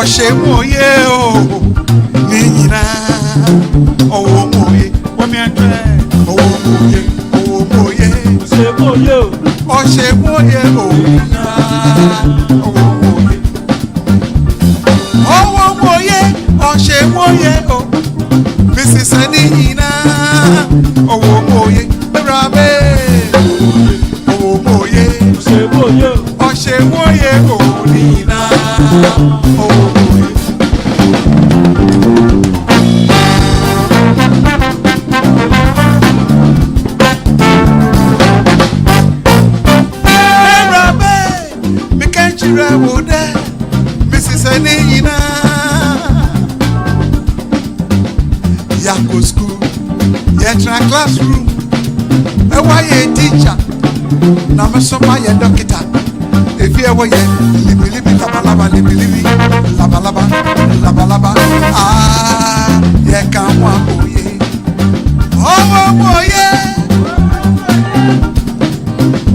Oshemoye o Nina Oh moye Wamiandre Oh moye Oh moye Oshemoye o Nina Oh moye Oh moye Oshemoye o Mrs. Nina Oh moye Rabe Oh moye Oshemoye o Nina Oh moye Mrs. Nina Yako school Yetra classroom Ewa ye teacher Na mesoma ye dokita Efi ewa ye Libi labalaba libi labalaba Ah ye kamwa oye Owo moye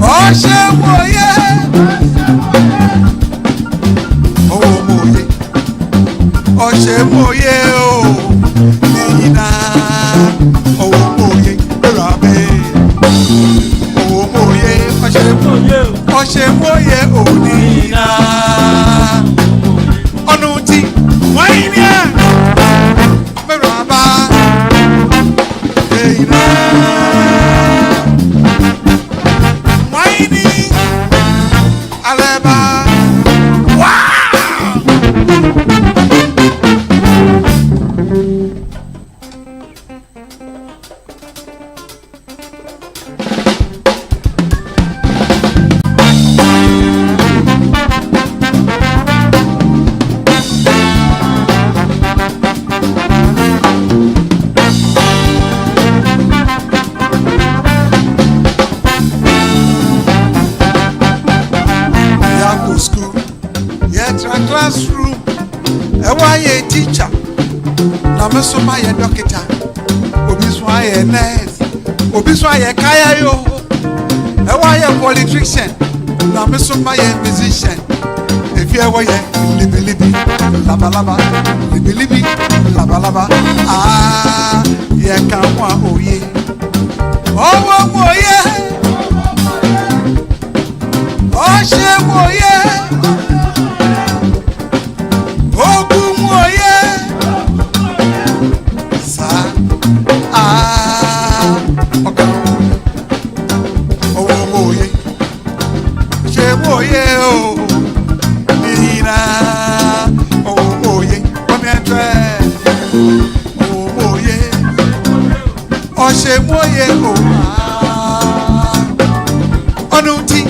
Oshe moye Oshemoye o Nina Oh moye Rabe Oh moye Oshemoye o Nina Onuti Wainia Meraba Nina Waini Aleba classroom Ewa ye teacher Na mesoma ye dokita Obiswa ye nurse Obiswa ye kaya yo Ewa ye politician Na mesoma ye musician Efi ewa ye libi labalaba libi labalaba Ah ye kamwa oye Owo moye Oshe moye Oshemoye o Onuti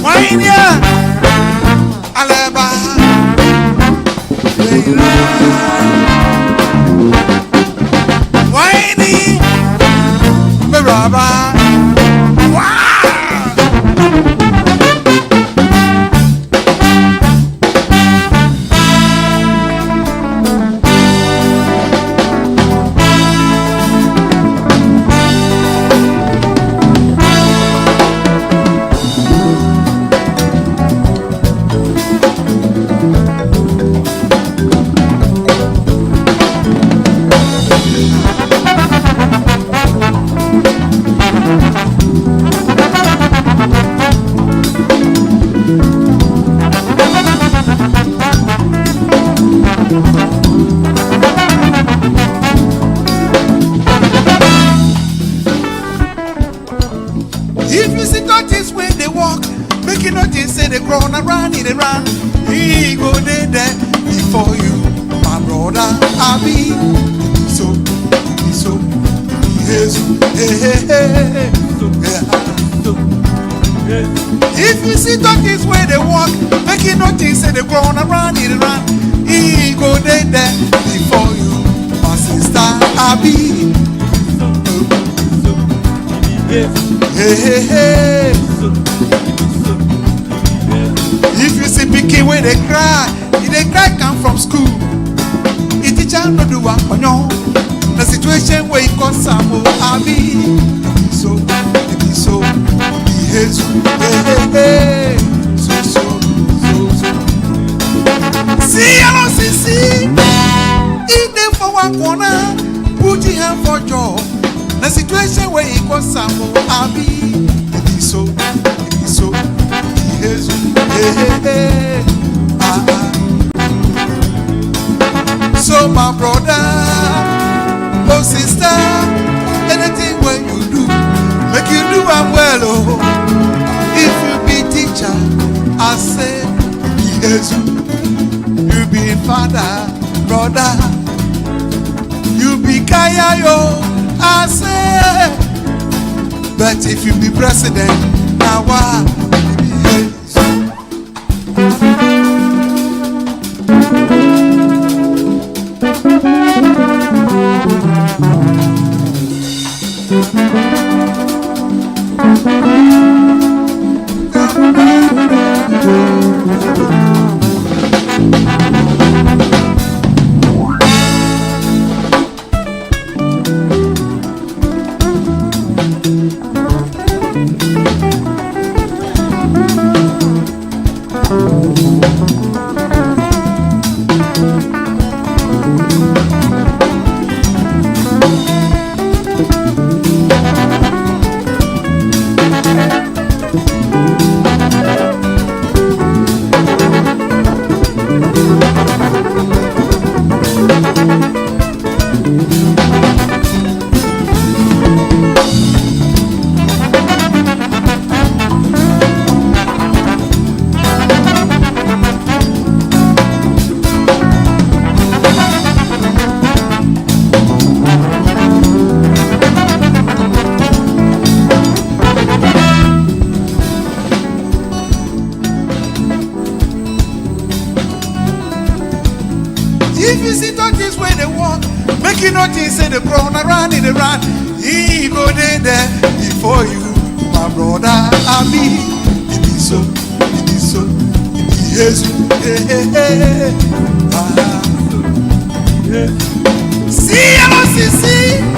Wainia Aleba Waini Meraba Around, he go there before you, my brother. I be so, yes, hey. If you see donkeys where they walk, making nothing, say they grown around, he go there before you, my sister. I be hey. If you see pikin when they cry come from school. It teacher no do what no. The situation where you cause some abi. So, hey. So. See, I don't see. If they for one corner, put your hand for job. The situation where it was some Abi. It is so, yes, hey. So my brother, oh sister, anything where you do, make you do am well, oh. If you be teacher, I say, yes, you be father, brother, you be kaya, yo, I say. But if you be president, now what? Yes. If you see tortoise where they walk, make you notice say the brown around in the run. He go there before you, my brother. I mean, it is so, it is yes, See, I don't see.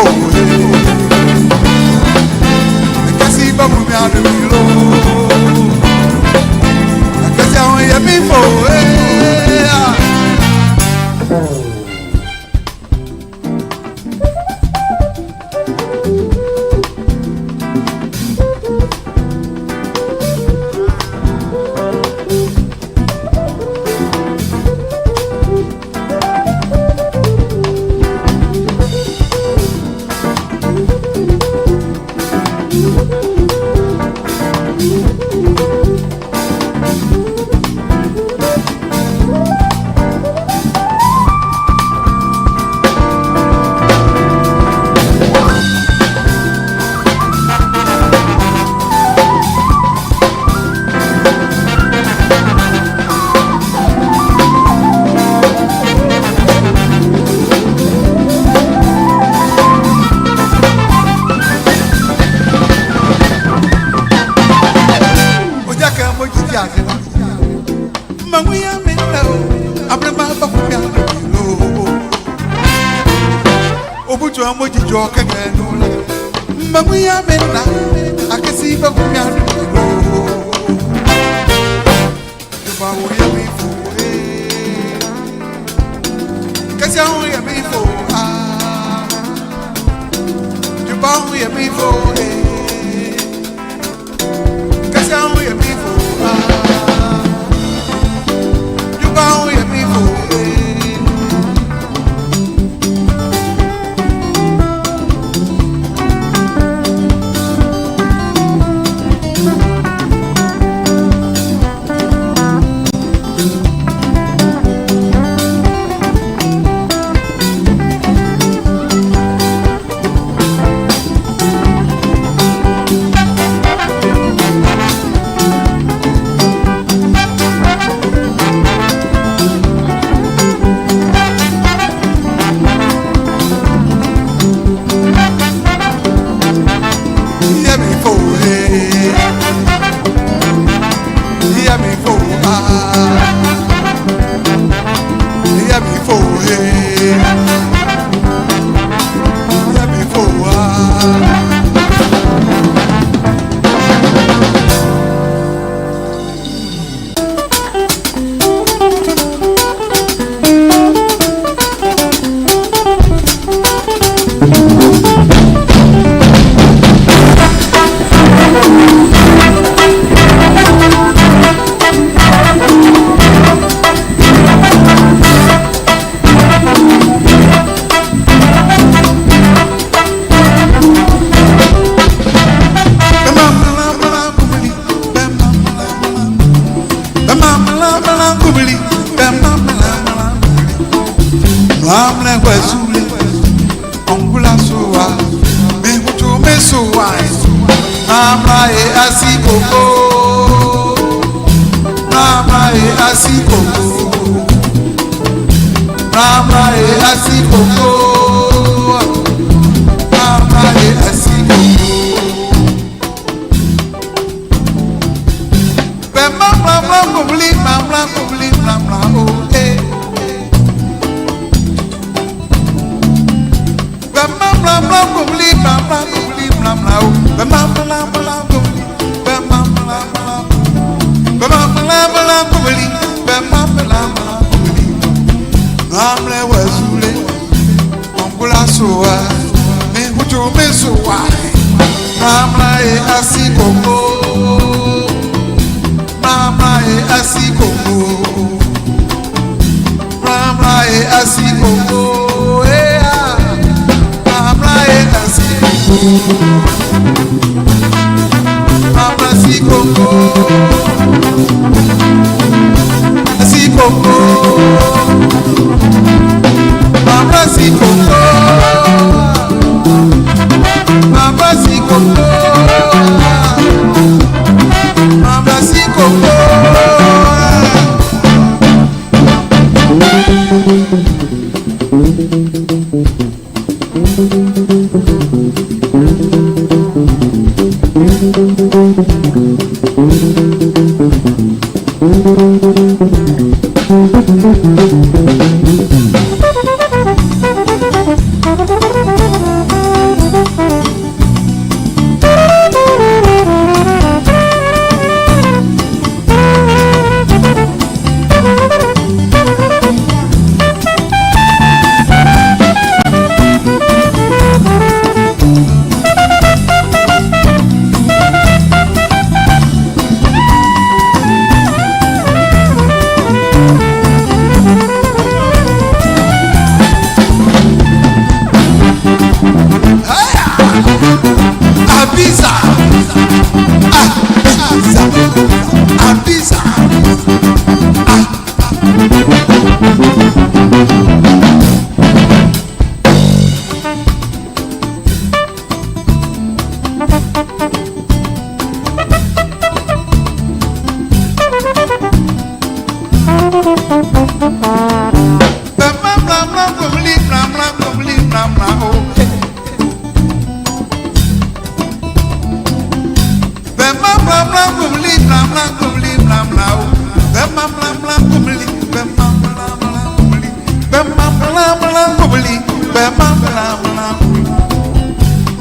Oh, Mamuya Mendo, Abrama Bakuya, Obuto Amoji Joka, Mamuya Menda, I can see Bakuya, Babuya before, Kasamuya before, Babuya before, Kasamuya before.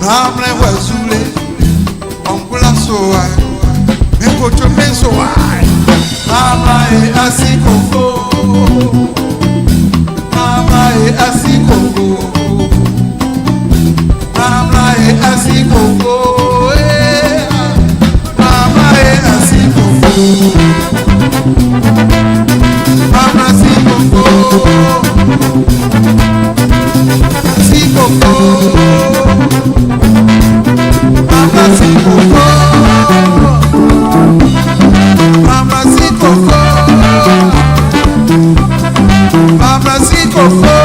Namle wazule, ongula soa, mengocho mensoa. Mama e asiko, mama e asiko, mama e asiko, mama e asiko, mama asiko, asiko. Mama Sikoko, Mama Sikoko, Mama Sikoko.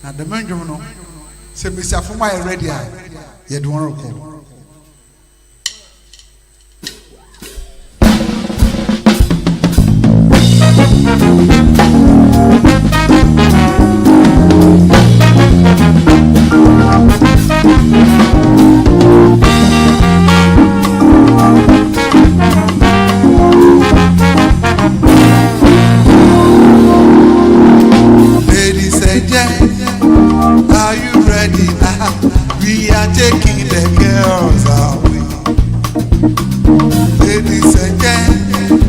Na the man you know, say Mr. Fuma is ready. You don't want to go. Taking the girls away. Ladies and gentlemen,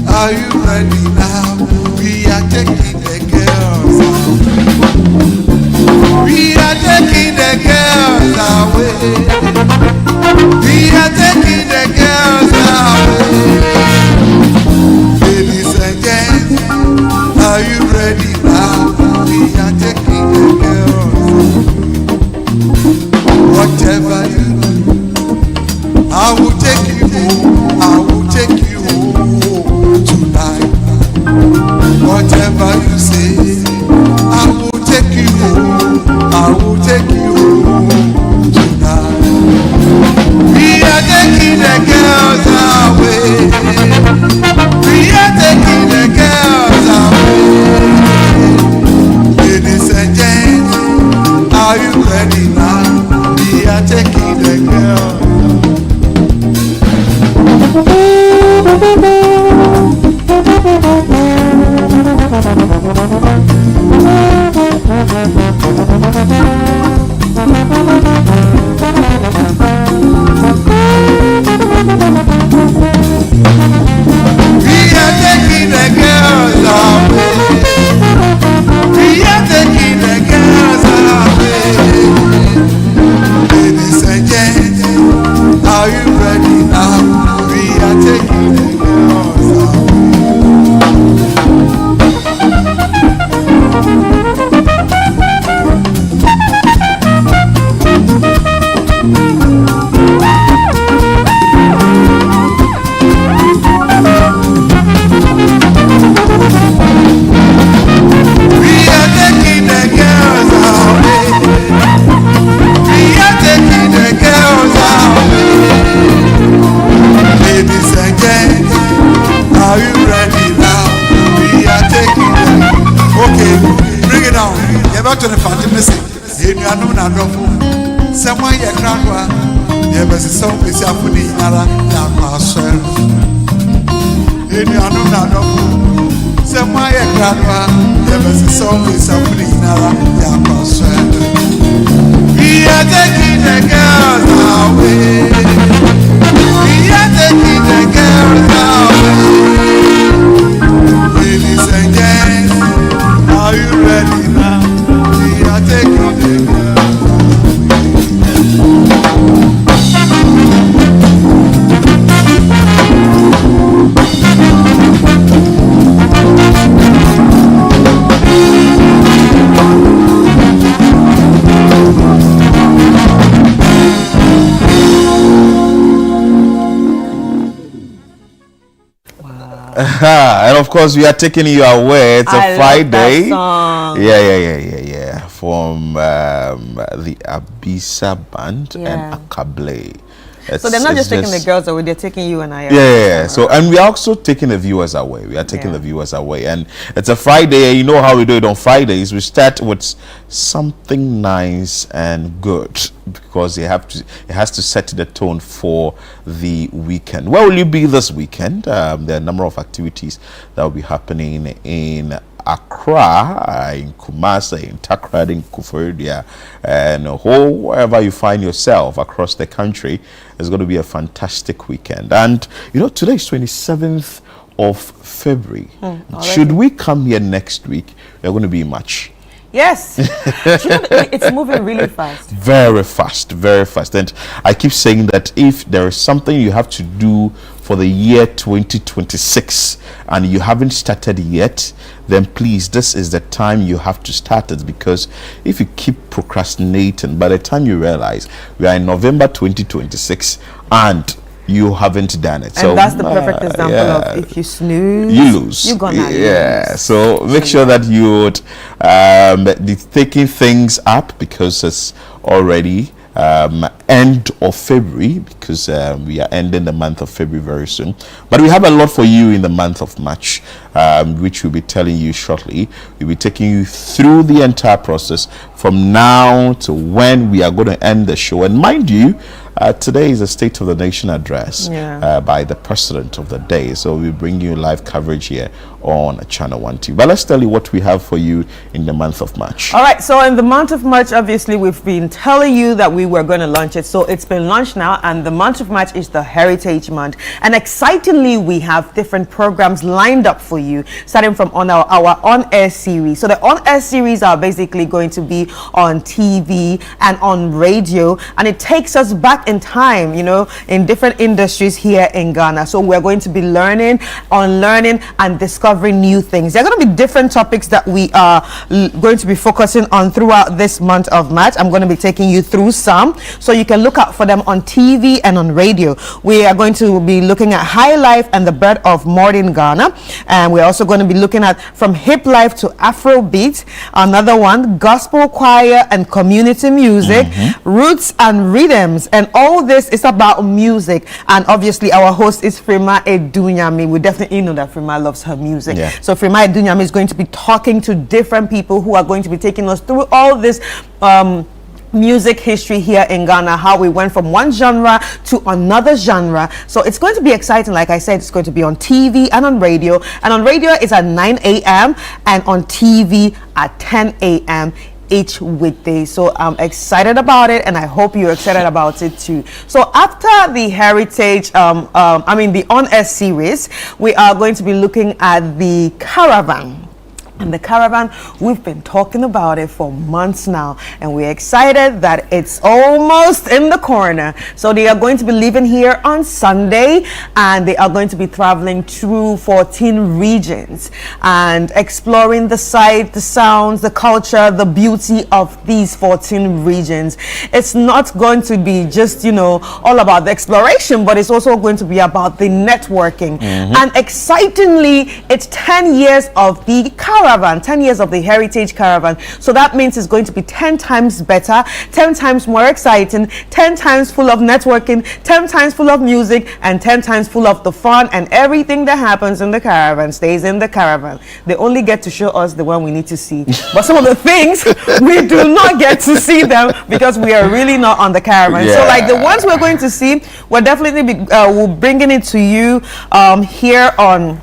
are you ready now? We are taking the girls away. We are taking the girls away. We are taking the girls away. Ladies and gentlemen, are you ready now? We are taking the girls away. Whatever you do, I will take you home. I will take you home tonight. Whatever you say, I will take you home. I will take you home tonight. We are taking the girls away. We are taking the girls away. Ladies and gents, are you ready now? We are taking the girl. We are taking the girls away. We are taking the girls away. Ladies and gents, are you ready now? We are taking the girls away. We are taking the girls away. We are taking the girls away. Ladies and gents, are you ready now? We are taking them. Okay, bring it down. You're about to the fantasy. You are no one. Someone you can't. There was some place you put in another pastor. You are no one. Someone you can't. There was some place you put in another pastor. We are taking the girls away. We are taking the girls away. Ladies and gents, are you ready now? We are taking the girls away. And of course, we are taking you away. It's a Friday. Love that song. Yeah. from the Abisa Band and Akable. So they're not just taking the girls away, they're taking you and I. Yeah. So, and we are also taking the viewers away. We are taking the viewers away. And it's a Friday. You know how we do it on Fridays. We start with something nice and good because it has to set the tone for the weekend. Where will you be this weekend? There are a number of activities that will be happening in Accra, in Kumasi, in Takrady, in Kufuria, and wherever you find yourself across the country. It's going to be a fantastic weekend. And you know, today is 27th of February. Should we come here next week, we're going to be in March. Yes. It's moving really fast. Very fast, very fast. And I keep saying that if there is something you have to do for the year 2026 and you haven't started yet, then please, this is the time you have to start it, because if you keep procrastinating, by the time you realize we are in November 2026 and you haven't done it. And so that's the perfect example of if you snooze, you lose. You're gonna lose. So make sure that you would be taking things up, because it's already end of February, because we are ending the month of February very soon. But we have a lot for you in the month of March, which we'll be telling you shortly. We'll be taking you through the entire process from now to when we are going to end the show. And mind you, today is a State of the Nation address by the President of the day. So we bring you live coverage here on Channel 1 TV. But let's tell you what we have for you in the month of March. All right, so in the month of March, obviously, we've been telling you that we were going to launch it. So it's been launched now, and the month of March is the Heritage Month. And excitingly, we have different programs lined up for you, starting from on our on-air series. So the on-air series are basically going to be on TV and on radio, and it takes us back in time, you know, in different industries here in Ghana. So we're going to be learning, unlearning, and discovering new things. There are going to be different topics that we are going to be focusing on throughout this month of March. I'm going to be taking you through some, so you can look out for them on TV and on radio. We are going to be looking at High Life and the Birth of Modern Ghana, and we're also going to be looking at From Hip Life to Afrobeat. Another one, Gospel Choir and Community Music, Roots and Rhythms, and all this is about music. And obviously our host is Frima Edunyami. We definitely know that Frima loves her music. So Frima Edunyami is going to be talking to different people who are going to be taking us through all this music history here in Ghana, how we went from one genre to another genre. So it's going to be exciting. Like I said, it's going to be on TV and on radio. And on radio it's at 9 a.m. and on TV at 10 a.m. each weekday. So I'm excited about it, and I hope you're excited about it too. So after the Heritage, the on-air series, we are going to be looking at the Caravan. And the Caravan, we've been talking about it for months now, and we're excited that it's almost in the corner. So they are going to be leaving here on Sunday, and they are going to be traveling through 14 regions and exploring the sight, the sounds, the culture, the beauty of these 14 regions. It's not going to be just, you know, all about the exploration, but it's also going to be about the networking. And excitingly, it's 10 years of the Caravan. 10 years of the Heritage Caravan. So that means it's going to be 10 times better, 10 times more exciting, 10 times full of networking, 10 times full of music, and 10 times full of the fun, and everything that happens in the caravan stays in the caravan. They only get to show us the one we need to see. But some of the things, we do not get to see them because we are really not on the caravan. So like the ones we're going to see, we're definitely we're bringing it to you here on,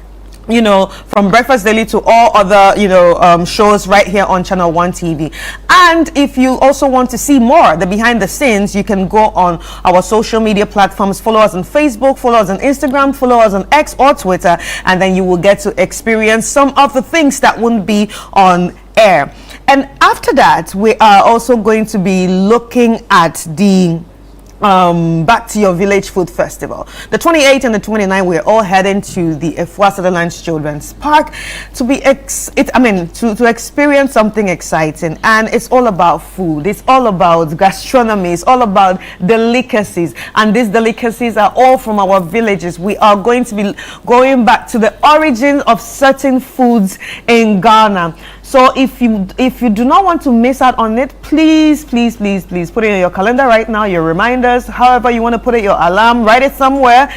you know, from Breakfast Daily to all other, you know, shows right here on Channel 1 TV. And if you also want to see more, the behind the scenes, you can go on our social media platforms. Follow us on Facebook, follow us on Instagram, follow us on X or Twitter, and then you will get to experience some of the things that wouldn't be on air. And after that, we are also going to be looking at the Back to Your Village Food Festival. The 28th and the 29th, we're all heading to the Efua Sutherland Children's Park to be to experience something exciting. And it's all about food. It's all about gastronomy. It's all about delicacies. And these delicacies are all from our villages. We are going to be going back to the origin of certain foods in Ghana. So if you do not want to miss out on it, please put it in your calendar right now, your reminders, however you want to put it, your alarm, write it somewhere.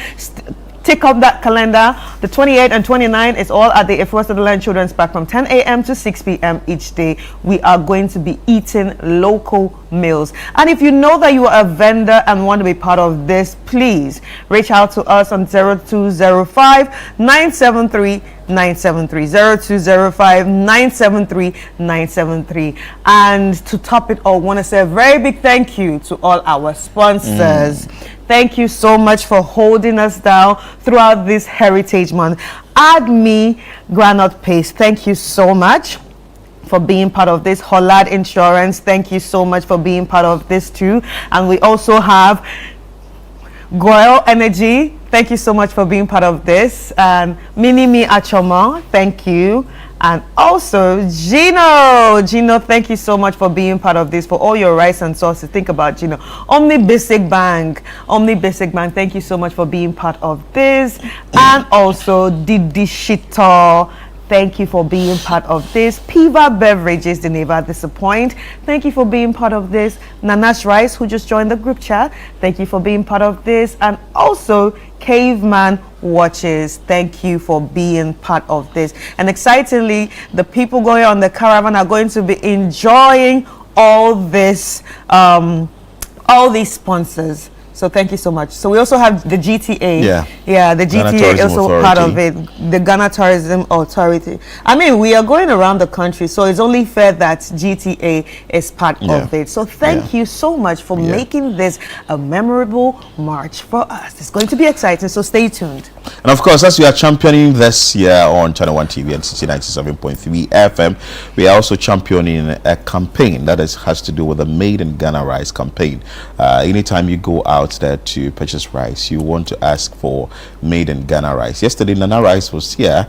Tick up that calendar. The 28th and 29th is all at the Ifro Sutherland Children's Park from 10 a.m. to 6 p.m. each day. We are going to be eating local meals. And if you know that you are a vendor and want to be part of this, please reach out to us on 0205 973 973 0205 973 973. And to top it all, I want to say a very big thank you to all our sponsors. Thank you so much for holding us down throughout this Heritage Month. ADME Granite Paste, thank you so much for being part of this. Hollad Insurance, thank you so much for being part of this too. And we also have Goyle Energy, thank you so much for being part of this. And Minimi Achoma, thank you. And also Gino, thank you so much for being part of this, for all your rice and sauces. Think about Gino. Omni Basic Bank, thank you so much for being part of this. And also Didi Shito, thank you for being part of this. Piva Beverages, they never disappoint. Thank you for being part of this. Nanash Rice, who just joined the group chat, thank you for being part of this. And also Caveman Watches, thank you for being part of this. And excitingly, the people going on the caravan are going to be enjoying all this, all these sponsors. So thank you so much. So we also have the GTA. Yeah, the GTA is also part of it. The Ghana Tourism Authority. I mean, we are going around the country, so it's only fair that GTA is part of it. So thank you so much for making this a memorable march for us. It's going to be exciting, so stay tuned. And of course, as we are championing this year on Channel 1 TV and CC 97.3 FM, we are also championing a campaign that has to do with the Made in Ghana Rice campaign. Anytime you go out there to purchase rice, you want to ask for Made in Ghana Rice. Yesterday, Nana Rice was here.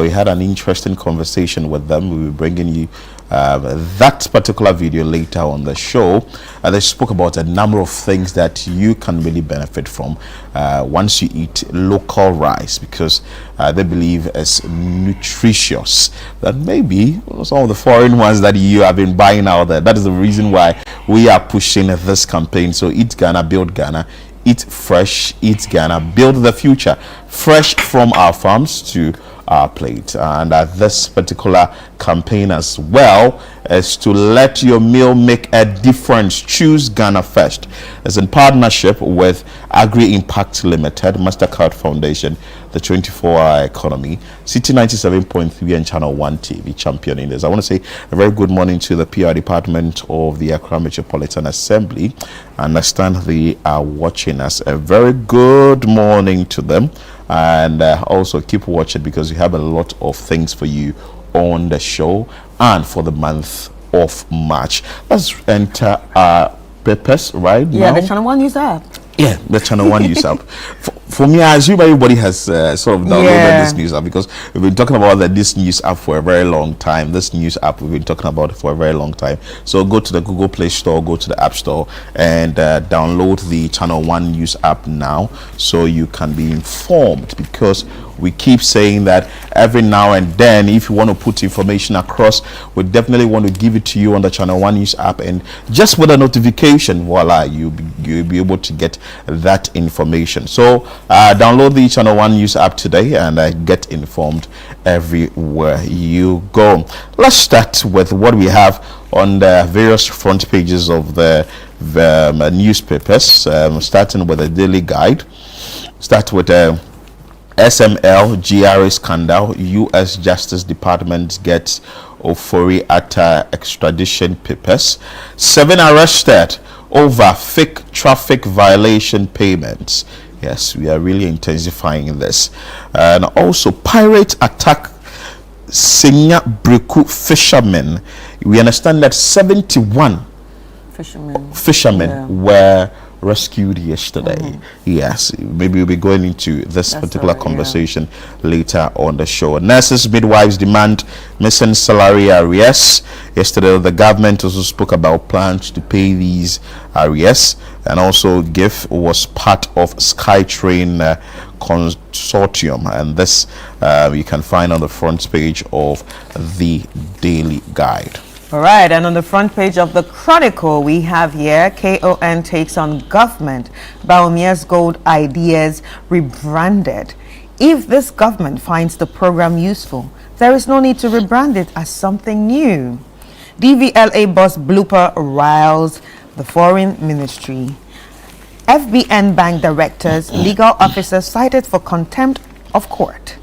We had an interesting conversation with them. We will be bringing you that particular video later on the show. They spoke about a number of things that you can really benefit from once you eat local rice, because they believe it's nutritious that maybe some of the foreign ones that you have been buying out there. That is the reason why we are pushing this campaign. So eat Ghana, build Ghana. Eat fresh, eat Ghana, build the future. Fresh from our farms to our plate. And this particular campaign as well is to let your meal make a difference. Choose Ghana First. It's in partnership with Agri Impact Limited, MasterCard Foundation, the 24-hour economy, City 97.3 and Channel 1 TV championing this. I want to say a very good morning to the PR department of the Accra Metropolitan Assembly. I understand they are watching us. A very good morning to them. And also keep watching, because we have a lot of things for you on the show and for the month of March. Let's enter our purpose right now. Yeah, the Channel 1 News app. Yeah, the Channel 1 News app. For me, I assume everybody has sort of downloaded this news app, because we've been talking about this news app for a very long time. This news app, we've been talking about it for a very long time. So go to the Google Play Store, go to the App Store, and download the Channel 1 News app now, so you can be informed, because we keep saying that every now and then, if you want to put information across, we definitely want to give it to you on the Channel 1 News app, and just with a notification, voila, you'll be able to get that information. So download the Channel 1 News app today and get informed everywhere you go. Let's start with what we have on the various front pages of the newspapers, starting with the Daily Guide. Start with SML GRA scandal. U.S. Justice Department gets Ofori at extradition papers. 7 arrested over fake traffic violation payments. Yes, we are really intensifying this. And also, pirate attack Senya Breku fishermen. We understand that 71 fishermen were rescued yesterday. Yes, maybe we'll be going into this particular conversation later on the show. Nurses, midwives demand missing salary arrears. Yesterday, the government also spoke about plans to pay these arrears, and also GIF was part of SkyTrain consortium, and this you can find on the front page of the Daily Guide. All right, and on the front page of the Chronicle, we have here KON takes on government. Baumia's Gold Ideas rebranded. If this government finds the program useful, there is no need to rebrand it as something new. DVLA boss blooper riles the foreign ministry. FBN bank directors, legal officers cited for contempt of court.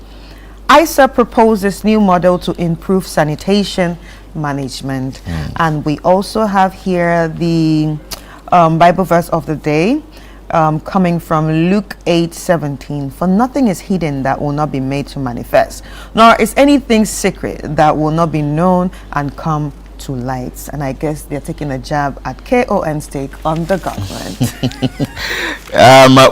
ISA proposes new model to improve sanitation management. And we also have here the Bible verse of the day coming from Luke 8:17. For nothing is hidden that will not be made to manifest, nor is anything secret that will not be known and come to light. And I guess they're taking a jab at KON's take on the government.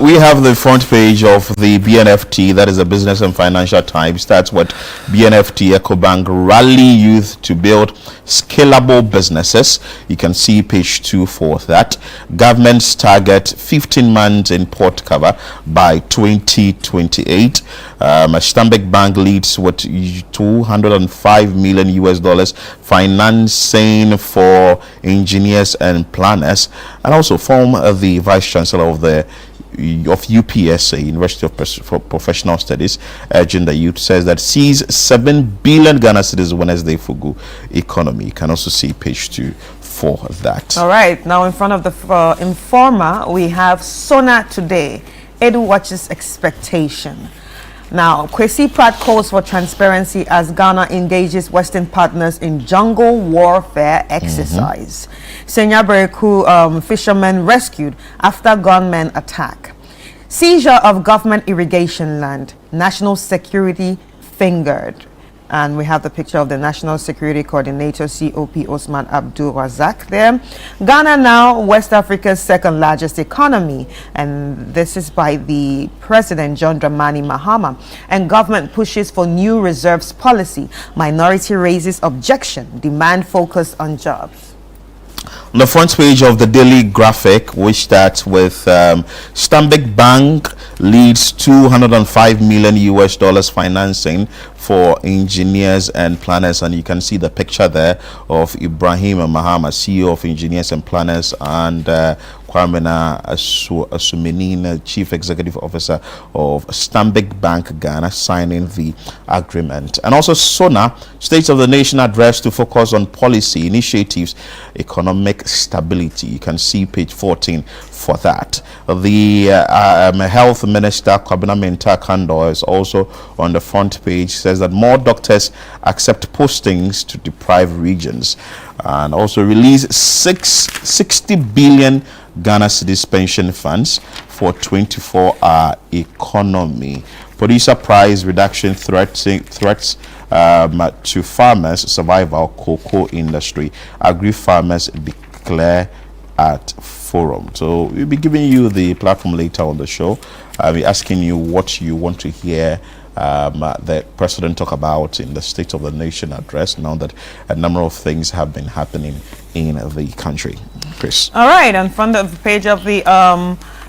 We have the front page of the BNFT, that is the Business and Financial Times. That's what BNFT EcoBank rally youth to build scalable businesses. You can see page 2 for that. Government's target 15 months in port cover by 2028. Stanbic Bank leads with $205 million US financing for engineers and planners, and also form the vice chancellor of UPSA, University of Professional Studies, urging the youth, says that sees 7 billion Ghana cedis Wednesday for good economy. You can also see page 2 for that. All right, now in front of the Informer, we have Sona today. Edu watches expectation. Now, Kwesi Pratt calls for transparency as Ghana engages Western partners in jungle warfare exercise. Senya Bereku fishermen rescued after gunmen attack. Seizure of government irrigation land. National security fingered. And we have the picture of the National Security Coordinator, COP Osman Abdul Razak there. Ghana now West Africa's second largest economy. And this is by the President, John Dramani Mahama. And government pushes for new reserves policy. Minority raises objection. Demand focus on jobs. On the front page of the Daily Graphic, which starts with Stanbic Bank leads $205 million US financing for engineers and planners, and you can see the picture there of Ibrahim Mahama, CEO of Engineers and Planners, and Kwamena Asumenin, Chief Executive Officer of Stanbic Bank Ghana, signing the agreement. And also Sona, State of the Nation address to focus on policy initiatives, economic stability. You can see page 14 for that. The Health Minister, Kwabena Mintah Kandor, is also on the front page, says that more doctors accept postings to deprived regions, and also release 60 billion Ghana cedis pension funds for 24-hour economy. Producer price reduction threats to farmers' survival, cocoa industry. Agri farmers declare at forum. So we'll be giving you the platform later on the show. I'll be asking you what you want to hear the president talk about in the State of the Nation address, now that a number of things have been happening in the country. Chris. All right, on front of the page of the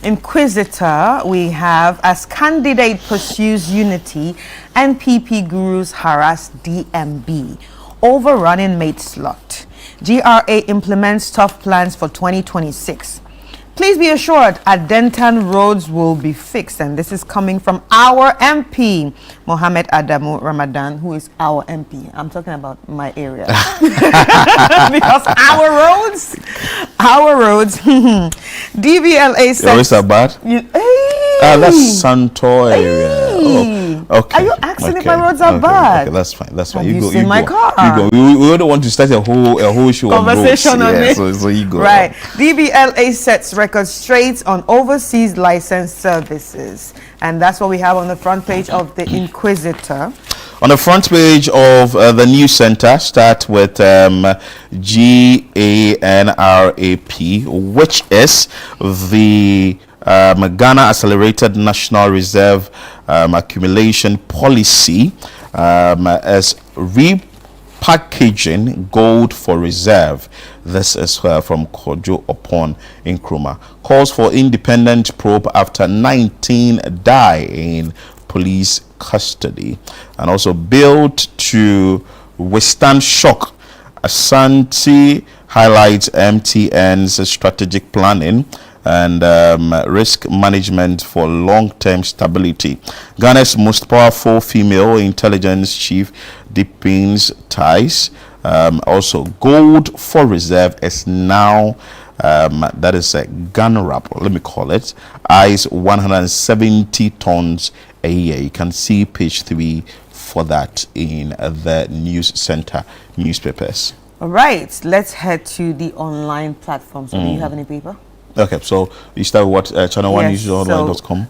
Inquisitor, we have, as candidate pursues unity, NPP gurus harass DMB, overrunning mate slot. GRA implements tough plans for 2026. Please be assured, Adentan roads will be fixed. And this is coming from our MP, Mohammed Adamu Ramadan, who is our MP. I'm talking about my area. Because our roads. DVLA says... Is that bad? That's Santo area. Oh, okay. Are you asking if my roads are bad? Okay, that's fine. That's fine. You go. My car. You go. We don't want to start a whole show conversation on it. So you go. Right. DVLA sets record straight on overseas licensed services, and that's what we have on the front page of the Inquisitor. On the front page of the news center, start with GANRAP, which is the Ghana Accelerated National Reserve Accumulation Policy, as repackaging gold for reserve. This is from Kojo Opon Nkrumah. Calls for independent probe after 19 die in police custody. And also built to withstand shock. Asante highlights MTN's strategic planning and risk management for long-term stability. Ghana's most powerful female intelligence chief deepens ties. Also, gold for reserve is now that is a GANRAP, let me call it, eyes 170 tons a year. You can see page 3 for that in the news center newspapers. All right, let's head to the online platform. So do you have any paper? Okay, so you start with what? channel1newsonline.com.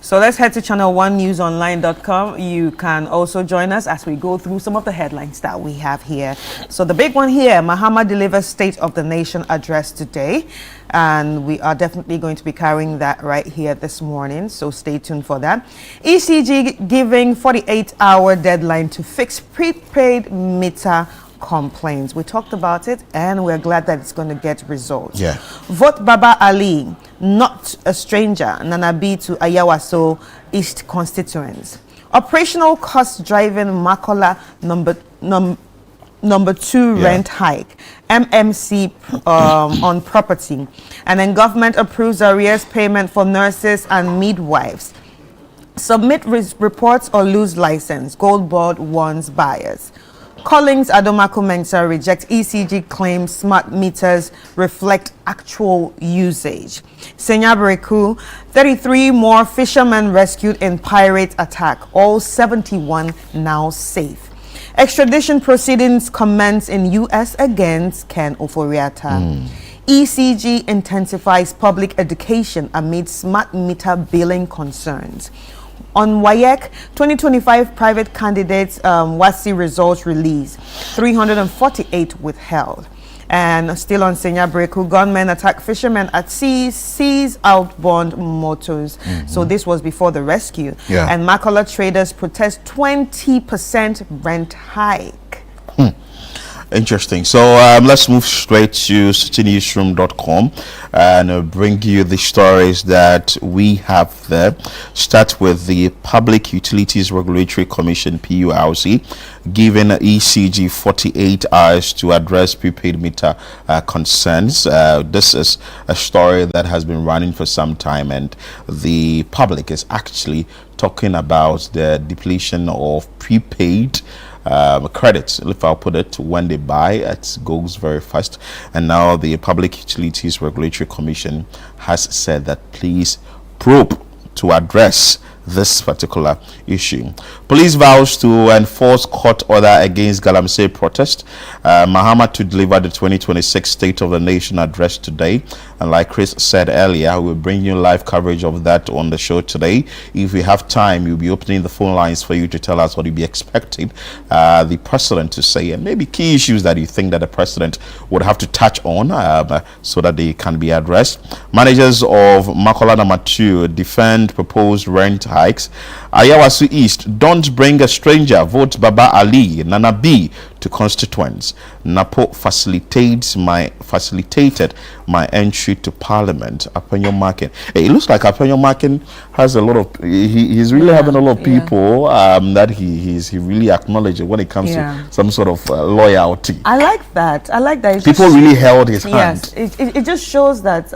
So let's head to channel1newsonline.com. You can also join us as we go through some of the headlines that we have here. So the big one here, Mahama delivers State of the Nation address today. And we are definitely going to be carrying that right here this morning. So stay tuned for that. ECG giving 48-hour deadline to fix prepaid meter complaints. We talked about it and we're glad that it's going to get results. Yeah. Vote Baba Ali, not a stranger. Nana B to Ayawaso East constituents. Operational cost driving Makola number 2 rent hike. MMC on property. And then government approves arrears payment for nurses and midwives. Submit reports or lose license. Gold Board warns buyers. Collins Adomako Mensah reject ECG claims smart meters reflect actual usage. Senyabreku, 33 more fishermen rescued in pirate attack. All 71 now safe. Extradition proceedings commence in U.S. against Ken Oforiatta. ECG intensifies public education amid smart meter billing concerns. On WAEC, 2025 private candidates WASI results released, 348 withheld. And still on Senyabreku, gunmen attack fishermen at sea, seize outbound motors. So this was before the rescue. And Makola traders protest 20% rent hike. Interesting. So let's move straight to citynewsroom.com and bring you the stories that we have there. Start with the Public Utilities Regulatory Commission, PURC, giving ECG 48 hours to address prepaid meter concerns. This is a story that has been running for some time, and the public is actually talking about the depletion of prepaid credits, if I'll put it, when they buy, it goes very fast. And now the Public Utilities Regulatory Commission has said that please probe to address this particular issue. Police vows to enforce court order against Galamsey protest. Mahama to deliver the 2026 State of the Nation address today. And like Chris said earlier, we'll bring you live coverage of that on the show today. If we have time, we'll be opening the phone lines for you to tell us what you'll be expecting the president to say, and maybe key issues that you think that the president would have to touch on so that they can be addressed. Managers of Makola number 2 defend proposed rent hikes. Ayawasu East, don't bring a stranger. Vote Baba Ali, Nana B to constituents. Napo facilitated my entry to parliament. Apenyo Markin. Hey, it looks like Apenyo Markin has a lot of, he's really having a lot of people that he really acknowledges when it comes to some sort of loyalty. I like that. People really held his hand. Yes, it just shows that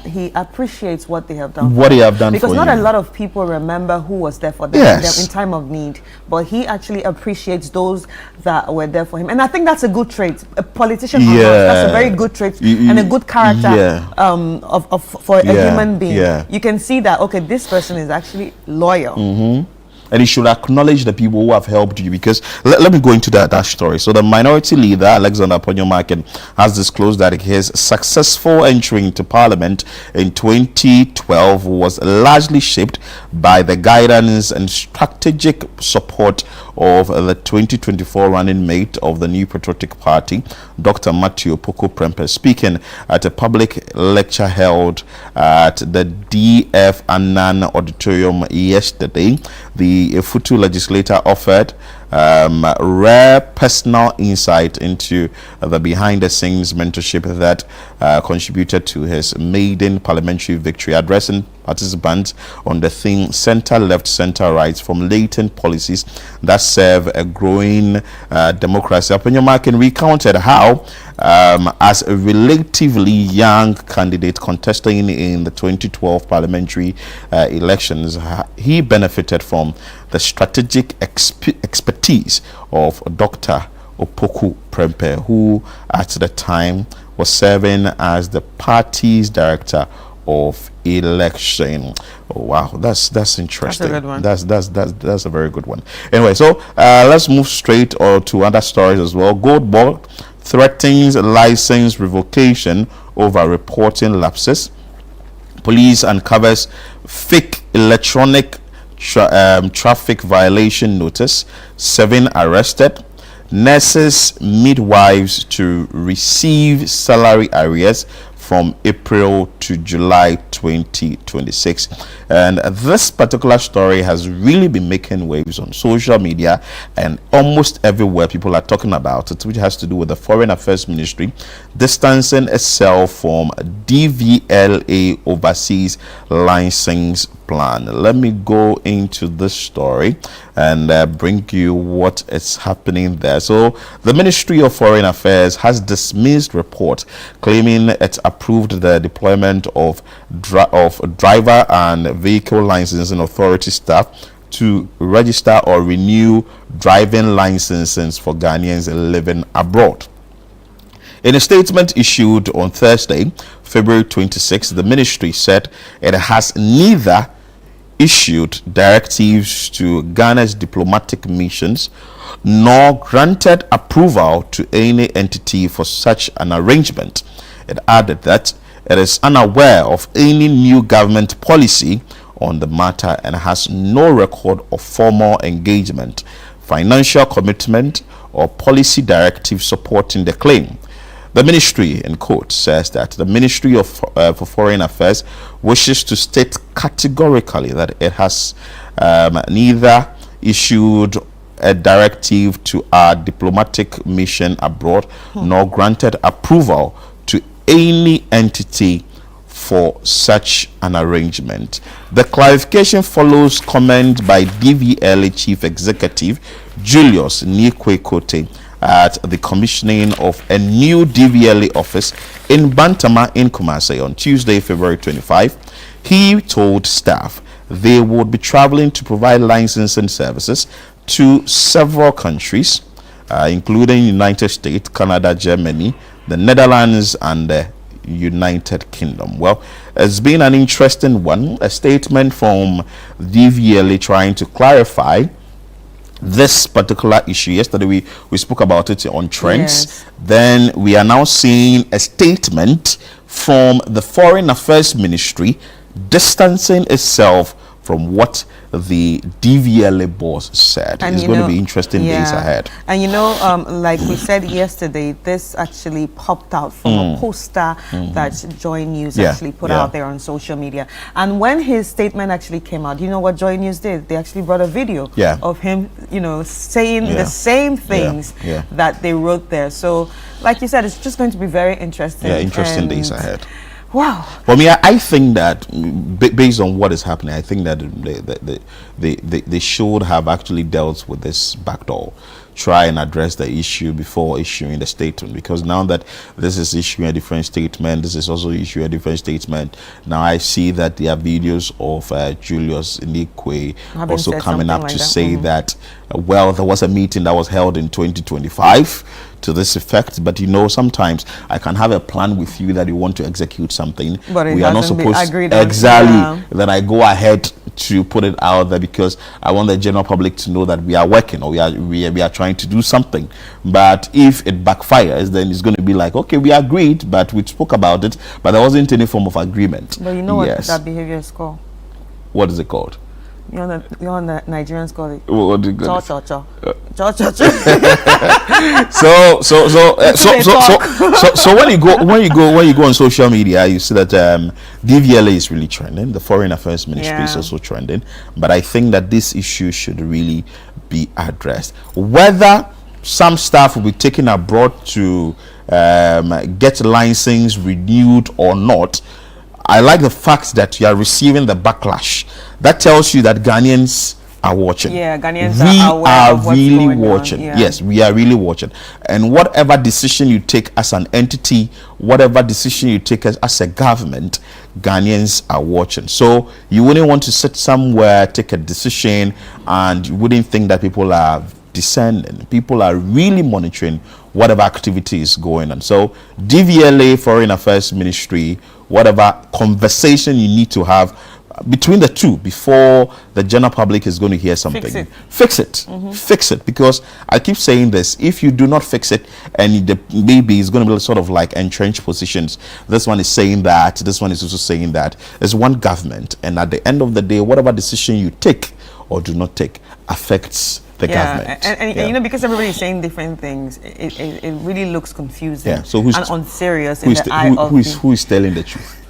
he appreciates what they have done. What they have done because for not him. A lot of people remember who was there for them in time of need, but he actually appreciates those that were there for him, and I think that's a good trait. A politician, that's a very good trait and a good character for a human being. You can see that this person is actually loyal. And you should acknowledge the people who have helped you, because let me go into that story. So the minority leader, Alexander Ponyomakin, has disclosed that his successful entry into parliament in 2012 was largely shaped by the guidance and strategic support of the 2024 running mate of the New Patriotic Party, Dr. Matthew Opoku Prempeh, speaking at a public lecture held at the D.F. Annan Auditorium yesterday. The Efutu legislator offered rare personal insight into the behind-the-scenes mentorship that contributed to his maiden parliamentary victory, addressing participants on the theme center-left, center-right from latent policies that serve a growing democracy. Opiniomakin recounted how, as a relatively young candidate contesting in the 2012 parliamentary elections, he benefited from the strategic expertise of Dr. Opoku Prempeh, who at the time was serving as the party's director of election. Oh, wow, that's interesting. That's a good one. That's a very good one. Anyway, so let's move straight to other stories as well. Gold Board threatens license revocation over reporting lapses. Police uncovers fake electronic traffic violation notice. 7 arrested. Nurses, midwives to receive salary arrears from April to July 2026. And this particular story has really been making waves on social media, and almost everywhere people are talking about it, which has to do with the Foreign Affairs Ministry distancing itself from DVLA overseas license plan. Let me go into this story and bring you what is happening there. So the Ministry of Foreign Affairs has dismissed report claiming it approved the deployment of driver and vehicle licensing authority staff to register or renew driving licenses for Ghanaians living abroad. In a statement issued on Thursday, February 26, the ministry said it has neither issued directives to Ghana's diplomatic missions nor granted approval to any entity for such an arrangement. It added that it is unaware of any new government policy on the matter and has no record of formal engagement, financial commitment, or policy directive supporting the claim. The ministry, in quote, says that the Ministry of for Foreign Affairs wishes to state categorically that it has neither issued a directive to our diplomatic mission abroad nor granted approval to any entity for such an arrangement. The clarification follows comment by DVLA Chief Executive Julius Nikwe at the commissioning of a new DVLA office in Bantama in Kumasi on Tuesday, February 25. He told staff they would be traveling to provide licensing services to several countries, including United States, Canada, Germany, the Netherlands, and the United Kingdom. Well, it's been an interesting one. A statement from DVLA trying to clarify this particular issue. Yesterday we spoke about it on Trends. Yes. Then we are now seeing a statement from the Foreign Affairs Ministry distancing itself from what the DVLA boss said. And it's going to be interesting days ahead. And you know, like we said yesterday, this actually popped out from a poster that Joy News actually put out there on social media. And when his statement actually came out, you know what Joy News did? They actually brought a video of him, you know, saying the same things that they wrote there. So, like you said, it's just going to be very interesting. Yeah, interesting days ahead. Wow. For me, I think that based on what is happening, I think that they should have actually dealt with this backdoor, try and address the issue before issuing the statement, because now that this is issuing a different statement, this is also issuing a different statement. Now I see that there are videos of Julius Nikwe also coming up to say that, well, there was a meeting that was held in 2025 to this effect, but you know, sometimes I can have a plan with you that you want to execute something, but we are not supposed that I go ahead to put it out there because I want the general public to know that we are working, or we are trying to do something. But if it backfires, then it's going to be like, okay, we agreed, but we spoke about it, but there wasn't any form of agreement. But you know what that behavior is called? What is it called? You know the Nigerians call it. What do you call it? Cho. So when you go on social media, you see that DVLA is really trending. The Foreign Affairs Ministry is also trending. But I think that this issue should really be addressed. Whether some staff will be taken abroad to get license renewed or not, I like the fact that you are receiving the backlash. That tells you that Ghanaians are watching. Yeah, Ghanaians we are what's really going watching. on. Yeah. Yes, we are really watching. And whatever decision you take as an entity, whatever decision you take as a government, Ghanaians are watching. So you wouldn't want to sit somewhere, take a decision, and you wouldn't think that people are discerning. People are really monitoring whatever activity is going on. So DVLA, Foreign Affairs Ministry, whatever conversation you need to have between the two before the general public is going to hear something. Fix it, because I keep saying this, if you do not fix it, and maybe it's going to be sort of like entrenched positions. This one is saying that, this one is also saying that. There's one government, and at the end of the day, whatever decision you take or do not take affects the government. And you know, because everybody is saying different things, it really looks confusing So and unserious in the eye of who is telling the truth?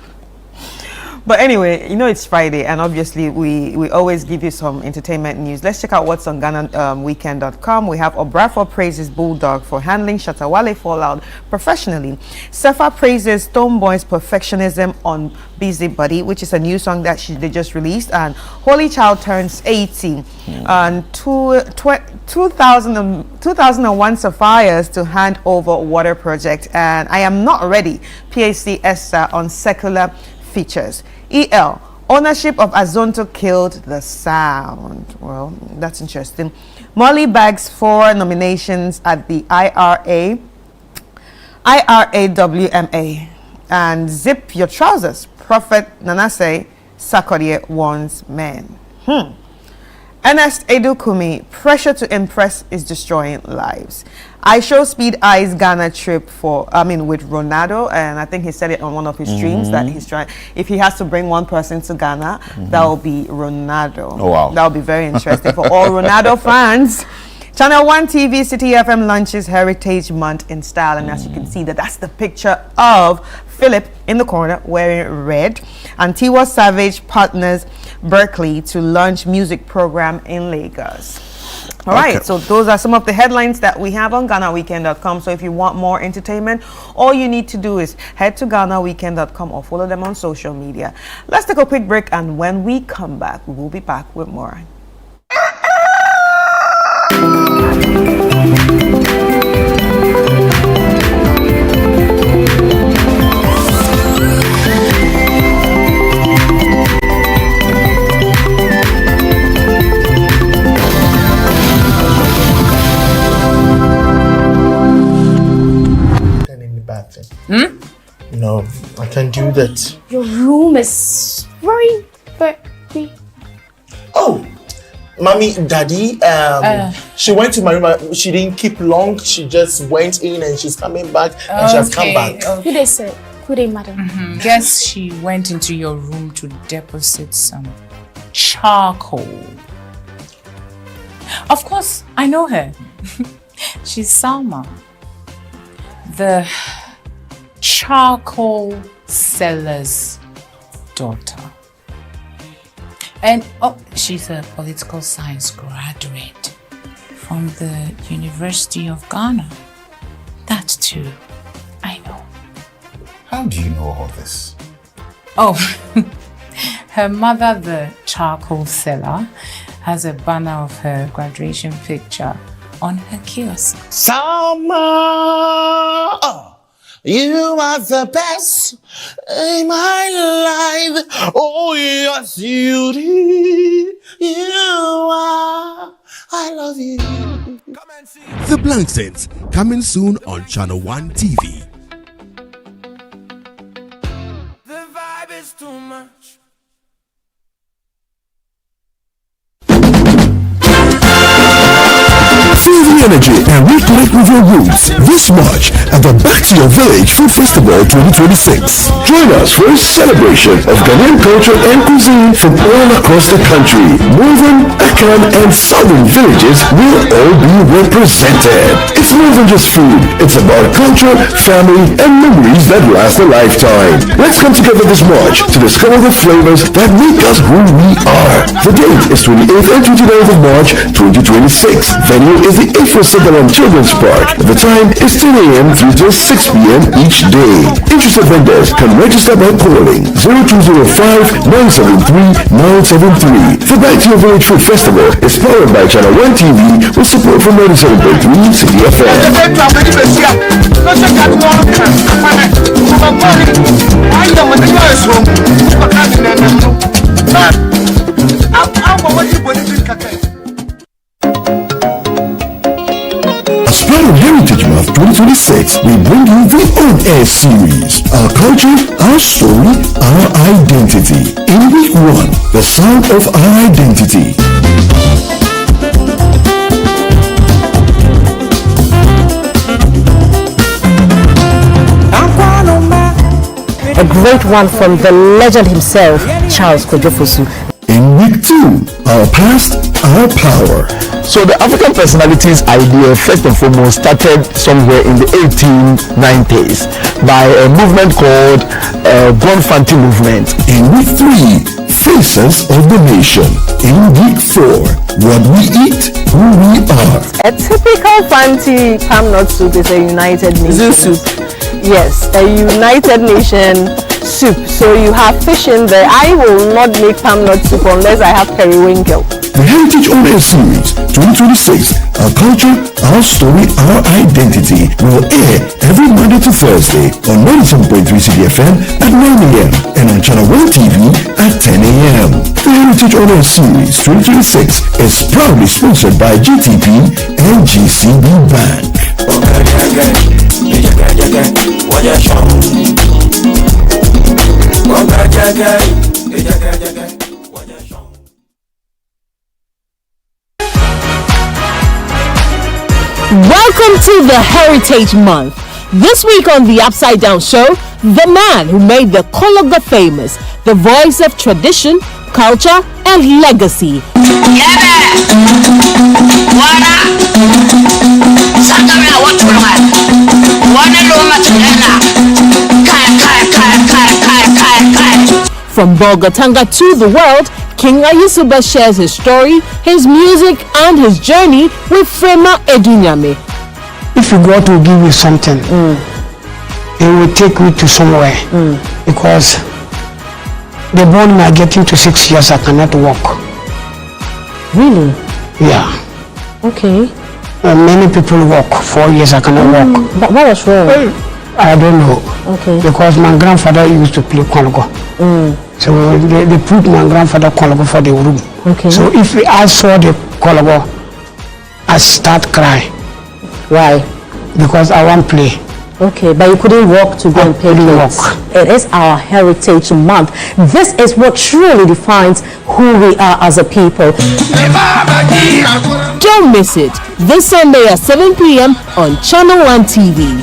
But anyway, you know, it's Friday, and obviously we always give you some entertainment news. Let's check out what's on GhanaWeekend.com. We have Obrafo praises Bulldog for handling Shatawale fallout professionally. Sefa praises Stonebwoy's perfectionism on Busybody, which is a new song that they just released. And Holy Child turns 80. And 2001 Sapphires to hand over water project. And I Am Not Ready, PhD Esther on secular features. EL, ownership of Azonto killed the sound. Well, that's interesting. Molly bags 4 nominations at the IRAWMA. And zip your trousers. Prophet Nanase Sarkodie warns men. Ernest Edukumi, pressure to impress is destroying lives. I show Speed Eyes Ghana trip with Ronaldo, and I think he said it on one of his streams that he's trying. If he has to bring one person to Ghana, that will be Ronaldo. Oh wow, that will be very interesting for all Ronaldo fans. Channel 1 TV City FM launches Heritage Month in style, and as you can see, that's the picture of Philip in the corner wearing red. And Tiwa Savage partners Berkeley to launch music program in Lagos. All right, so those are some of the headlines that we have on GhanaWeekend.com. So if you want more entertainment, all you need to do is head to GhanaWeekend.com or follow them on social media. Let's take a quick break, and when we come back, we will be back with more. No, I can't do that. Your room is very, very... Oh, mommy, daddy, she went to my room. She didn't keep long. She just went in and she's coming back and she has come back. Okay. Who they say? Who they, madam? Guess she went into your room to deposit some charcoal. Of course, I know her. She's Salma, the charcoal seller's daughter. And she's a political science graduate from the University of Ghana. That too, I know. How do you know all this? Oh, her mother, the charcoal seller, has a banner of her graduation picture on her kiosk. Salma! You are the best in my life. Oh, yes, you do. You are. I love you. The Blank Saints, coming soon on Channel 1 TV. The vibe is too much. Feel the energy and reconnect with your roots this March at the Back to Your Village Food Festival 2026. Join us for a celebration of Ghanaian culture and cuisine from all across the country. Northern, Akan, and Southern villages will all be represented. It's more than just food. It's about culture, family, and memories that last a lifetime. Let's come together this March to discover the flavors that make us who we are. The date is 28th and 29th of March 2026. Venue is the Afro-Sagalam Children's Park. The time is 10 a.m. through till 6 p.m. each day. Interested vendors can register by calling 0205-973-973. The Back to Your Village Food Festival is powered by Channel 1 TV with support from 97.3 City FM. As part of Heritage Month 2026, we bring you the on-air series, Our Culture, Our Story, Our Identity. In week 1, the sound of our identity. A great one from the legend himself, Charles Kojofosu. In week 2, Our Past, Our Power. So the African Personalities idea first and foremost started somewhere in the 1890s by a movement called Gonfanti Movement. In week 3, Faces of the Nation. In week 4, What We Eat, Who We Are. A typical Fanti palm nut soup is a United Nation soup. Yes, a United Nation soup. So you have fish in there. I will not make palm nut soup unless I have periwinkle. The Heritage On Air Series 2026, Our Culture, Our Story, Our Identity will air every Monday to Thursday on 97.3 CDFM at 9 a.m. and on Channel 1 TV at 10 a.m. The Heritage On Air Series 2026 is proudly sponsored by GTP and GCB Bank. Welcome to the Heritage Month. This week on the Upside Down Show, the man who made the Kologa famous, the voice of tradition, culture, and legacy. From Bogatanga to the world, King Ayusuba shares his story, his music, and his journey with Frema Edunyame. If God will give you something, it will take you to somewhere. Because the bone I getting to 6 years, I cannot walk. Really? Yeah. Okay. Many people walk. 4 years I cannot walk. But what was wrong? I don't know. Okay. Because my grandfather used to play Kongo. So they put my grandfather Kongo for the room. Okay. So if I saw the Kongo, I start crying. Why? Because I want to play. Okay, but you couldn't walk to go and play games. It is our Heritage Month. This is what truly defines who we are as a people. Don't miss it this Sunday at 7 p.m. on Channel 1 TV.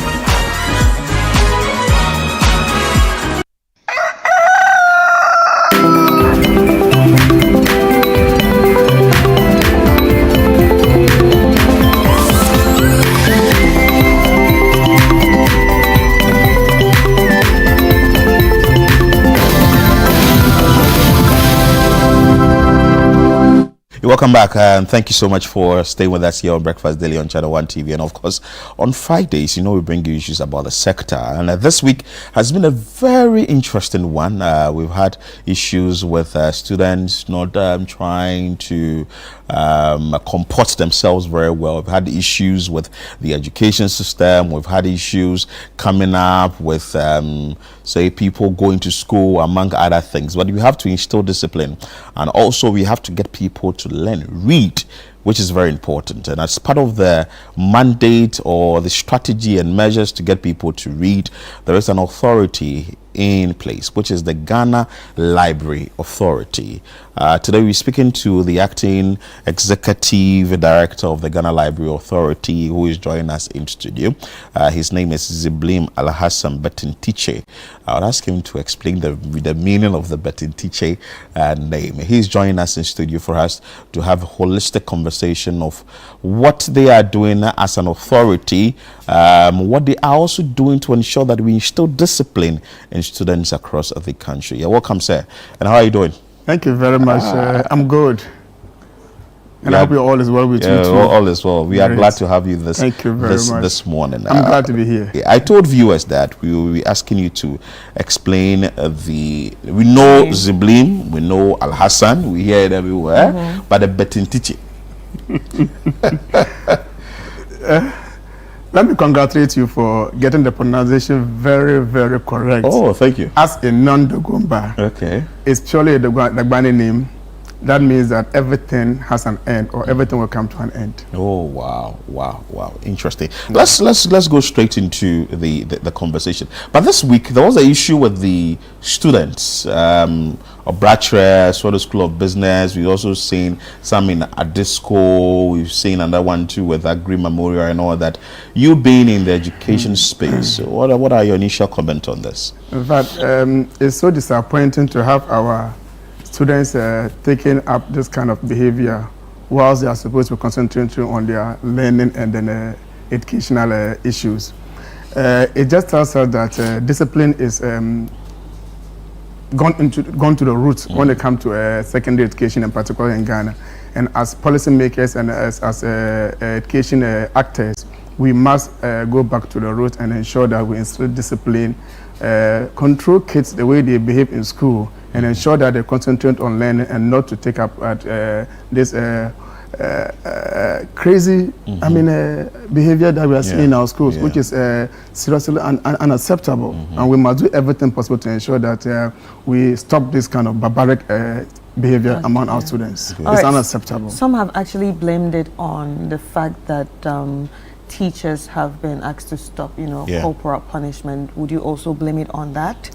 Welcome back, and thank you so much for staying with us here on Breakfast Daily on Channel 1 TV. And of course, on Fridays, you know, we bring you issues about the sector. And this week has been a very interesting one. We've had issues with students not trying to comport themselves very well. We've had issues with the education system. We've had issues coming up with, say, people going to school, among other things. But we have to instill discipline. And also, we have to get people to learn, read, which is very important. And as part of the mandate or the strategy and measures to get people to read, there is an authority in place, which is the Ghana Library Authority. Today we're speaking to the acting executive director of the Ghana Library Authority, who is joining us in studio. His name is Ziblim Alhassan Betintiche. I'll ask him to explain the meaning of the Betintiche name. He's joining us in studio for us to have a holistic conversation of what they are doing as an authority, what they are also doing to ensure that we instill discipline in students across the country. You're welcome, sir. And how are you doing? Thank you very much. I'm good. And I hope all is well with you too. All is well. We are glad to have you this morning. I'm glad to be here. I told viewers that we will be asking you to explain we know Ziblim, we know Al Hassan, we hear it everywhere, but the Betintiche. Let me congratulate you for getting the pronunciation very, very correct. Oh, thank you. As a non-Dogomba, okay, it's purely the Dagbani name. That means that everything has an end, or everything will come to an end. Oh wow, interesting. Let's go straight into the conversation. But this week there was an issue with the students of Brachre, Swato School of Business. We've also seen some in Adisco. We've seen another one too with Agri Memorial and all that. You being in the education space, what are your initial comments on this? In fact, it's so disappointing to have our students taking up this kind of behavior whilst they are supposed to be concentrating on their learning and then educational issues. It just tells us that discipline is gone to the roots when it comes to secondary education, in particular in Ghana. And as policymakers and as education actors, we must go back to the roots and ensure that we instill discipline, control kids the way they behave in school, and ensure that they concentrate on learning and not to take up this crazy, behavior that we are seeing in our schools, which is seriously unacceptable. And we must do everything possible to ensure that we stop this kind of barbaric behavior among our students. It's unacceptable. Some have actually blamed it on the fact that teachers have been asked to stop, corporal punishment. Would you also blame it on that?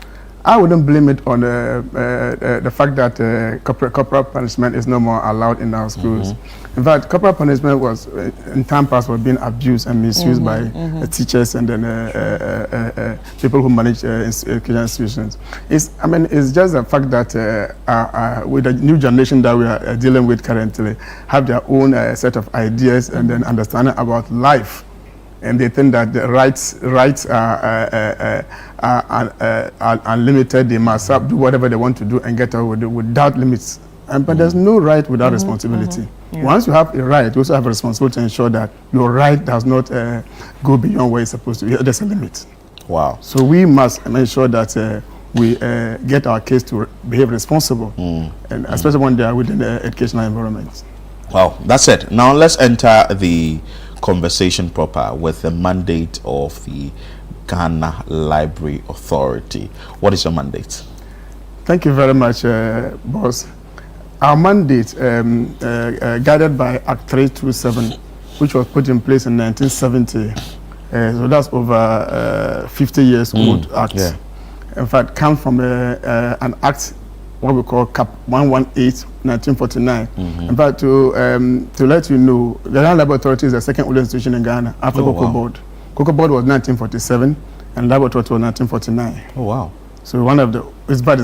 I wouldn't blame it on the fact that corporal punishment is no more allowed in our schools. In fact, corporal punishment was, in time past, was being abused and misused by teachers and then people who manage education institutions. It's just the fact that with the new generation that we are dealing with currently, have their own set of ideas and then understanding about life. And they think that the rights are unlimited. They must do whatever they want to do and get away without limits. But there's no right without responsibility. Once you have a right, you also have a responsibility to ensure that your right does not go beyond where it's supposed to be. There's a limit. Wow. So we must make sure that we get our kids to behave responsible, and especially when they are within the educational environment. Wow, that's it. Now let's enter the conversation proper with the mandate of the Ghana Library Authority. What is your mandate? Thank you very much, boss. Our mandate, guided by Act 327, which was put in place in 1970, so that's over 50 years old act. Yeah. In fact, comes from an act, what we call Cap 118, 1949. In fact, to let you know, the Ghana Library Authority is the second oldest institution in Ghana after Cocoa Board. Cocoa Board was 1947, and Library Authority was 1949. Oh wow! So one of the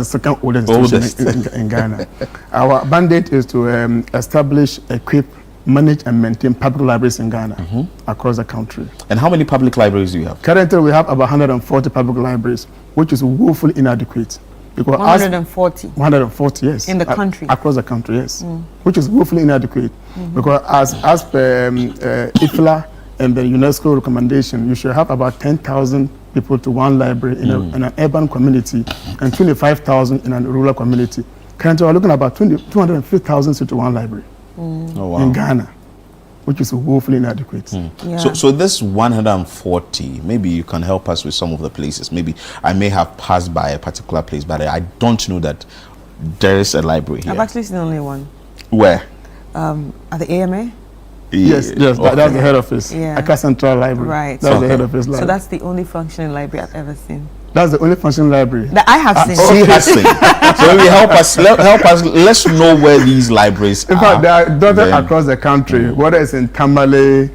second oldest institution in Ghana. Our mandate is to establish, equip, manage, and maintain public libraries in Ghana across the country. And how many public libraries do you have? Currently, we have about 140 public libraries, which is woefully inadequate. Because 140, yes. In the country? Across the country, yes. Which is woefully inadequate. Because as per IFLA and the UNESCO recommendation, you should have about 10,000 people to one library in an urban community and 25,000 in a rural community. Currently, we're looking at about 250,000 to one library in Ghana, which is woefully inadequate. So this 140, maybe you can help us with some of the places. Maybe I may have passed by a particular place, but I don't know that there is a library here. I've actually seen only one. Where? At the AMA. Yes, that's the head office. Accra Central Library. Right. That's the head office library. So that's the only functioning library I've ever seen. That's the only functioning library that I have seen. She has seen. So maybe help us. Let's know where these libraries are. In fact, they are dotted across the country, whether it's in Tamale,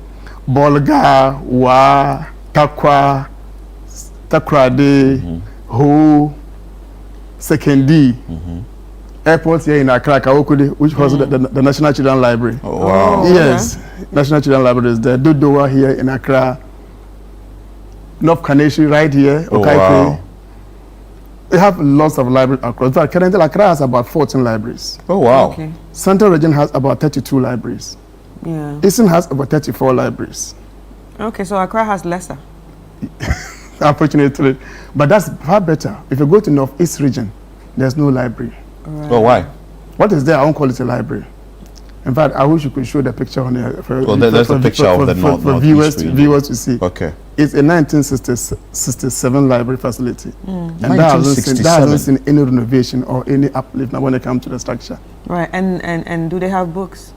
Bolga, Wa, Takwa, Takrade, Ho, Sekendi, airports here in Accra, Kawokudi, which was the National Children's Library. Oh, wow. Yes, National Children's Library is there. Dodowa here in Accra. North Kaneshi right here. Oh, wow. We have lots of libraries across. Currently, Accra has about 14 libraries. Oh, wow. Okay. Central Region has about 32 libraries. Yeah. Eastern has about 34 libraries. Okay, so Accra has lesser. Unfortunately. But that's far better. If you go to Northeast Region, there's no library. Right. Oh, why? What is there? I won't call it a library. In fact, I wish you could show the picture on here There's a picture of the for viewers to see. Okay. It's a 1967 library facility. And that hasn't seen any renovation or any uplift when it comes to the structure. Right, and do they have books?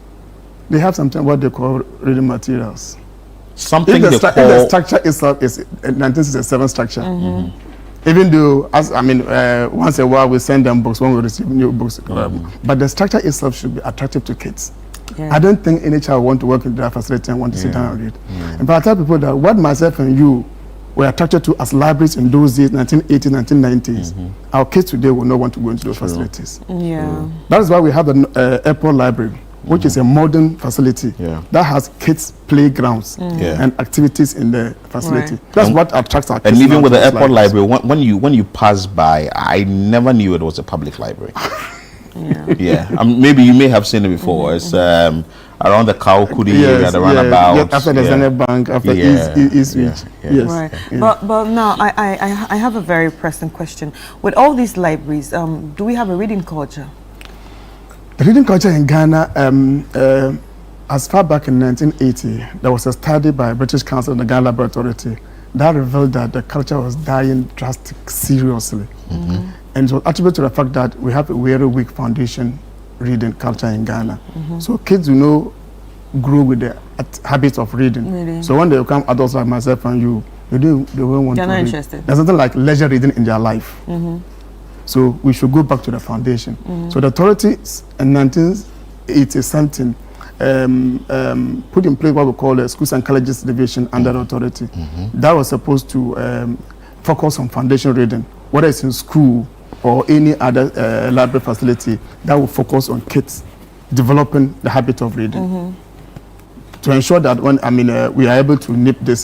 They have something what they call reading materials. Something if the structure itself is a 1967 structure. Even though, once a while we send them books when we receive new books, but the structure itself should be attractive to kids. Yeah. I don't think any child want to work in that facility and want to sit down and read. And but I tell people that what myself and you were attracted to as libraries in those days, 1980s, 1990s, our kids today will not want to go into those facilities. Yeah. That is why we have the airport library, which is a modern facility that has kids' playgrounds and activities in the facility. Right. That's what attracts our kids. And even with the airport library, when you pass by, I never knew it was a public library. Maybe you may have seen it before. It's around the Kawokudi area, the roundabout. Yes, after the Zenith Bank, after East Reach. Yes. Right. But now I have a very pressing question. With all these libraries, do we have a reading culture? The reading culture in Ghana, as far back in 1980, there was a study by British Council and the Ghana Library Authority that revealed that the culture was dying drastically, seriously. And it was attributed to the fact that we have a very weak foundation reading culture in Ghana. So kids, grow with the habits of reading. Really? So when they become adults like myself and you, they won't want to read. Interested. There's nothing like leisure reading in their life. So we should go back to the foundation. So the authority in 1980-something put in place what we call the Schools and Colleges Division under the authority. That was supposed to focus on foundation reading, whether it's in school or any other library facility, that will focus on kids developing the habit of reading. To ensure that when we are able to nip this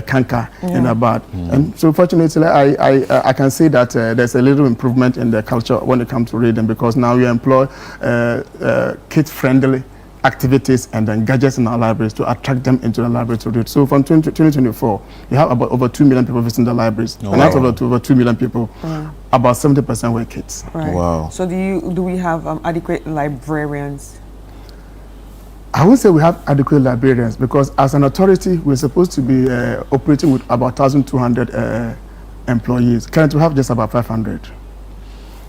canker in the bud. And so fortunately I can say that there's a little improvement in the culture when it comes to reading, because now we employ kid-friendly activities and then gadgets in our libraries to attract them into the library to read. So from 2024, we have about over 2 million people visiting the libraries. And out of the over 2 million people, about 70% were kids. Right. Wow. So do we have adequate librarians? I would say we have adequate librarians, because as an authority, we're supposed to be operating with about 1,200 employees. Currently, we have just about 500.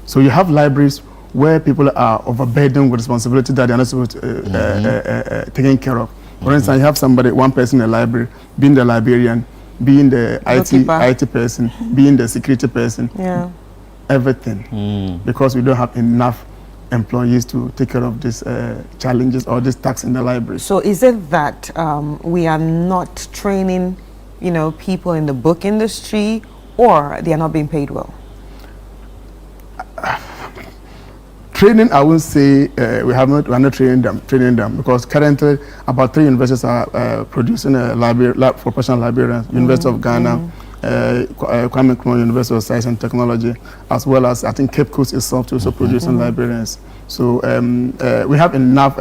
So you have libraries where people are overburdened with responsibility that they're not supposed to taken care of. For instance, you have one person in the library, being the librarian, being the IT person, being the security person, everything, because we don't have enough employees to take care of these challenges or these tasks in the library. So is it that we are not training, people in the book industry, or they are not being paid well? Training, I won't say we are not training them, because currently about 3 universities are producing a library for professional librarians. University of Ghana, Kwame Nkrumah University of Science and Technology, as well as I think Cape Coast itself to also producing librarians. So we have enough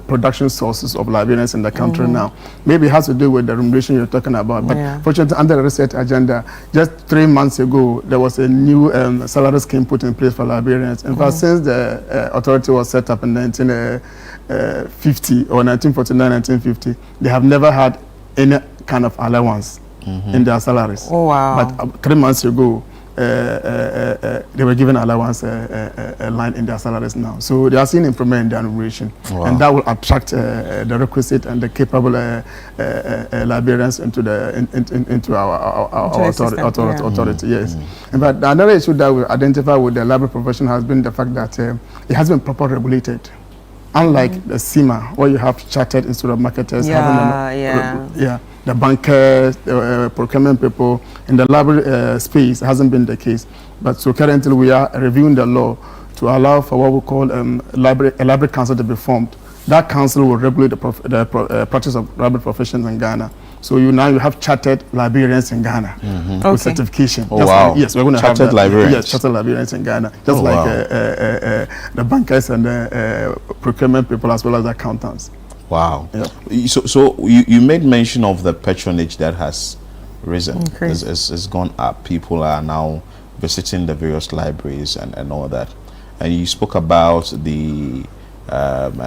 production sources of librarians in the country now. Maybe it has to do with the remuneration you're talking about, but fortunately under the research agenda, just 3 months ago, there was a new salary scheme put in place for librarians. In fact, since the authority was set up in 1950 or 1949, 1950, they have never had any kind of allowance in their salaries. Oh, wow. But 3 months ago, they were given allowance line in their salaries now. So they are seeing improvement in their remuneration, Wow. and that will attract the requisite and the capable librarians into our authority. Yes. In fact, another issue that we identify with the library profession has been the fact that it has been properly regulated. Unlike the SEMA, where you have chartered instrument marketers, the bankers, procurement people, in the library space hasn't been the case. But so currently we are reviewing the law to allow for what we call a library council to be formed. That council will regulate the practice of library professions in Ghana. So you have chartered librarians in Ghana with certification. Oh, wow. Yes, we're going to chartered have that. librarians. Yes, chartered librarians in Ghana. Just the bankers and the procurement people as well as the accountants. Wow. Yep. So you made mention of the patronage that has risen. It's gone up. People are now visiting the various libraries and all that. And you spoke about the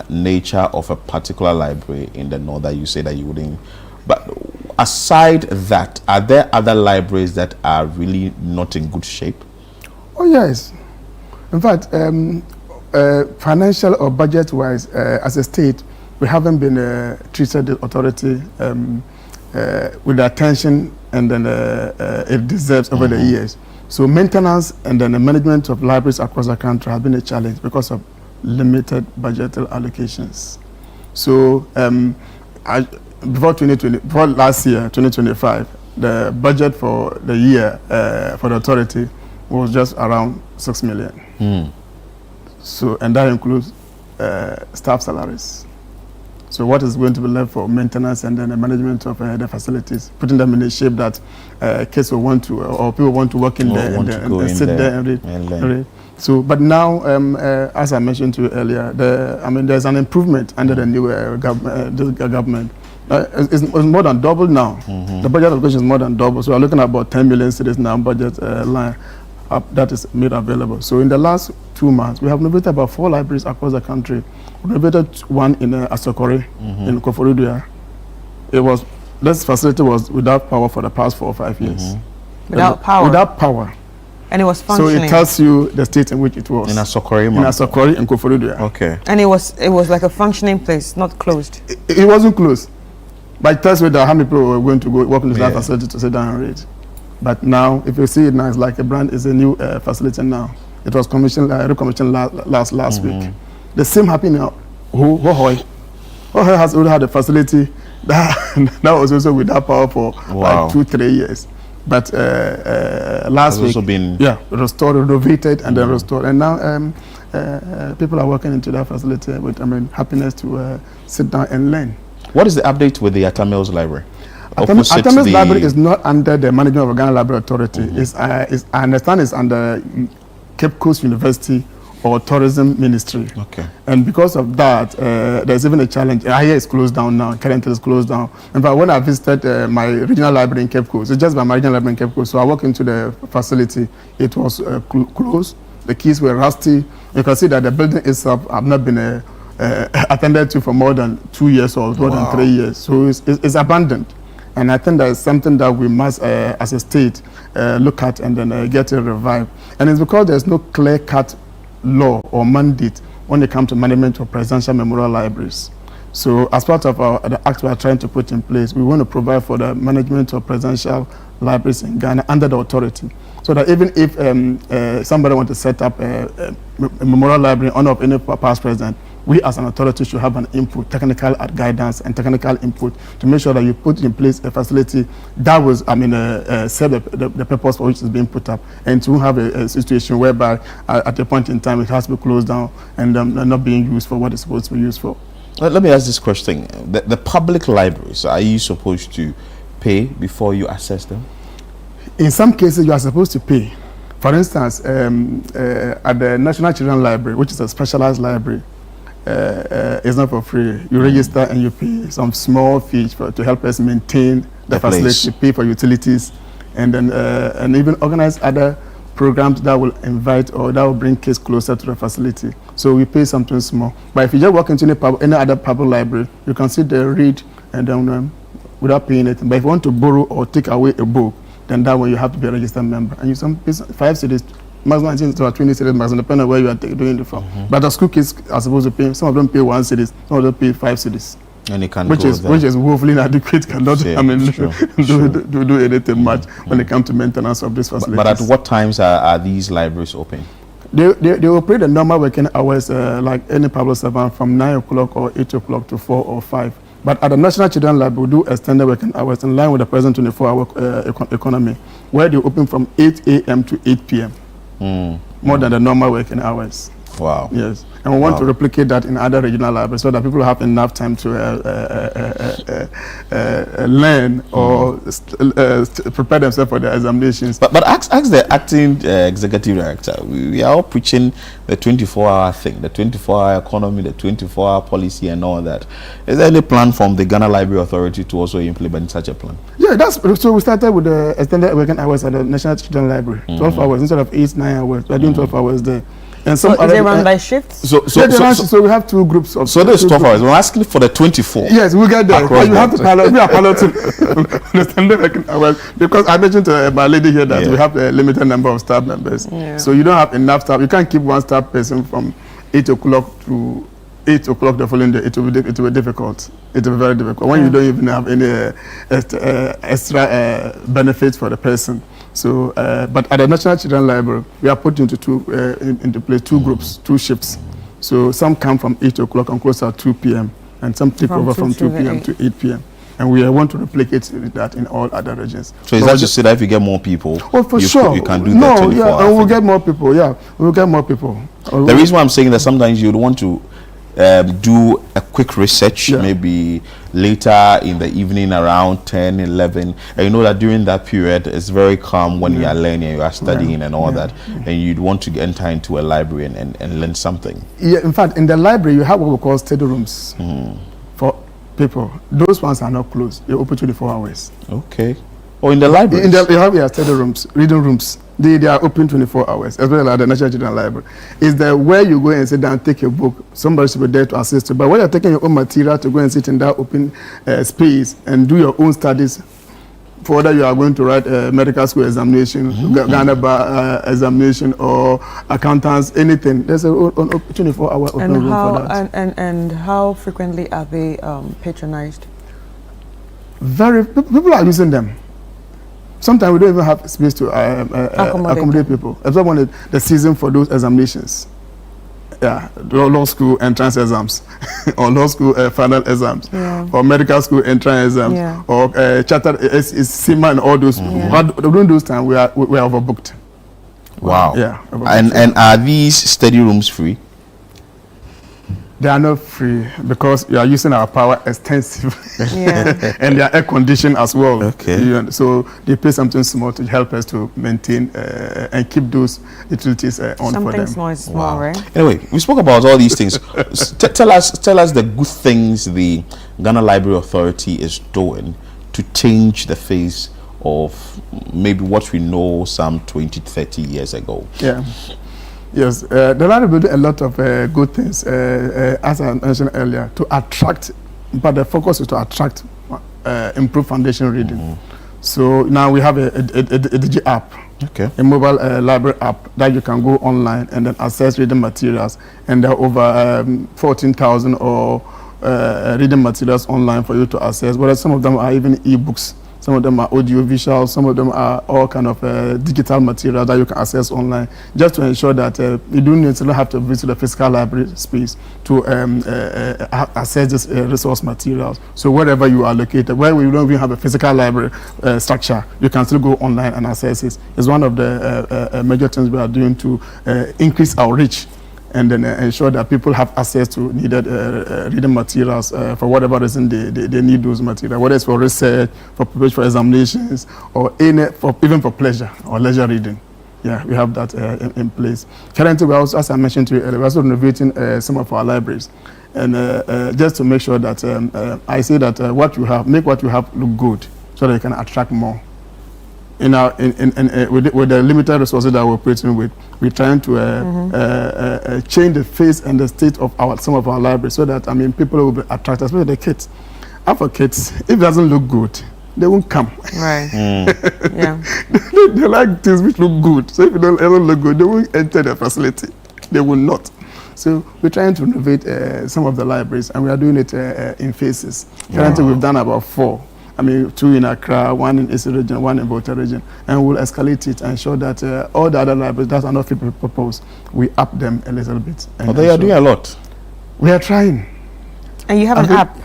nature of a particular library in the north that you say that you wouldn't. But aside that, are there other libraries that are really not in good shape? Oh, yes. In fact, financial or budget-wise, as a state, we haven't been treated the authority with the attention and then it deserves over the years. So maintenance and then the management of libraries across the country have been a challenge because of limited budgetary allocations. So before last year, 2025, the budget for the year for the authority was just around 6 million. So, and that includes staff salaries. So what is going to be left for maintenance and then the management of the facilities, putting them in a shape that kids will want to, or people want to work in there and sit there and read. So, but now, as I mentioned to you earlier, there's an improvement under the new government. It's more than double now. The budget allocation is more than double. So we're looking at about 10 million cedis now budget line that is made available. So in the last 2 months, we have renovated about 4 libraries across the country. We renovated one in Asokore, in Koforidua. This facility was without power for the past 4 or 5 years. Without power? Without power. And it was functioning? So it tells you the state in which it was. In Asokore? In Asokore, in Koforidua. Okay. And it was like a functioning place, not closed? It wasn't closed. But it tells you that how many people were going to go work in that facility to sit down and read. But now, if you see it now, it's like it's a new facility now. It was recommissioned last week. The same happened in Hohoi. Hohoi has already had a facility that was also without power for like 2-3 years. But last week, restored, renovated, and then restored. And now people are working into that facility with happiness to sit down and learn. What is the update with the Atamils Library? Atamils Library is not under the management of Ghana Library Authority. I understand it's under Cape Coast University or Tourism Ministry. Okay. And because of that, there's even a challenge. Here is closed down now. Currently it's closed down. In fact, when I visited my regional library in Cape Coast, it's just by my regional library in Cape Coast. So I walked into the facility. It was closed. The keys were rusty. You can see that the building itself have not been attended to for more than 2 years or more than 3 years. So it's abandoned. And I think that is something that we must, as a state, look at and then get it revived. And it's because there's no clear-cut law or mandate when it comes to management of presidential memorial libraries. So as part of the act we are trying to put in place, we want to provide for the management of presidential libraries in Ghana under the authority. So that even if somebody wants to set up a memorial library in honor of any past president, we as an authority should have an input, technical guidance and technical input to make sure that you put in place a facility that was, serve the purpose for which it's being put up, and to have a situation whereby at a point in time it has to be closed down and not being used for what it's supposed to be used for. Let me ask this question. The public libraries, are you supposed to pay before you access them? In some cases, you are supposed to pay. For instance, at the National Children's Library, which is a specialized library, it's not for free. You register and you pay some small fees to help us maintain the facility, pay for utilities, and then and even organize other programs that will invite or that will bring kids closer to the facility. So we pay something small. But if you just walk into any other public library, you can sit there, read, and then without paying anything. But if you want to borrow or take away a book, then that way you have to be a registered member. And you some 5 cedis maximum 19 to 20 cedis, maximum, depending on where you are doing it from. But the school kids are supposed to pay, some of them pay 1 cedis, some of them pay 5 cedis. And it can which is woefully inadequate, cannot do anything much when it comes to maintenance of this facility. But at what times are these libraries open? They operate the normal working hours like any public servant from 9 o'clock or 8 o'clock to 4 or 5. But at the National Children's Library, we do extended working hours in line with the present 24-hour economy, where they open from 8 a.m. to 8 p.m. More than the normal working hours. Wow. Yes. And we want to replicate that in other regional libraries so that people have enough time to learn or prepare themselves for their examinations. But ask the acting executive director. We are all preaching the 24-hour thing, the 24-hour economy, the 24-hour policy and all that. Is there any plan from the Ghana Library Authority to also implement such a plan? Yeah, so we started with the extended working hours at the National Children's Library. 12 hours instead of 8, 9 hours. We're doing 12 hours there. And so is it run by shifts? So we have 2 groups of. So there's 12 hours. We're asking for the 24. Yes, we'll get there. You have to pilot. We are piloting the standard working hours because I mentioned to my lady here that we have a limited number of staff members. Yeah. So you don't have enough staff. You can't keep one staff person from 8 o'clock to 8 o'clock the following day. It will be difficult. It will be very difficult when you don't even have any extra benefits for the person. So, but at the National Children's Library, we are put into into place 2 groups, 2 shifts. So some come from 8 o'clock and close at 2 p.m. and some take over from 2 p.m. to 8 p.m. And we want to replicate that in all other regions. So is that to say that if you get more people, you can do that 24 hours? And we'll get more people, we'll get more people. The reason why I'm saying that sometimes you'd want to do a quick research, maybe later in the evening around 10, 11. And you know that during that period, it's very calm when you are learning, you are studying and all that. And you'd want to enter into a library and learn something. Yeah, in fact, in the library, you have what we call study rooms for people. Those ones are not closed. They're open 24 hours. Okay. Or in the library? You have study rooms, reading rooms. They are open 24 hours, as well as the National Children's Library. Is that where you go and sit down and take a book, somebody should be there to assist you. But when you're taking your own material to go and sit in that open space and do your own studies, for whether you are going to write a medical school examination, Ghana bar examination, or accountants, anything, there's a 24-hour open room for that. And how frequently are they patronized? People are using them. Sometimes we don't even have space to accommodate people. Except when the season for those examinations. Yeah, law school entrance exams, or law school final exams, or medical school entrance exams, or chartered SEMA and all those. But during those times, we are overbooked. Wow. Yeah. And are these study rooms free? They are not free because you are using our power extensively, and they are air conditioned as well. Okay. So they pay something small to help us to maintain and keep those utilities on for them. Something small is small, right? Anyway, we spoke about all these things. Tell us the good things the Ghana Library Authority is doing to change the face of maybe what we know some 20, 30 years ago. Yeah. Yes, the library do a lot of good things, as I mentioned earlier, to attract, but the focus is to attract, improve foundation reading. So now we have a DG app, a mobile library app that you can go online and then access reading materials, and there are over 14,000 or reading materials online for you to access, whereas some of them are even e-books. Some of them are audio visual, some of them are all kind of digital material that you can access online, just to ensure that you don't necessarily have to visit the physical library space to access this resource materials. So wherever you are located, where we don't even have a physical library structure, you can still go online and access it. It's one of the major things we are doing to increase our reach, and then ensure that people have access to needed reading materials for whatever reason they need those materials, whether it's for research, for preparation for examinations, or even for pleasure or leisure reading. Yeah, we have that in place. Currently, we also, as I mentioned to you earlier, we're also renovating some of our libraries, and just to make sure that I say that make what you have look good, so that you can attract more. With the limited resources that we're operating with, we're trying to change the face and the state of some of our libraries, so that people will be attracted, especially the kids. And for kids, if it doesn't look good, they won't come. Right. Yeah. They like things which look good. So if it doesn't look good, they won't enter the facility. They will not. So we're trying to renovate some of the libraries, and we are doing it in phases. Currently, we've done about 4. I mean, 2 in Accra, 1 in East region, 1 in Volta region, and we'll escalate it and ensure that all the other libraries that are not fit for purpose, we up them a little bit. But they are doing a lot. We are trying. And you have an app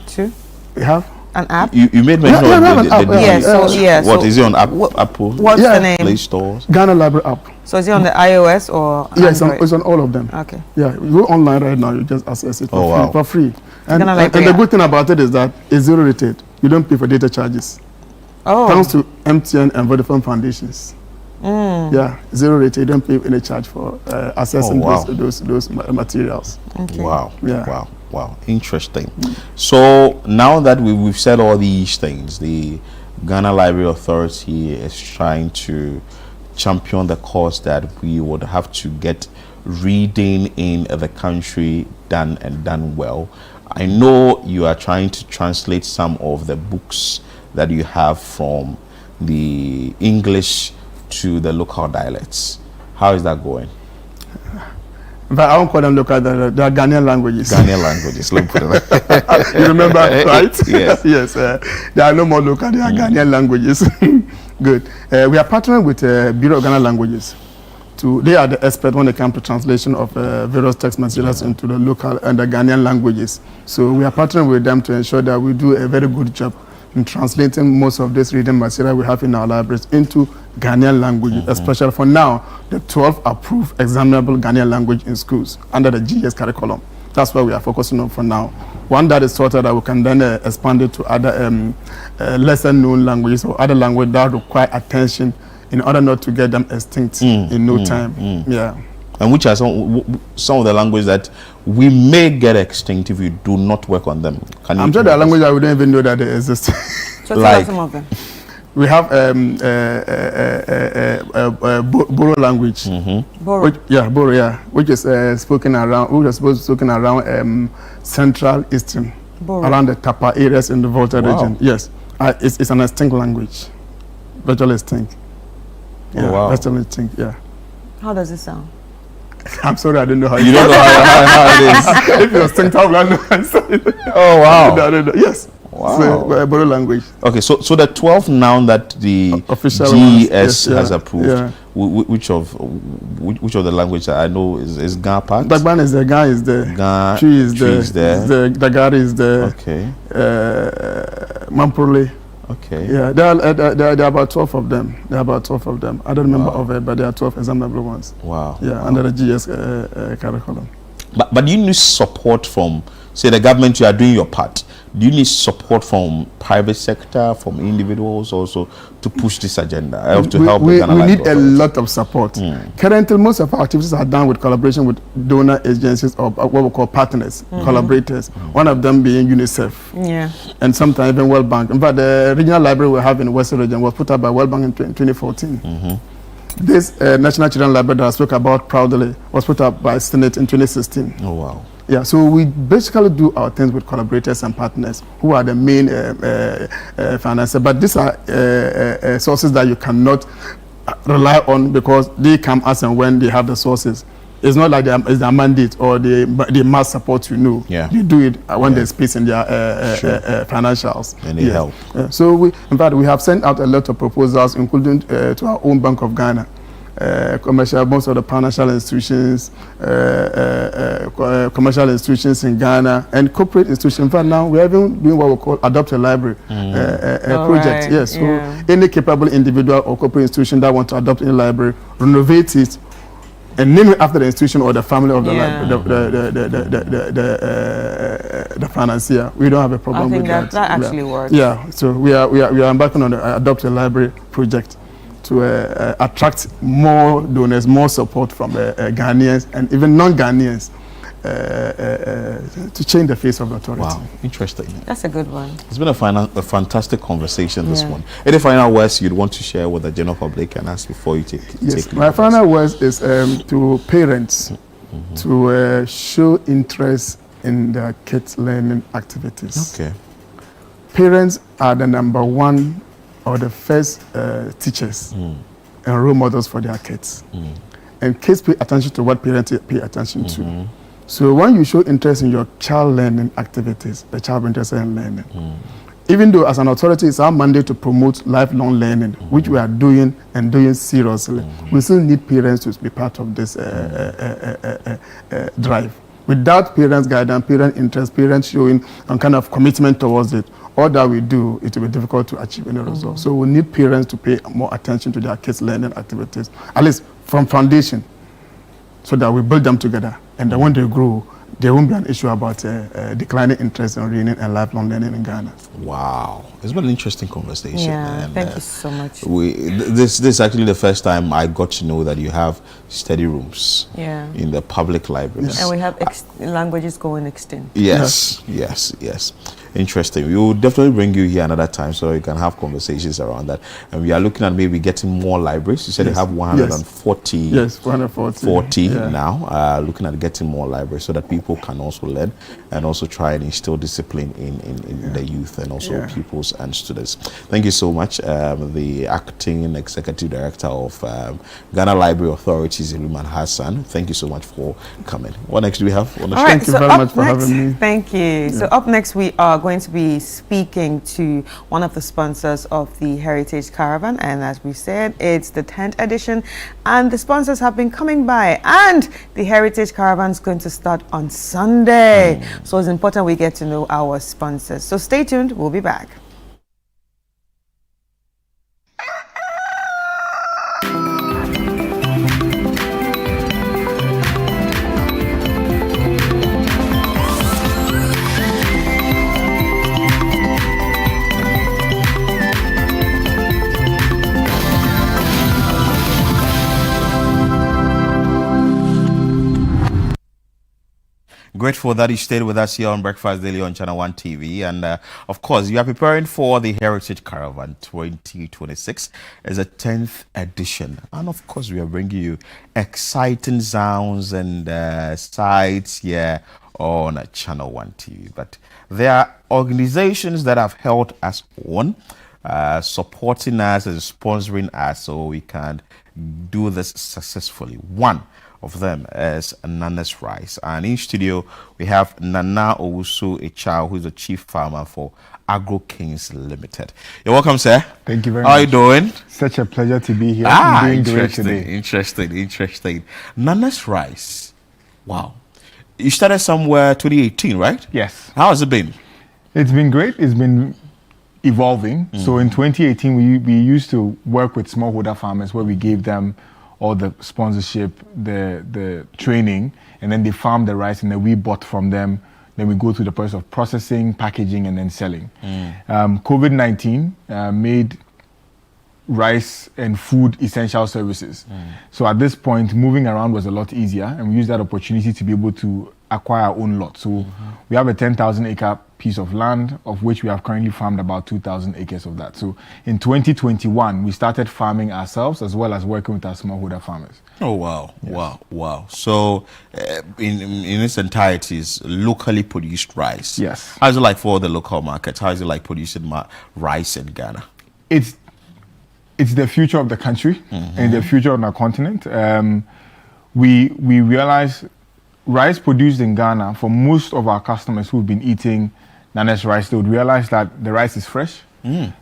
too? We have an app? You made mention of What is it on Apple? What's the name? Play stores. Ghana Library app. So is it on the iOS or Yes, Android? it's on all of them. Okay. Yeah, you go online right now, you just access it for free. And Ghana the Library good thing about it is that it's zero rated. You don't pay for data charges. Oh. Thanks to MTN and Vodafone foundations. Yeah, zero rated. You don't pay any charge for accessing those materials. Okay. Wow. Yeah. Wow. Interesting. So now that we've said all these things, the Ghana Library Authority is trying to champion the cause that we would have to get reading in the country done well. I know you are trying to translate some of the books that you have from the English to the local dialects. How is that going? But I won't call them local dialects. They are Ghanaian languages. Ghanaian languages. Let me put it like You remember, right? Yes. Yes. They are no more local. They are Ghanaian languages. Good. We are partnering with Bureau of Ghana Languages. They are the expert when it comes to translation of various text materials into the local and the Ghanaian languages. So we are partnering with them to ensure that we do a very good job in translating most of this reading material we have in our libraries into Ghanaian language, especially for now, the 12 approved examinable Ghanaian language in schools under the GS curriculum. That's what we are focusing on for now. One that is sorted that we can then expand it to other lesser known languages or other languages that require attention in order not to get them extinct in no time. Yeah. And which are some of the languages that we may get extinct if we do not work on them? I'm sure there are languages that we don't even know that they exist. So tell us some of them. We have Boro language. Boro. Which is spoken around. Which is supposed to be spoken around Central Eastern, around the Tapa areas in the Volta region. Yes, it's an extinct language, virtually extinct. Yeah, virtually extinct. Yeah. How does it sound? I'm sorry, I don't know how. You don't know how it is. If you're extinct, how will I know? I'm sorry. Oh wow. I don't know. Yes. Wow. So, Boro language. Okay, so the 12 now that the official GS has approved, which of the languages I know is Ga part? Dagban is there, Ga is there, Ga is there, Dagari is there. Okay. Mamprole. Okay. Yeah, there are about 12 of them. There are about 12 of them. I don't remember of it, but there are 12 examinable ones. Wow. Yeah, under the GS curriculum. But you need support from, say, the government. You are doing your part. Do you need support from private sector, from individuals also to push this agenda? I have to help. We need a lot of support. Currently, most of our activities are done with collaboration with donor agencies or what we call partners, collaborators. One of them being UNICEF. Yeah. And sometimes even World Bank. In fact, the regional library we have in the Western region was put up by World Bank in 2014. This National Children's Library that I spoke about proudly was put up by Senate in 2016. Oh wow. Yeah, so we basically do our things with collaborators and partners who are the main financiers. But these are sources that you cannot rely on because they come as and when they have the sources. It's not like it's their mandate or they must support you. No, they do it when there's space in their financials. And they help. So we have sent out a lot of proposals, including to our own Bank of Ghana. Commercial, most of the financial institutions, commercial institutions in Ghana, and corporate institutions. In fact, now we're even doing what we call Adopt a Library project. Right. Yes, so any capable individual or corporate institution that want to adopt a library, renovate it, and name it after the institution or the family of the the financier. We don't have a problem with that. That actually works. Yeah, so we are embarking on the Adopt a Library project to attract more donors, more support from Ghanaians and even non-Ghanaians to change the face of the authority. Wow, interesting. That's a good one. It's been a fantastic conversation this one. Any final words you'd want to share with the general public and ask before you take Yes, my final words is to parents to show interest in their kids' learning activities. Okay. parents are the number one or the first teachers and role models for their kids. And kids pay attention to what parents pay attention to. So when you show interest in your child learning activities, the child will be interested in learning. Even though as an authority, it's our mandate to promote lifelong learning, which we are doing and doing seriously, we still need parents to be part of this drive. Without parents' guidance, parent interest, parents showing some kind of commitment towards it, all that we do, it will be difficult to achieve any result. So we need parents to pay more attention to their kids' learning activities, at least from foundation, so that we build them together. And then when they grow, there won't be an issue about declining interest in reading and lifelong learning in Ghana. Wow, it's been an interesting conversation. Yeah, and, thank you so much. This is actually the first time I got to know that you have study rooms in the public libraries. And we have languages going extinct. Yes. Interesting. We will definitely bring you here another time so you can have conversations around that. And we are looking at maybe getting more libraries. You said you have 140. Yes, 140 now. Looking at getting more libraries so that people can also learn and also try and instill discipline in the youth and also pupils and students. Thank you so much. The acting executive director of Ghana Library Authorities, Iliman Hassan. Thank you so much for coming. What next do we have on the show? Thank you very much for having me. Thank you. So up next we are going to be speaking to one of the sponsors of the Heritage Caravan, and as we said, it's the 10th edition and the sponsors have been coming by, and the Heritage Caravan is going to start on Sunday. So it's important we get to know our sponsors. So stay tuned, we'll be back. Grateful that you stayed with us here on Breakfast Daily on Channel 1 TV. And of course, you are preparing for the Heritage Caravan 2026 as a 10th edition. And of course, we are bringing you exciting sounds and sights here on Channel 1 TV. But there are organizations that have held us on, supporting us and sponsoring us so we can do this successfully. One of them is Nana's Rice, and in studio we have Nana Owusu Echa, who is the chief farmer for Agro Kings Limited. You're welcome, sir. Thank you very much. How are you doing? Such a pleasure to be here. I'm doing great today. Interesting. Nana's Rice. Wow. You started somewhere 2018, right? Yes. How has it been? It's been great. It's been evolving. So in 2018, we used to work with smallholder farmers where we gave them all the sponsorship, the training, and then they farm the rice, and then we bought from them. Then we go through the process of processing, packaging, and then selling. COVID-19 made rice and food essential services. So at this point, moving around was a lot easier, and we used that opportunity to be able to acquire our own lot. So we have a 10,000 acre piece of land, of which we have currently farmed about 2,000 acres of that. So in 2021, we started farming ourselves as well as working with our smallholder farmers. Oh, wow. Yes. Wow. So in its entirety is locally produced rice. Yes. How is it like for the local markets? How is it like producing rice in Ghana? It's the future of the country and the future of our continent. We realize rice produced in Ghana, for most of our customers who've been eating Nana's Rice, they would realize that the rice is fresh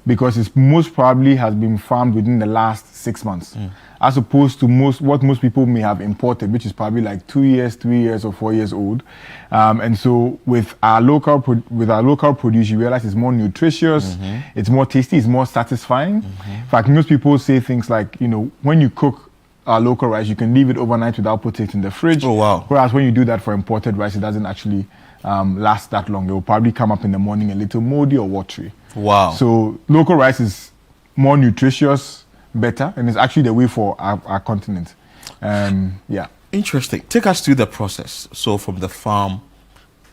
because it most probably has been farmed within the last 6 months, as opposed to what most people may have imported, which is probably like 2 years, 3 years, or 4 years old. And so with our local produce, you realize it's more nutritious, it's more tasty, it's more satisfying. In fact, most people say things like, when you cook our local rice, you can leave it overnight without putting it in the fridge. Oh, wow. Whereas when you do that for imported rice, it doesn't actually last that long. It will probably come up in the morning a little moldy or watery. Wow. So local rice is more nutritious, better, and it's actually the way for our continent. Yeah. Interesting. Take us through the process. So from the farm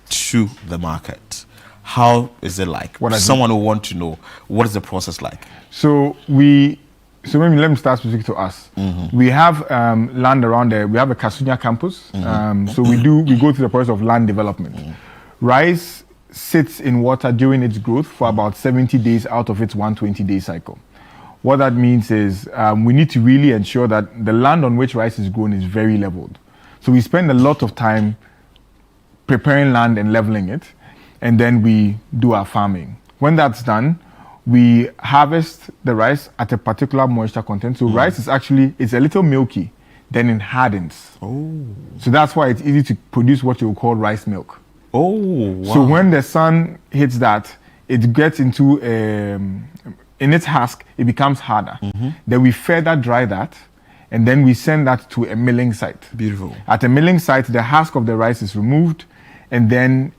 to the market, how is it like? Someone who wants to know, what is the process like? So maybe let me start specific to us. We have land around there. We have a Kasunya campus. So we go through the process of land development. Rice sits in water during its growth for about 70 days out of its 120-day cycle. What that means is we need to really ensure that the land on which rice is grown is very leveled. So we spend a lot of time preparing land and leveling it, and then we do our farming. When that's done, we harvest the rice at a particular moisture content. So rice is actually, it's a little milky, then it hardens. Oh. So that's why it's easy to produce what you would call rice milk. Oh, wow. So when the sun hits that, it gets into, in its husk, it becomes harder. Then we further dry that, and then we send that to a milling site. Beautiful. At a milling site, the husk of the rice is removed, and then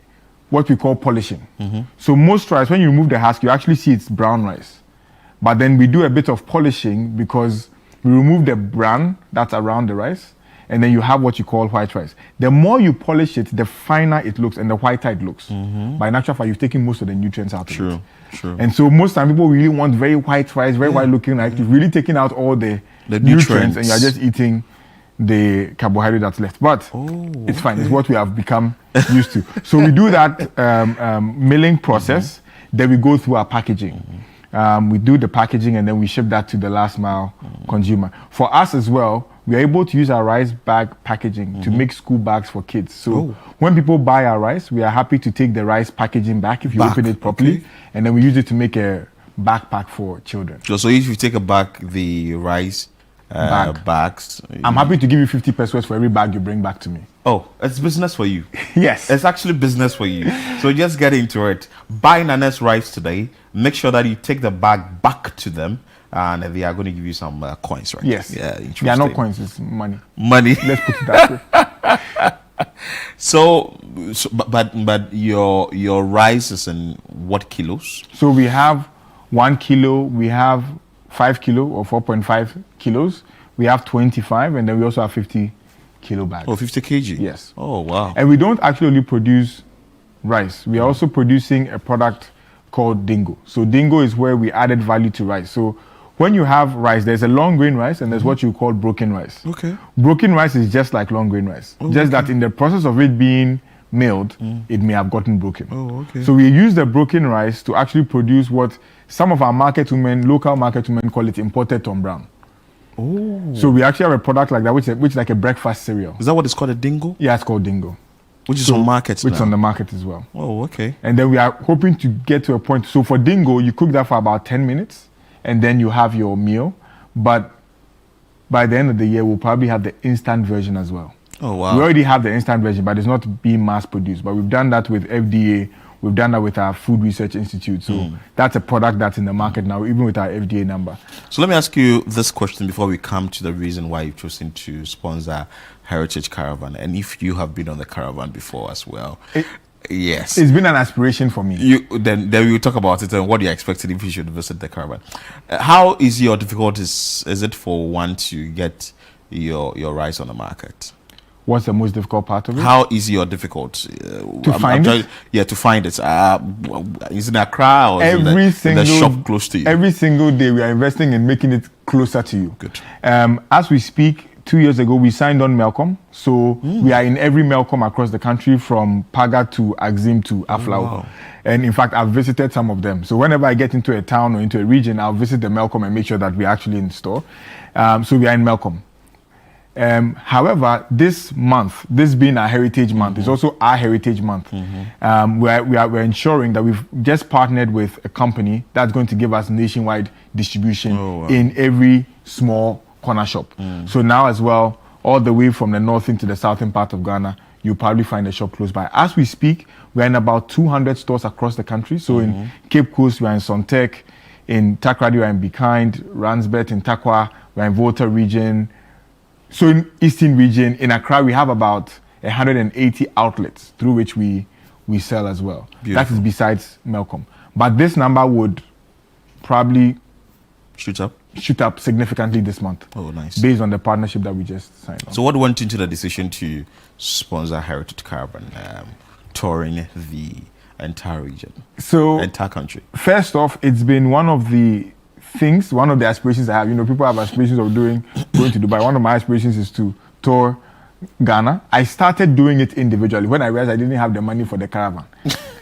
what we call polishing. So most rice, when you remove the husk, you actually see it's brown rice. But then we do a bit of polishing because we remove the bran that's around the rice, and then you have what you call white rice. The more you polish it, the finer it looks and the whiter it looks. By natural fact, you've taken most of the nutrients out of it. True. And so most time people really want very white rice, very white looking rice. You've really taken out all the nutrients, and you're just eating the carbohydrate that's left. But it's fine. It's what we have become used to. So we do that milling process. Then we go through our packaging. We do the packaging, and then we ship that to the last mile consumer. For us as well, we are able to use our rice bag packaging to make school bags for kids. So when people buy our rice, we are happy to take the rice packaging back if you open it properly, and then we use it to make a backpack for children. So if you take back the rice bags, I'm happy to give you 50 pesos for every bag you bring back to me. Oh, it's business for you. Yes. It's actually business for you. So just get into it. Buy Nana's rice today. Make sure that you take the bag back to them, and they are going to give you some coins, right? Yes. Yeah, they are not coins, it's money. Money. Let's put it that way. But your rice is in what kilos? So we have 1 kilo, we have 5 kilo or 4.5 kilos, we have 25, and then we also have 50 kilo bags. Oh, 50 kg? Yes. Oh, wow. And we don't actually only produce rice. We are also producing a product called dingo. So dingo is where we added value to rice. So when you have rice, there's a long grain rice and there's what you call broken rice. Okay. Broken rice is just like long grain rice. Just that in the process of it being milled, it may have gotten broken. Oh, okay. So we use the broken rice to actually produce what some of our local market women call it imported Tom Brown. Oh. So we actually have a product like that, which is like a breakfast cereal. Is that what it's called, a dingo? Yeah, it's called dingo. Which is on market Which is now? on the market as well. Oh, okay. And then we are hoping to get to a point. So for dingo, you cook that for about 10 minutes, and then you have your meal. But by the end of the year, we'll probably have the instant version as well. Oh, wow. We already have the instant version, but it's not being mass produced. But we've done that with FDA. We've done that with our Food Research Institute. So that's a product that's in the market now, even with our FDA number. So let me ask you this question before we come to the reason why you've chosen to sponsor Heritage Caravan, and if you have been on the caravan before as well. Yes. It's been an aspiration for me. Then we'll talk about it and what you're expecting if you should visit the caravan. How easy or difficult is it for one to get your rice on the market? What's the most difficult part of it? How easy or difficult to find it? Yeah, to find it. Is it Accra or in the shop close to you? Every single day we are investing in making it closer to you. Good. As we speak, 2 years ago we signed on Melcom. So we are in every Melcom across the country, from Paga to Axim to Aflao. Wow. And in fact, I've visited some of them. So whenever I get into a town or into a region, I'll visit the Melcom and make sure that we're actually in store. So we are in Melcom. However, this month, this being our Heritage Month, is also our Heritage Month. We're ensuring that we've just partnered with a company that's going to give us nationwide distribution in every small corner shop. So now as well, all the way from the northern to the southern part of Ghana, you'll probably find a shop close by. As we speak, we're in about 200 stores across the country. So in Cape Coast, we're in Sontek, in Takrady, we're in Be Kind, Ransbet, in Takwa, we're in Volta region. So in Eastern region, in Accra, we have about 180 outlets through which we sell as well. Beautiful. That is besides Melcom. But this number would probably shoot up significantly this month. Oh, nice. Based on the partnership that we just signed on. So what went into the decision to sponsor Heritage Caravan, touring the entire region, entire country? First off, it's been one of the aspirations I have. You know, people have aspirations of going to Dubai. One of my aspirations is to tour Ghana. I started doing it individually when I realized I didn't have the money for the caravan.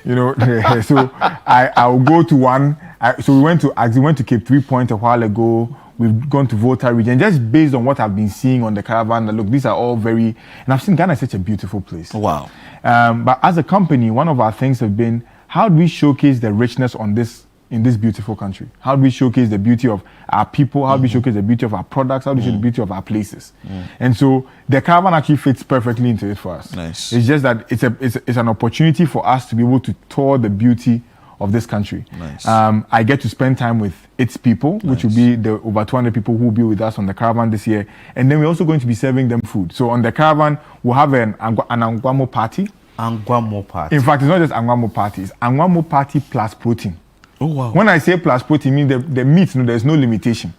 You know, so I'll go to one. So we went to Cape 3 Point a while ago. We've gone to Volta region just based on what I've been seeing on the caravan. Look, these are all and I've seen Ghana is such a beautiful place. Wow. But as a company, one of our things have been, how do we showcase the richness in this beautiful country? How do we showcase the beauty of our people? How do we showcase the beauty of our products? How do we show the beauty of our places? And so the caravan actually fits perfectly into it for us. Nice. It's just that it's an opportunity for us to be able to tour the beauty of this country. Nice. I get to spend time with its people, which will be the over 200 people who will be with us on the caravan this year. And then we're also going to be serving them food. So on the caravan, we'll have an Angwamo party. Angwamo party. In fact, it's not just Angwamo party, it's Angwamo party plus protein. Oh, wow. When I say plus protein, I mean the meat, there's no limitation.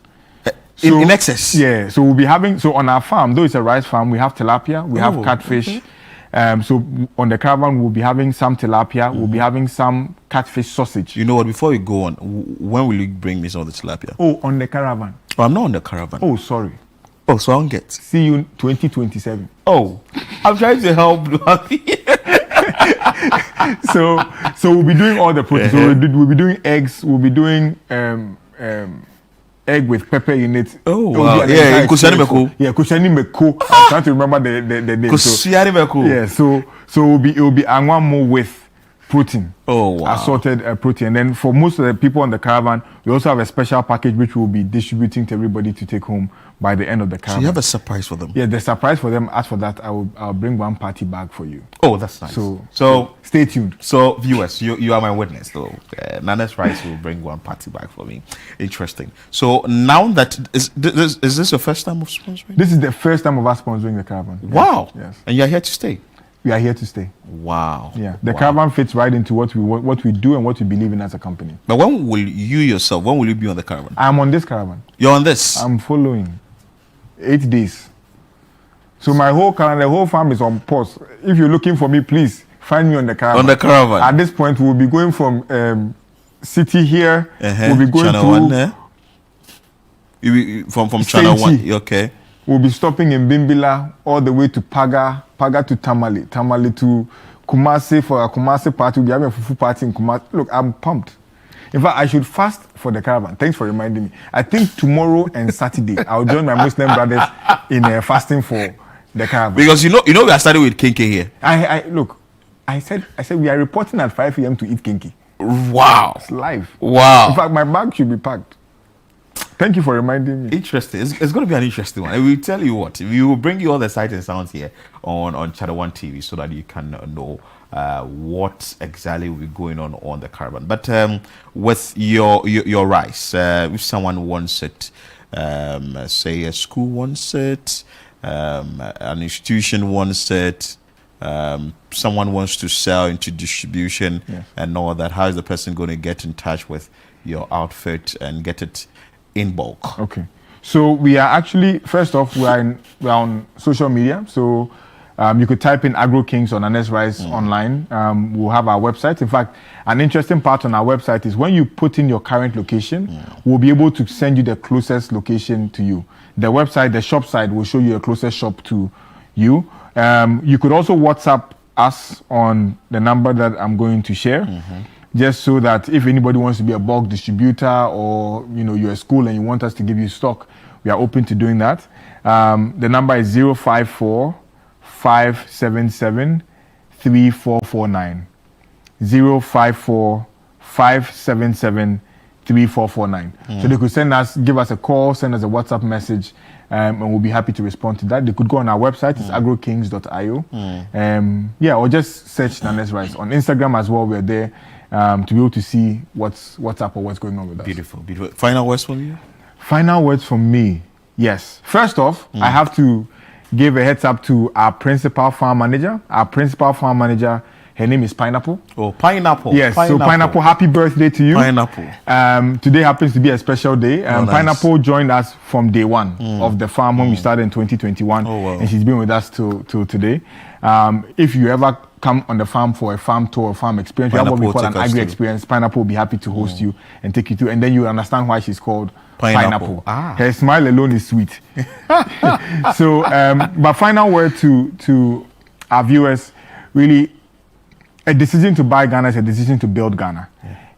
In excess? Yeah. So we'll be having, on our farm, though it's a rice farm, we have tilapia, we have catfish. Okay. So on the caravan, we'll be having some tilapia, we'll be having some catfish sausage. You know what, before we go on, when will you bring me some of the tilapia? Oh, on the caravan. Oh, I'm not on the caravan. Oh, sorry. Oh, so I don't get. See you 2027. Oh, I'm trying to help. So we'll be doing all the protein. So we'll be doing eggs, we'll be doing egg with pepper in it. Oh, wow. Yeah, kushani meko. Yeah, kushani meko. I'm trying to remember the name. Kushani meko. Yeah, so it will be angwamo with protein. Oh, wow. Assorted protein. And then for most of the people on the caravan, we also have a special package which we'll be distributing to everybody to take home by the end of the caravan. So you have a surprise for them? Yeah, the surprise for them. As for that, I'll bring one party bag for you. Oh, that's nice. So stay tuned. So viewers, you are my witness though. Nana's Rice will bring one party bag for me. Interesting. So now that is this your first time of sponsoring? This is the first time of us sponsoring the caravan. Wow. Yes. And you're here to stay? We are here to stay. Wow. Yeah. The caravan fits right into what we do and what we believe in as a company. But when will you be on the caravan? I'm on this caravan. You're on this? I'm following. 8 days. So my whole calendar, the whole farm is on pause. If you're looking for me, please find me on the caravan. On the caravan. At this point, we'll be going from city here. We'll be going Channel through 1 from Channel 1. Okay. We'll be stopping in Bimbila all the way to Paga to Tamale to Kumasi for a Kumasi party. We'll be having a fufu party in Kumasi. Look, I'm pumped. In fact, I should fast for the caravan. Thanks for reminding me. I think tomorrow and Saturday, I'll join my Muslim brothers in fasting for the caravan. Because you know we are starting with kinky here. I said we are reporting at 5 a.m. to eat kinky. Wow. It's live. Wow. In fact, my bag should be packed. Thank you for reminding me. Interesting. It's going to be an interesting one. I will tell you what. We will bring you all the sights and sounds here on Channel 1 TV so that you can know what exactly will be going on the caravan. But with your rice, if someone wants it, say a school wants it, an institution wants it, someone wants to sell into distribution and all that, how is the person going to get in touch with your outfit and get it in bulk? Okay. So we are actually, first off, we're on social media. So you could type in Agro Kings on Anes Rice online. We'll have our website. In fact, an interesting part on our website is when you put in your current location, we'll be able to send you the closest location to you. The website, the shop side, will show you a closest shop to you. You could also WhatsApp us on the number that I'm going to share. Just so that if anybody wants to be a bulk distributor or you're a school and you want us to give you stock, we are open to doing that. The number is 054 577 3449. 054 577 3449. So they could give us a call, send us a WhatsApp message, and we'll be happy to respond to that. They could go on our website, it's agrokings.io. Or just search Nanes Rice. On Instagram as well, we're there to be able to see what's up or what's going on with us. Beautiful. Final words from you? Final words from me. Yes. First off, I have to give a heads up to our principal farm manager. Our principal farm manager, her name is Pineapple. Oh, Pineapple. Yes. So Pineapple, happy birthday to you. Pineapple. Today happens to be a special day. Nice. Pineapple joined us from day one of the farm when we started in 2021. Oh, wow. And she's been with us till today. If you ever come on the farm for a farm tour or farm experience, we have what we call an agri experience. Pineapple will be happy to host you and take you through, and then you understand why she's called Pineapple. Her smile alone is sweet. So, but final word to our viewers, really, a decision to buy Ghana is a decision to build Ghana.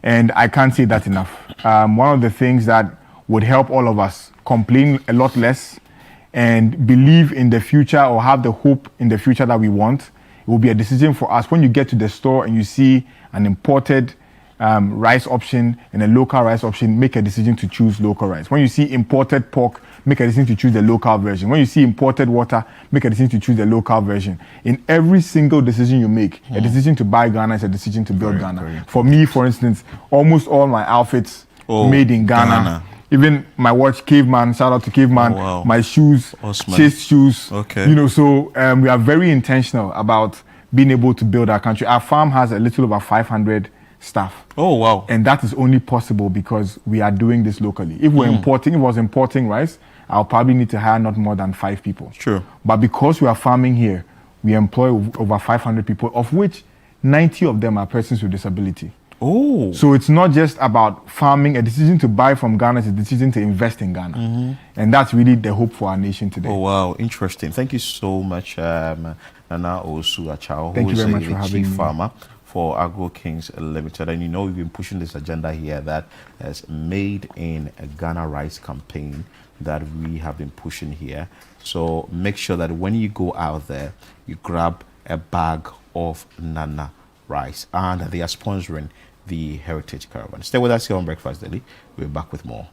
And I can't say that enough. One of the things that would help all of us complain a lot less and believe in the future or have the hope in the future that we want, it will be a decision for us. When you get to the store and you see an imported rice option and a local rice option, make a decision to choose local rice. When you see imported pork, make a decision to choose the local version. When you see imported water, make a decision to choose the local version. In every single decision you make, a decision to buy Ghana is a decision to build Ghana. For me, for instance, almost all my outfits made in Ghana. Even my watch, Caveman, shout out to Caveman. My shoes, Chase shoes. You know, so we are very intentional about being able to build our country. Our farm has a little over 500 staff. And that is only possible because we are doing this locally. If we're importing, if I was importing rice, I'll probably need to hire not more than 5 people. But because we are farming here, we employ over 500 people, of which 90 of them are persons with disability. So it's not just about farming. A decision to buy from Ghana is a decision to invest in Ghana. And that's really the hope for our nation today. Interesting. Thank you so much, Nana Osu Achao, Thank who you is very much for the having chief me. farmer for Agro Kings Limited. And you know, we've been pushing this agenda here that has made in a Ghana rice campaign that we have been pushing here. So make sure that when you go out there, you grab a bag of Nana rice, and they are sponsoring the Heritage Caravan. Stay with us here on Breakfast Daily. We'll be back with more.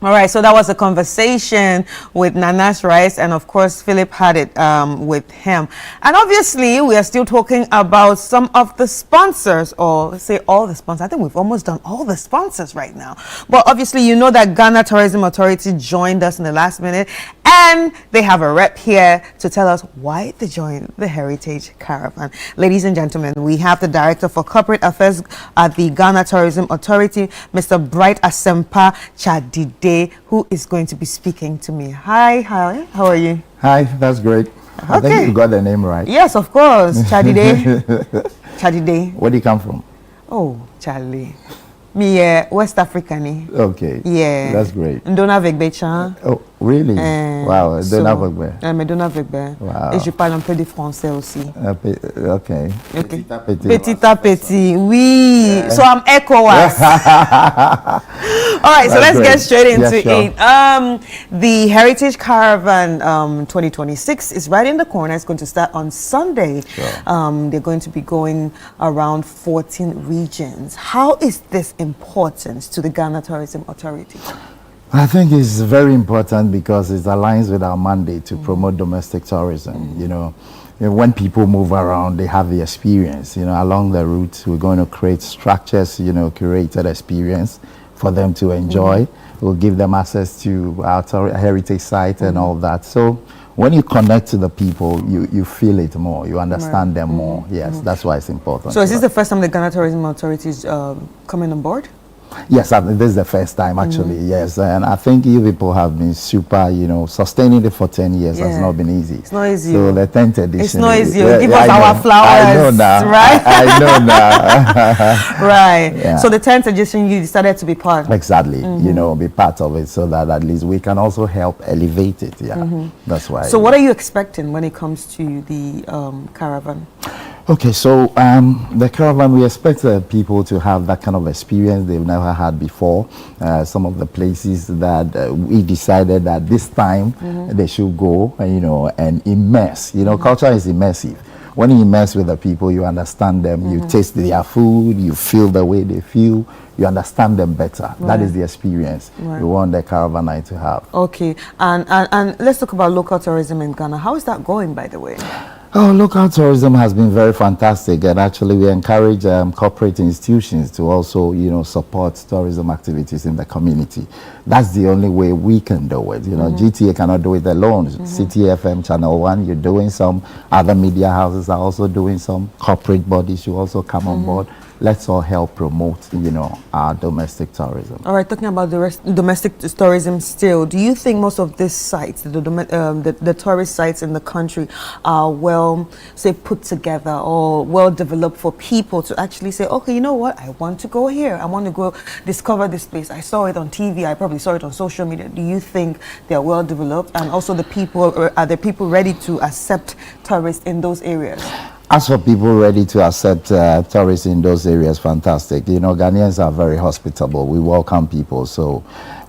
All right, so that was a conversation with Nana's Rice, and of course, Philip had it with him. And obviously, we are still talking about some of the sponsors, or say all the sponsors. I think we've almost done all the sponsors right now. But obviously, you know that Ghana Tourism Authority joined us in the last minute, and they have a rep here to tell us why they joined the Heritage Caravan. Ladies and gentlemen, we have the Director for Corporate Affairs at the Ghana Tourism Authority, Mr. Bright Asempa Chadide, who is going to be speaking to me. Hi, how are you? Hi, that's great. I think you got the name right. Yes, of course. Chadide. Chadide. Where do you come from? Oh, Charlie. Me, West African. Okay. Yeah. That's great. Ndona Vegbecha. Oh, really? Wow, Ndona Vegbe. Ndona Vegbe. Wow. Et je parle un peu de français aussi. Okay. Petit à petit. Oui. So I'm ECOWAS. All right, so let's get straight into it. The Heritage Caravan 2026 is right in the corner. It's going to start on Sunday. They're going to be going around 14 regions. How is this important to the Ghana Tourism Authority? I think it's very important because it aligns with our mandate to promote domestic tourism. You know, when people move around, they have the experience. You know, along the route, we're going to create structures, you know, curated experience for them to enjoy. We'll give them access to our heritage site and all that. So when you connect to the people, you feel it more, you understand them more. Yes, that's why it's important. So is this the first time the Ghana Tourism Authority is coming on board? Yes, this is the first time actually, yes. And I think you people have been super, you know, sustaining it for 10 years has not been easy. It's not easy. So the 10th edition. It's not easy. Give us our flowers. I know now. Right? I know now. Right. Yeah. So the 10th edition, you decided to be part. Exactly. You know, be part of it so that at least we can also help elevate it. Yeah, that's why. So what are you expecting when it comes to the caravan? Okay, so the caravan, we expect people to have that kind of experience they've never had before. Some of the places that we decided that this time they should go, you know, and immerse. You know, culture is immersive. When you immerse with the people, you understand them, you taste their food, you feel the way they feel, you understand them better. That is the experience we want the caravan night to have. Okay, and let's talk about local tourism in Ghana. How is that going, by the way? Oh, local tourism has been very fantastic, and actually we encourage corporate institutions to also, you know, support tourism activities in the community. That's the only way we can do it. You know, GTA cannot do it alone. CTFM, Channel 1, you're doing some. Other media houses are also doing some. Corporate bodies should also come on board. Let's all help promote, you know, our domestic tourism. All right, talking about the domestic tourism still, do you think most of these sites, the tourist sites in the country, are well, say, put together or well developed for people to actually say, okay, you know what, I want to go here. I want to go discover this place. I saw it on TV. I probably saw it on social media. Do you think they're well developed? And also the people, are the people ready to accept tourists in those areas? As for people ready to accept tourists in those areas, fantastic. You know, Ghanaians are very hospitable. We welcome people. So,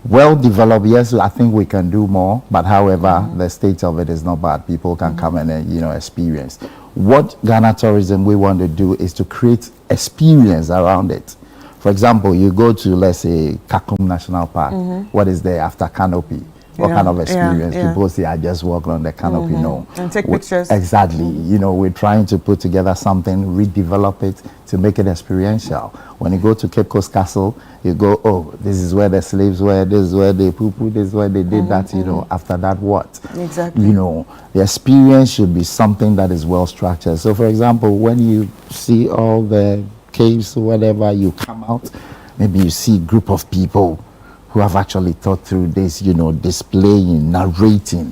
well developed, yes, I think we can do more. But however, the state of it is not bad. People can come and, you know, experience. What Ghana Tourism we want to do is to create experience around it. For example, you go to, let's say, Kakum National Park. What is there after canopy? What kind of experience? People say, I just walk on the canopy. No. And take pictures. Exactly. You know, we're trying to put together something, redevelop it to make it experiential. When you go to Cape Coast Castle, you go, oh, this is where the slaves were, this is where they poo-poo, this is where they did that, you know. After that, what? Exactly. You know, the experience should be something that is well structured. So, for example, when you see all the caves or whatever, you come out, maybe you see a group of people who have actually thought through this, you know, displaying, narrating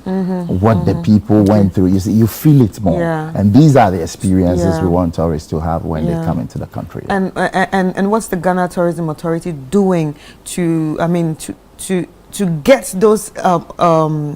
what the people went through. You see, you feel it more. And these are the experiences we want tourists to have when they come into the country. And what's the Ghana Tourism Authority doing to, I mean, to get those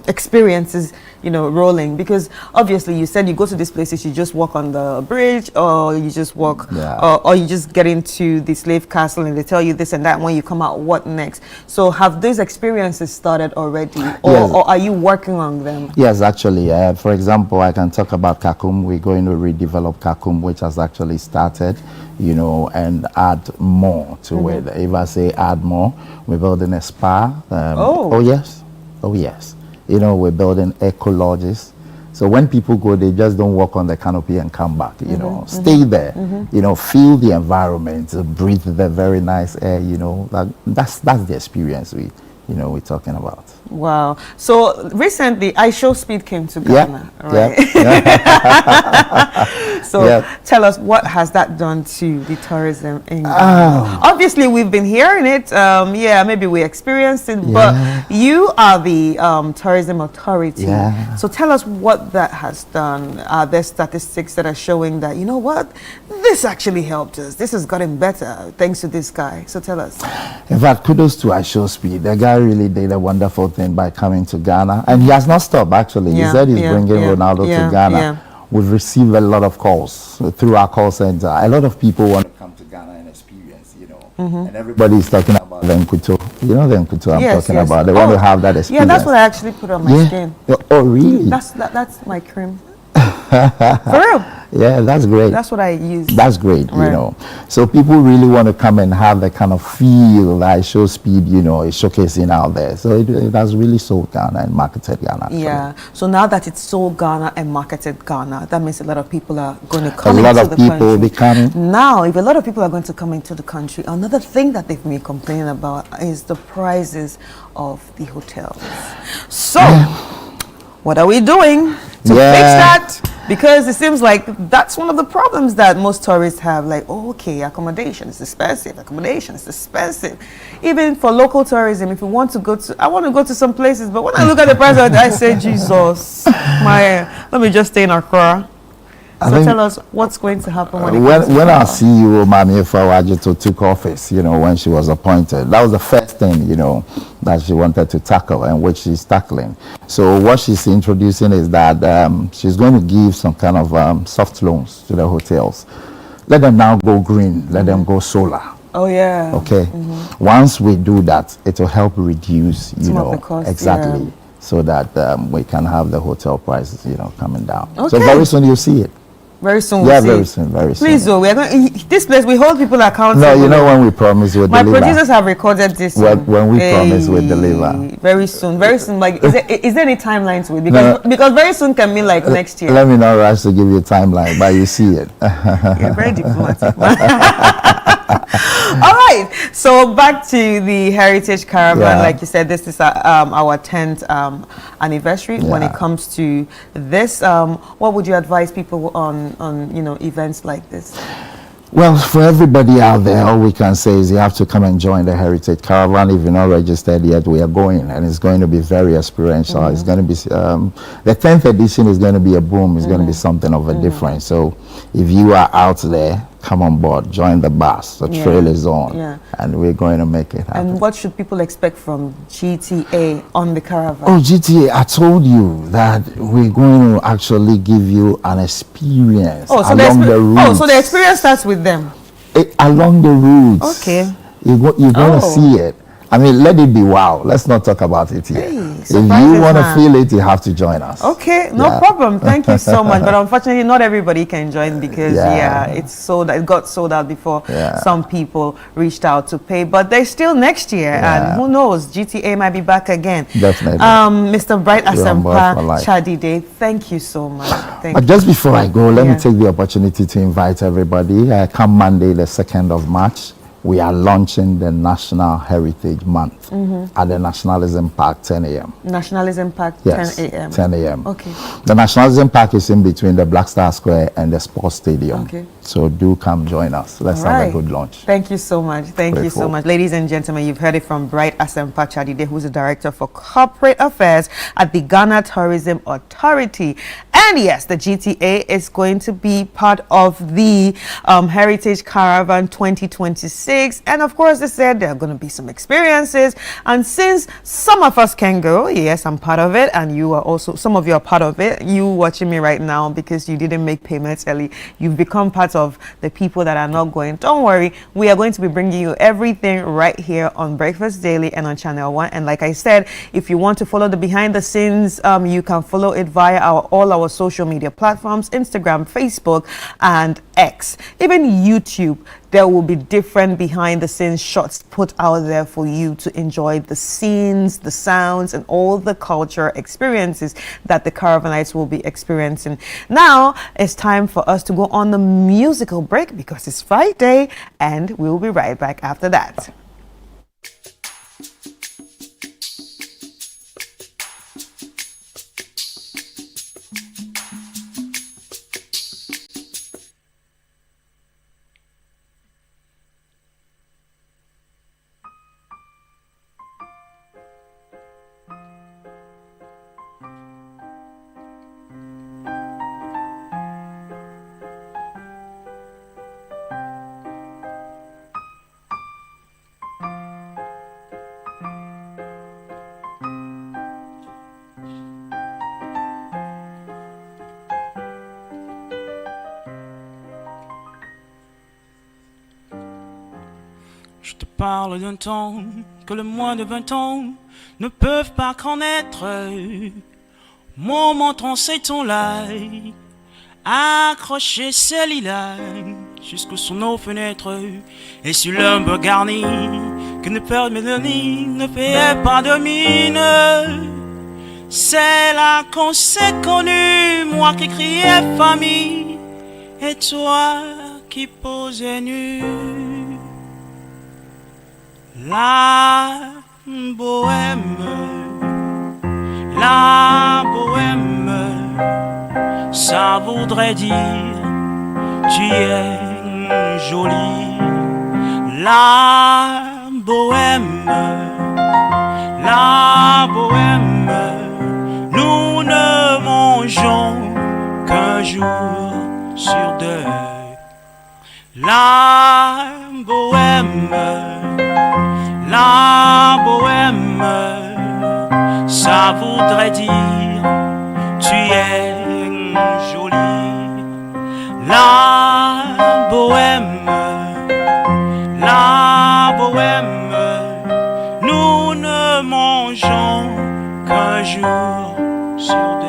experiences, you know, rolling? Because obviously you said you go to these places, you just walk on the bridge, or you just walk, or you just get into the slave castle and they tell you this and that. When you come out, what next? So have these experiences started already, or are you working on them? Yes, actually. For example, I can talk about Kakum. We're going to redevelop Kakum, which has actually started, you know, and add more to it. If I say add more, we're building a spa. Oh yes. You know, we're building eco lodges. So when people go, they just don't walk on the canopy and come back, you know. Stay there, you know, feel the environment, breathe the very nice air, you know. That's the experience we're talking about. Wow. So recently, iShowSpeed came to Ghana, right? So tell us, what has that done to the tourism in Ghana? Obviously, we've been hearing it. Maybe we experienced it, but you are the tourism authority. So tell us what that has done. Are there statistics that are showing that, you know what, this actually helped us? This has gotten better thanks to this guy. So tell us. In fact, kudos to iShowSpeed. The guy really did a wonderful thing by coming to Ghana, and he has not stopped actually. He said he's bringing Ronaldo to Ghana. We've received a lot of calls through our call center. A lot of people want to come to Ghana and experience, you know, and everybody is talking about the Nkuto. You know the Nkuto I'm talking about. They want to have that experience. Yeah, that's what I actually put on my skin. Oh, really? That's my cream. For real. Yeah, that's great. That's what I use. That's great, you know. So people really want to come and have the kind of feel that iShowSpeed, you know, is showcasing out there. So it has really sold Ghana and marketed Ghana. Yeah. So now that it's sold Ghana and marketed Ghana, that means a lot of people are going to come into the country. A lot of people will be coming. Now, if a lot of people are going to come into the country, another thing that they've been complaining about is the prices of the hotels. So, what are we doing to fix that? Because it seems like that's one of the problems that most tourists have. Like, oh, okay, accommodation is expensive. Even for local tourism, if you want to go to, I want to go to some places, but when I look at the price, I say, Jesus, let me just stay in Accra. So tell us what's going to happen when our CEO, Mami Fawajeto, took office, you know, when she was appointed. That was the first thing, you know, that she wanted to tackle and which she's tackling. So what she's introducing is that she's going to give some kind of soft loans to the hotels. Let them now go green. Let them go solar. Oh, yeah. Okay. Once we do that, it will help reduce, you know, the cost, exactly, so that we can have the hotel prices, you know, coming down. Okay. So very soon you'll see it. Very soon. Very soon. Please, we are going. This place, we hold people accountable. No, you know when we promise we'll deliver. My producers have recorded this. When we promise we'll deliver. Very soon. Like, is there any timeline to it? Because very soon can mean like next year. Let me not rush to give you a timeline, but you see it. You're very diplomatic. All right. So back to the Heritage Caravan. Yeah. Like you said, this is our 10th anniversary. When it comes to this, what would you advise people on events like this? Well, for everybody out there, all we can say is you have to come and join the Heritage Caravan. If you're not registered yet, we are going, and it's going to be very experiential. It's going to be, the 10th edition is going to be a boom. It's going to be something of a difference. So if you are out there, come on board, join the bus. The trail is on, and we're going to make it happen. And what should people expect from GTA on the caravan? Oh, GTA, I told you that we're going to actually give you an experience along the route. Oh, so the experience starts with them? Along the routes. Okay. You're going to see it. I mean, let it be wow. Let's not talk about it yet. If you want to feel it, you have to join us. Okay, no problem. Thank you so much. But unfortunately, not everybody can join because it's sold. It got sold out before some people reached out to pay. But there's still next year, and who knows? GTA might be back again. Definitely. Mr. Bright Asempa Chadide, thank you so much. But just before I go, let me take the opportunity to invite everybody. Come Monday, the 2nd of March. We are launching the National Heritage Month at the Nationalism Park, 10 a.m. Nationalism Park, yes, 10 a.m. 10 a.m. Okay. The Nationalism Park is in between the Black Star Square and the Sports Stadium. Okay. So do come join us. Let's have a good launch. Thank you so much. Thank you so much. Ladies and gentlemen, you've heard it from Bright Asempa Chadide, who's the Director for Corporate Affairs at the Ghana Tourism Authority. And yes, the GTA is going to be part of the Heritage Caravan 2026. And of course, they said there are going to be some experiences. And since some of us can go, yes, I'm part of it. And you are also, some of you are part of it. You watching me right now because you didn't make payments early. You've become part of the people that are not going. Don't worry. We are going to be bringing you everything right here on Breakfast Daily and on Channel 1. And like I said, if you want to follow the behind the scenes, you can follow it via all our social media platforms, Instagram, Facebook, and X, even YouTube. There will be different behind the scenes shots put out there for you to enjoy the scenes, the sounds, and all the culture experiences that the Caravanites will be experiencing. Now it's time for us to go on the musical break because it's Friday, and we'll be right back after that. Je te parle d'un temps que le moins de 20 ans ne peuvent pas connaître. Mon menton, c'est ton lail, accroché ses lilas jusqu'au sous nos fenêtres et sur l'ombre garnie que ne peur Mélanie ne fait pas de mine. C'est là qu'on s'est connus, moi qui criais famille et toi qui posais nu. La bohème, ça voudrait dire tu es jolie. La bohème, nous ne mangeons qu'un jour sur deux. La bohème, ça voudrait dire tu es jolie. La bohème, nous ne mangeons qu'un jour sur deux.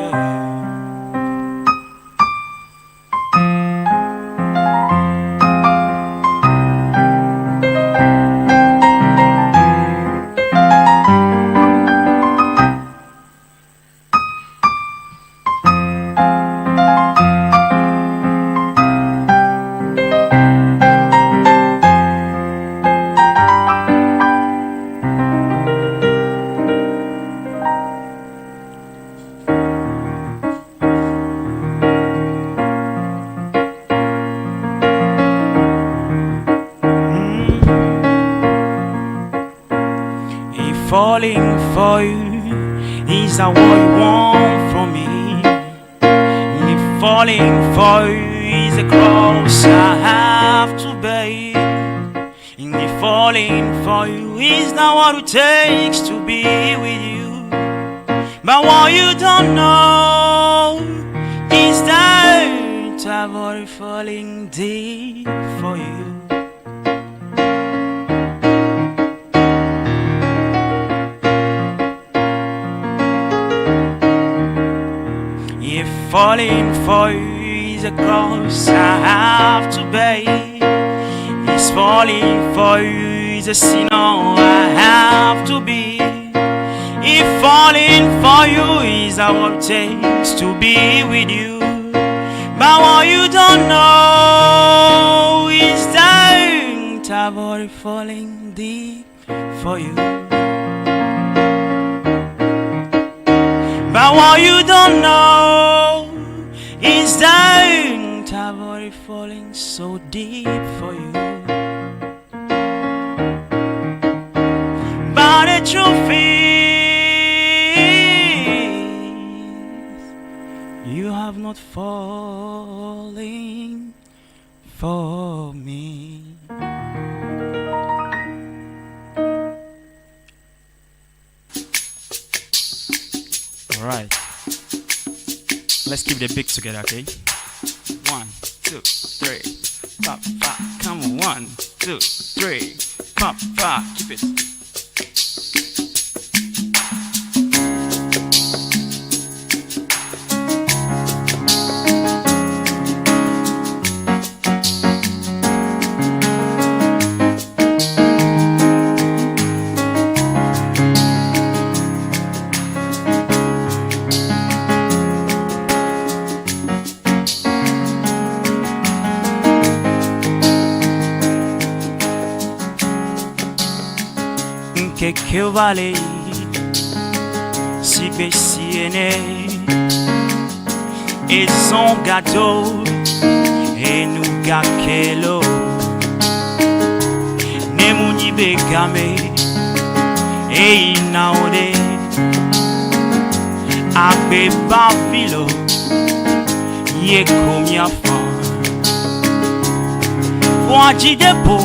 for you, is that what you want from me? If falling for you is a cross I have to bear, if falling for you is not what it takes to be with you. But what you don't know is that I've already falling deep for you. If falling for you is a cross I have to bear, if falling for you is a sinner I have to be, if falling for you is what it takes to be with you. But what you don't know is that I've already fallen deep for you. But what you don't know is that I've already fallen so deep for you. But the truth is, you have not fallen for me. All right, let's keep the beat together, okay? 1, 2, 3, pop, pop. Come on, 1, 2, 3, pop, pop. Keep it. Que vale si bessiene et son gâteau et nous gakelo ne muni bekame e inaode abe bavilo ye komia fa voaji depo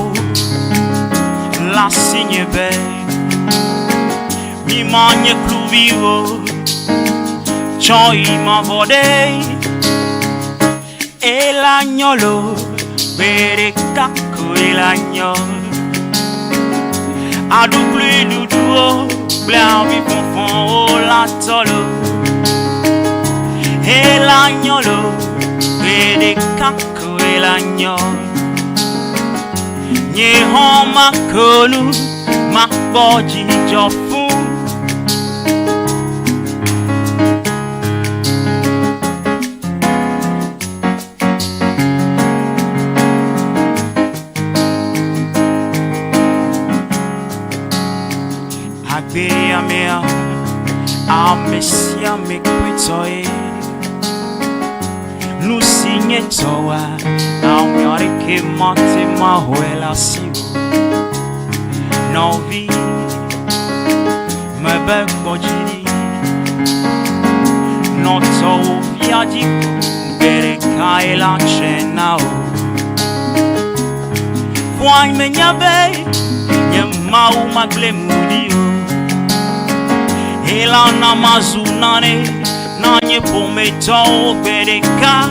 la signe belle mi magne più vivo, ciò ma vode e l'agnolo per il cacco e l'agnolo a dupli du duo blavi confond o la tolo e l'agnolo per il cacco e l'agnolo nie homa konu ma boji jofu Agbeya mea amesia mekwitoe Lusinye toa Aumyare ke mate mahuela siwo Novi Mebe bojiri Noto viadiku Bere kaela chenao Fwai menyabe Nyemau magle mudio Ela na mazunane Nanye pometo bereka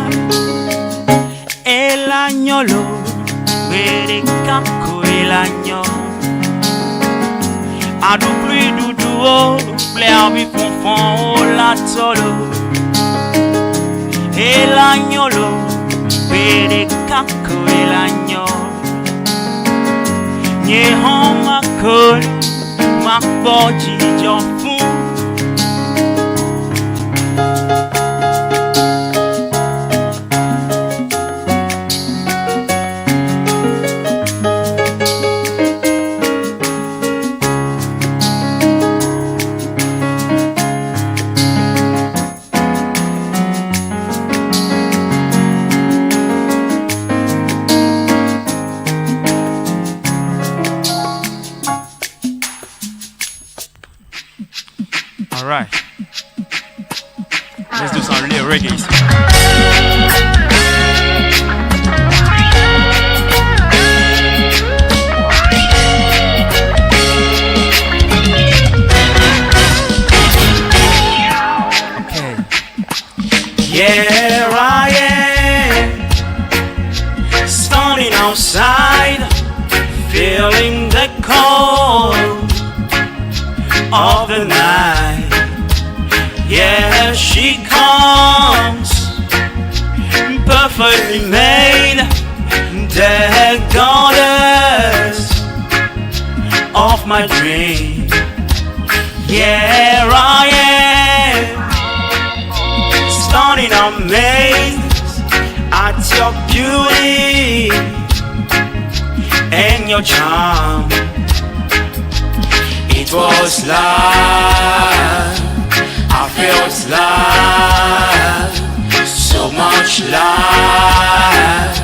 Ela nyolo Bereka ko ela nyolo A du plus du duo Plaire vi confond o la tolo Ela nyolo Bereka ko ela nyolo Nye homa kolu Makboji jofu Let's do some little reggae. Here I am, standing outside, feeling the cold of the night. Yeah, she comes, perfectly made, the goddess of my dream. Here I am, standing amazed at your beauty and your charm. It was love, I felt love, so much love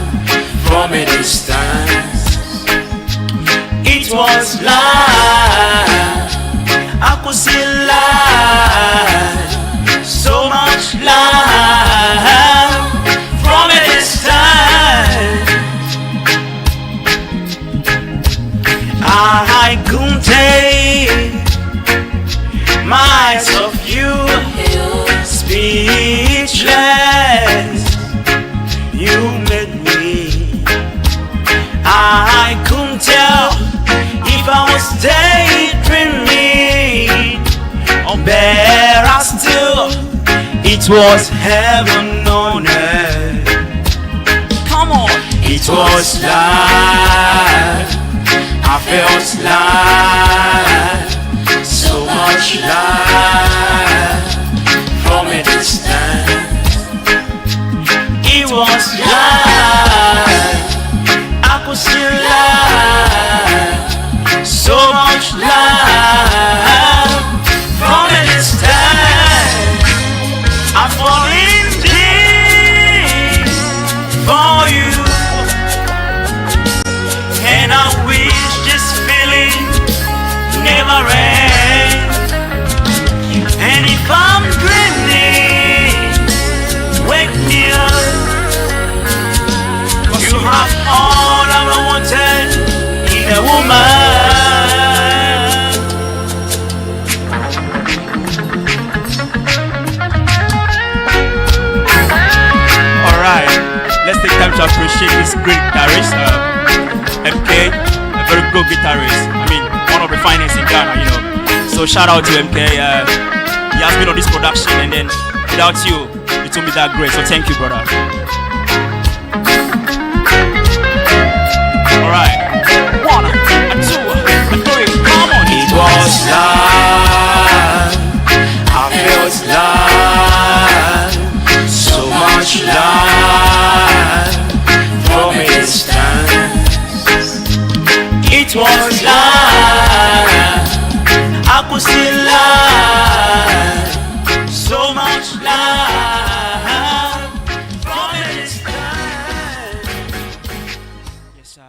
from a distance. It was love, I could see love, so much love from a distance. I couldn't take my eyes off you, speechless. You made me. I couldn't tell if I was daydreaming or better still. It was heaven on earth. Come on. It was love, I felt love, so much love from a distance. It was love, I could see love, so much love from a distance. I fall in deep for you, and I wish this feeling never ends. And if I'm dreaming, wake me up. You have all I wanted in a woman. Let's take time to appreciate this great guitarist, MK, a very good guitarist. I mean, one of the finest in Ghana, you know. So shout out to MK. He has been on this production, and then without you, it won't be that great. So thank you, brother. All right, 1, 2, 3, come on. It was love, I felt love, so much love from a distance. It was love, I could see love, so much love from a distance. Yes, I.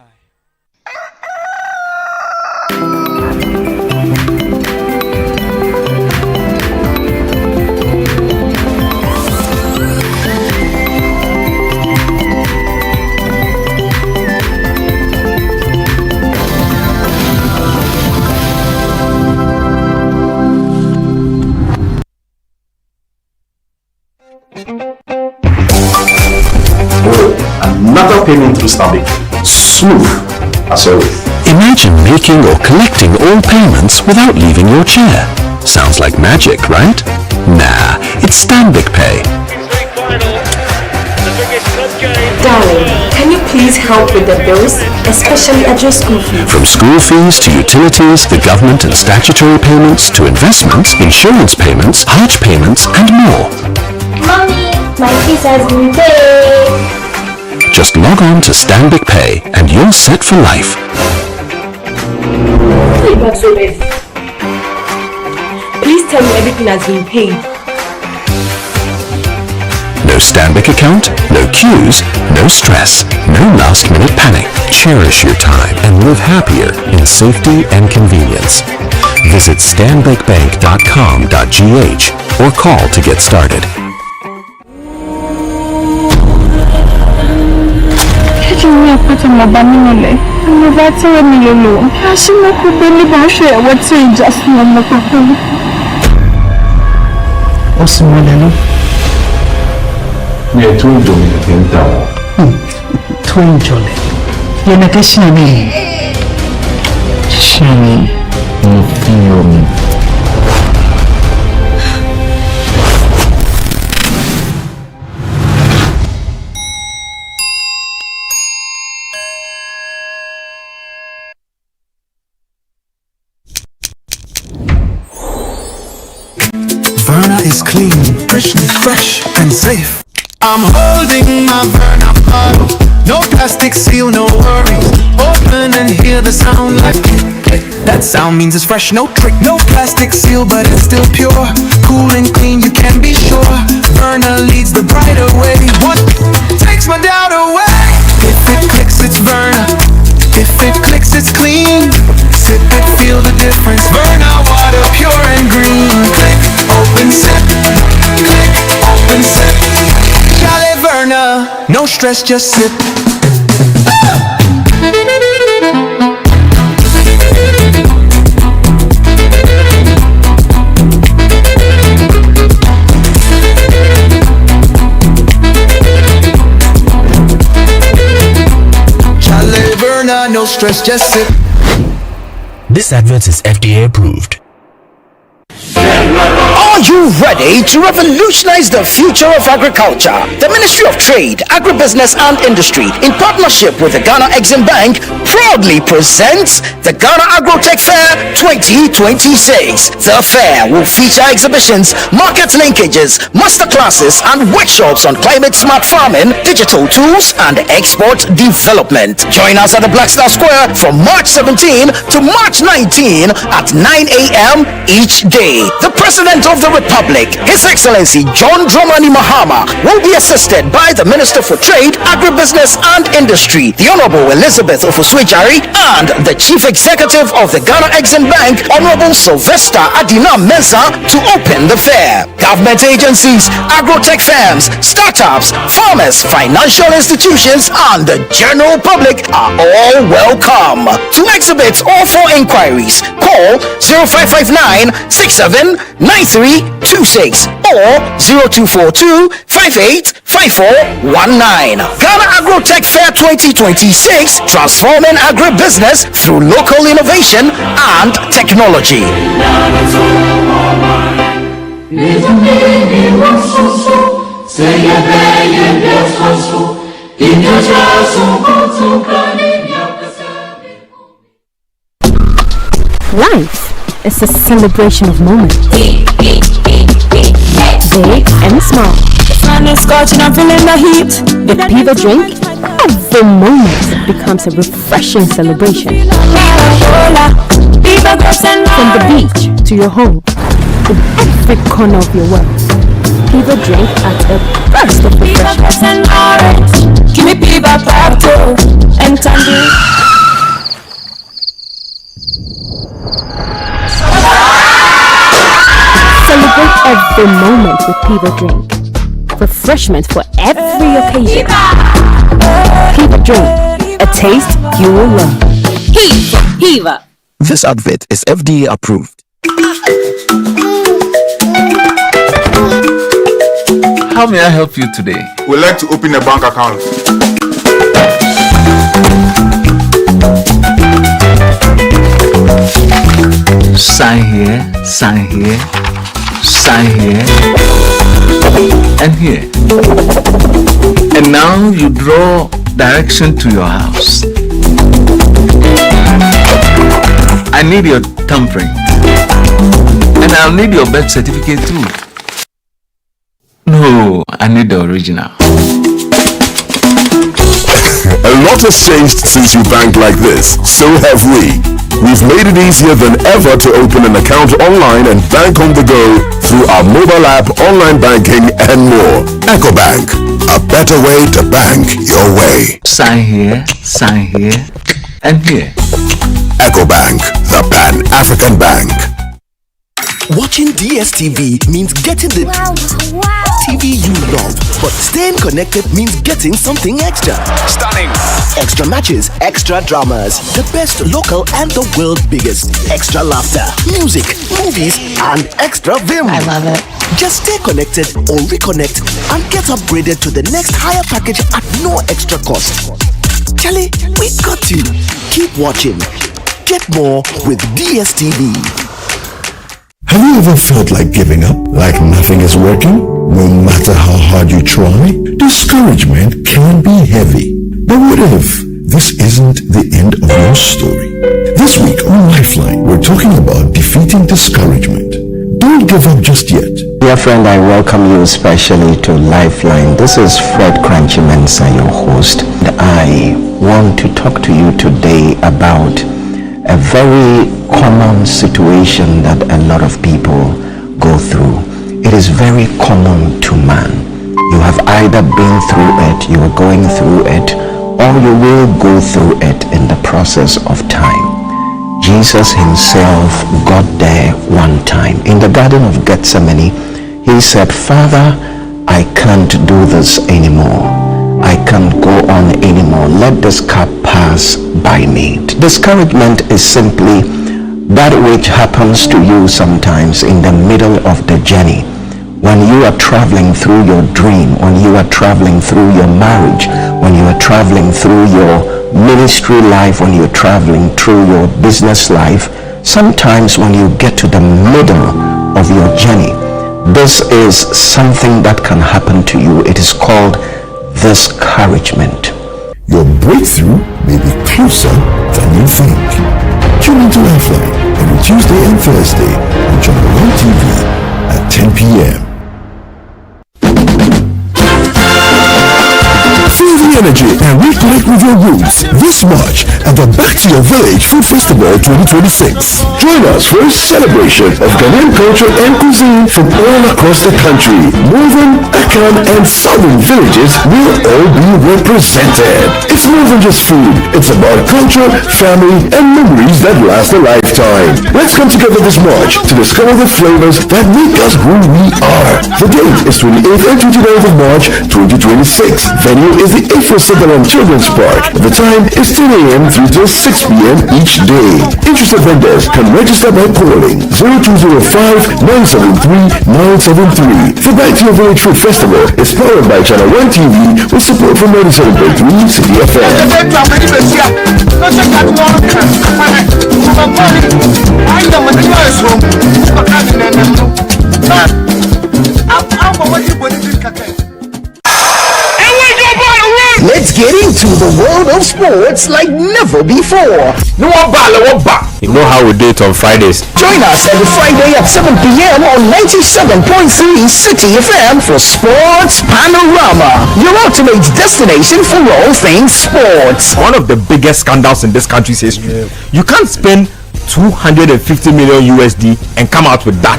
Another payment through Stanbic. Smooth as always. Imagine making or collecting all payments without leaving your chair. Sounds like magic, right? Nah, it's Stanbic Pay. Darling, can you please help with the bills, especially at your school fees? From school fees to utilities, the government and statutory payments to investments, insurance payments, Hajj payments, and more. Mommy, my fees has been paid. Just log on to Stanbic Pay and you're set for life. Please tell me everything has been paid. No Stanbic account, no queues, no stress, no last-minute panic. Cherish your time and live happier in safety and convenience. Visit stanbicbank.com.gh or call to get started. Verna is clean, fresh and safe. I'm holding my Verna bottle. No plastic seal, no worries. Open and hear the sound like click. That sound means it's fresh, no trick. No plastic seal, but it's still pure. Cool and clean, you can be sure. Verna leads the brighter way. What takes my doubt away? If it clicks, it's Verna. If it clicks, it's clean. Sip it, feel the difference. Verna water, pure and green. Click, open, sip. Click, open, sip. Jolly Verna, no stress, just sip. Jolly Verna, no stress, just sip. This advert is FDA approved. Are you ready to revolutionize the future of agriculture? The Ministry of Trade, Agribusiness and Industry, in partnership with the Ghana Exim Bank, proudly presents the Ghana Agrotech Fair 2026. The fair will feature exhibitions, market linkages, masterclasses, and workshops on climate-smart farming, digital tools, and export development. Join us at the Black Star Square from March 17 to March 19 at 9 a.m. each day. The President of the Republic, His Excellency John Dramani Mahama, will be assisted by the Minister for Trade, Agribusiness and Industry, the Honorable Elizabeth Ofuswejari, and the Chief Executive of the Ghana Exim Bank, Honorable Sylvester Adina Mensah, to open the fair. Government agencies, agrotech firms, startups, farmers, financial institutions, and the general public are all welcome. To exhibit or for inquiries, call 0559 679326 or 0242 585419. Ghana Agrotech Fair 2026, transforming agribusiness through local innovation and technology. Life is a celebration of moments. Big and small. I'm feeling the heat. With Piva Drink, every moment becomes a refreshing celebration. From the beach to your home, in every corner of your world, Piva Drink at the best of refreshment. Give me Piva Pato and Tandy. Celebrate every moment with Piva Drink. Refreshment for every occasion. Piva Drink, a taste you will love. Piva. This advert is FDA approved. How may I help you today? We'd like to open a bank account. Sign here, sign here, sign here, and here. And now you draw direction to your house. I need your thumbprint. And I'll need your birth certificate too. No, I need the original. A lot has changed since you bank like this. So have we. We've made it easier than ever to open an account online and bank on the go through our mobile app, online banking, and more. EcoBank, a better way to bank your way. Sign here, and here. EcoBank, the Pan-African Bank. Watching DSTV means getting the TV you love. But staying connected means getting something extra. Stunning. Extra matches, extra dramas, the best local and the world's biggest. Extra laughter, music, movies, and extra vim. I love it. Just stay connected or reconnect and get upgraded to the next higher package at no extra cost. Charlie, we got you. Keep watching. Get more with DSTV. Have you ever felt like giving up? Like nothing is working? No matter how hard you try? Discouragement can be heavy. But what if this isn't the end of your story? This week on Lifeline, we're talking about defeating discouragement. Don't give up just yet. Dear friend, I welcome you especially to Lifeline. This is Fred Crunchymensa, your host. And I want to talk to you today about a very common situation that a lot of people go through. It is very common to man. You have either been through it, you are going through it, or you will go through it in the process of time. Jesus himself got there one time. In the Garden of Gethsemane, he said, Father, I can't do this anymore. I can't go on anymore. Let this cup pass by me. Discouragement is simply that which happens to you sometimes in the middle of the journey. When you are traveling through your dream, when you are traveling through your marriage, when you are traveling through your ministry life, when you're traveling through your business life, sometimes when you get to the middle of your journey, this is something that can happen to you. It is called discouragement. Your breakthrough may be closer than you think. Tune into Lifeline every Tuesday and Thursday on Channel 1 TV at 10 p.m. Feel the energy and reconnect with your roots this March at the Back to Your Village Food Festival 2026. Join us for a celebration of Ghanaian culture and cuisine from all across the country. Northern, Akan, and Southern villages will all be represented. It's more than just food. It's about culture, family, and memories that last a lifetime. Let's come together this March to discover the flavors that make us who we are. The date is 28th and 29th of March 2026. Venue is the A4 Children's Park. The time is 10 a.m. through till 6 p.m. each day. Interested vendors can register by calling 0205-973-973. The Back to Your Village Food Festival is powered by Channel 1 TV with support from 97.3 City FM. Let's get into the world of sports like never before. You know how we do it on Fridays. Join us every Friday at 7 p.m. on 97.3 City FM for Sports Panorama, your ultimate destination for all things sports. One of the biggest scandals in this country's history. You can't spend 250 million USD and come out with that.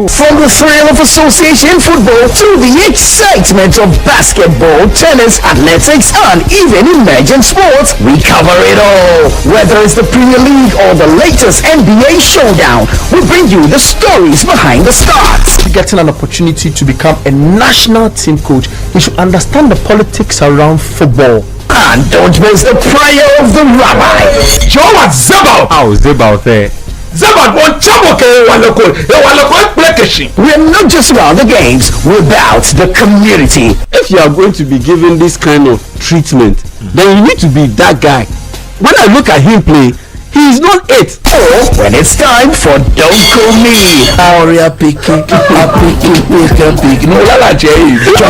From the thrill of association football to the excitement of basketball, tennis, athletics, and even emerging sports, we cover it all. Whether it's the Premier League or the latest NBA showdown, we bring you the stories behind the stars. Getting an opportunity to become a national team coach, you should understand the politics around football. And don't miss the prayer of the rabbi. Joe Zabal. How Zabal there? Zabal won We're not just about the games, we're about the community. If you are going to be given this kind of treatment, then you need to be that guy. When I look at him play, he is not it. Or when it's time for Don't Call Me. Join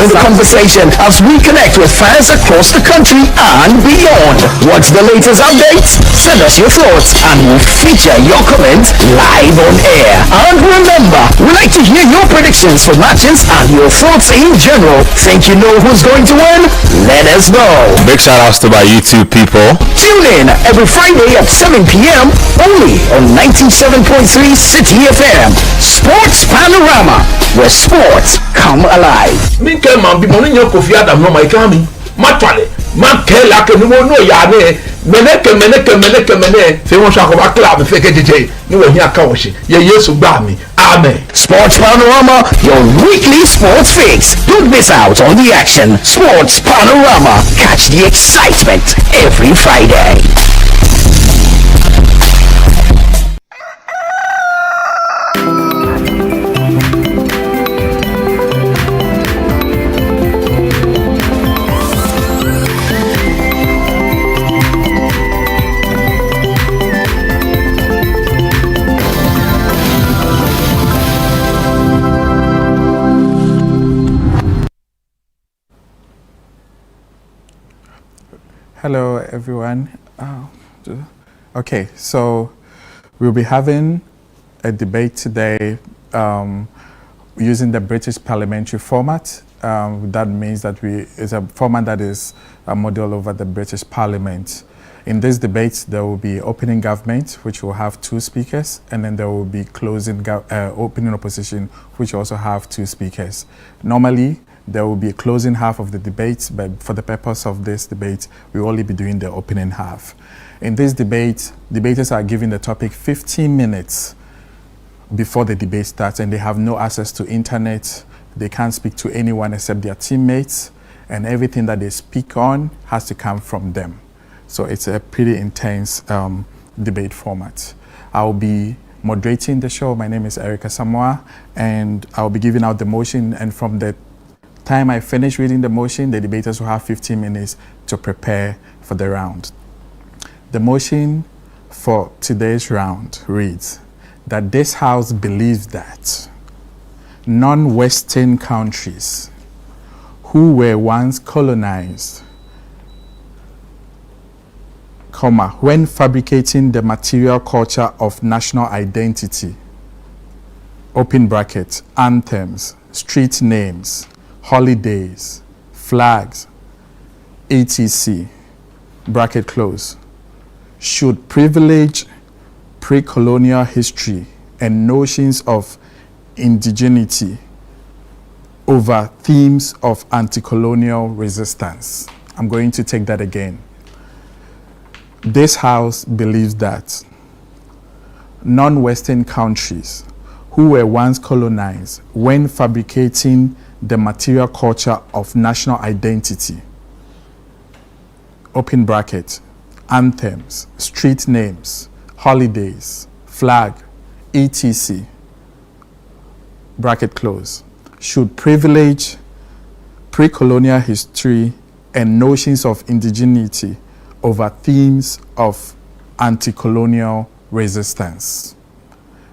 the conversation as we connect with fans across the country and beyond. What's the latest updates? Send us your thoughts and we'll feature your comments live on air. And remember, we like to hear your predictions for matches and your thoughts in general. Think you know who's going to win? Let us know. Big shout outs to my YouTube people. Tune in every Friday at 7 p.m. only on 97.3 City FM. Sports Panorama, where sports come alive. mene fe won sha ko ba club fe kejeje ni wo hia ka wo hye ye Yesu gba mi amen. Sports Panorama, your weekly sports fix. Don't miss out on the action. Sports Panorama. Catch the excitement every Friday. Hello, everyone. Okay, so we'll be having a debate today using the British parliamentary format. That means that it's a format that is a model over the British Parliament. In this debate, there will be opening government, which will have 2 speakers, and then there will be closing opening opposition, which also have 2 speakers. Normally, there will be a closing half of the debate, but for the purpose of this debate, we will only be doing the opening half. In this debate, debaters are given the topic 15 minutes before the debate starts, and they have no access to internet. They can't speak to anyone except their teammates, and everything that they speak on has to come from them. So it's a pretty intense debate format. I'll be moderating the show. My name is Erica Samoa, and I'll be giving out the motion, and from the time I finish reading the motion, the debaters will have 15 minutes to prepare for the round. The motion for today's round reads that this House believes that non-Western countries who were once colonized, when fabricating the material culture of national identity, open bracket, anthems, street names, holidays, flags, etc., bracket close, should privilege pre-colonial history and notions of indigeneity over themes of anti-colonial resistance. I'm going to take that again. This House believes that non-Western countries who were once colonized, when fabricating the material culture of national identity, open bracket, anthems, street names, holidays, flag, etc., bracket close, should privilege pre-colonial history and notions of indigeneity over themes of anti-colonial resistance.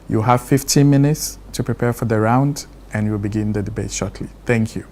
You have 15 minutes to prepare for the round, and we'll begin the debate shortly. Thank you.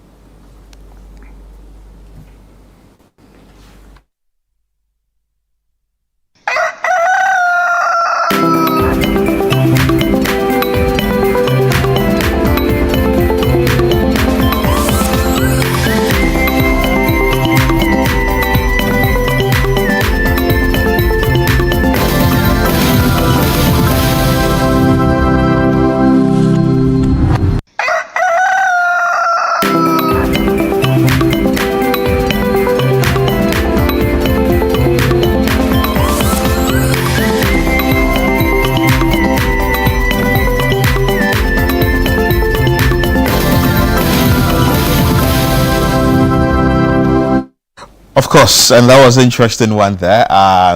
Of course, and that was an interesting one there.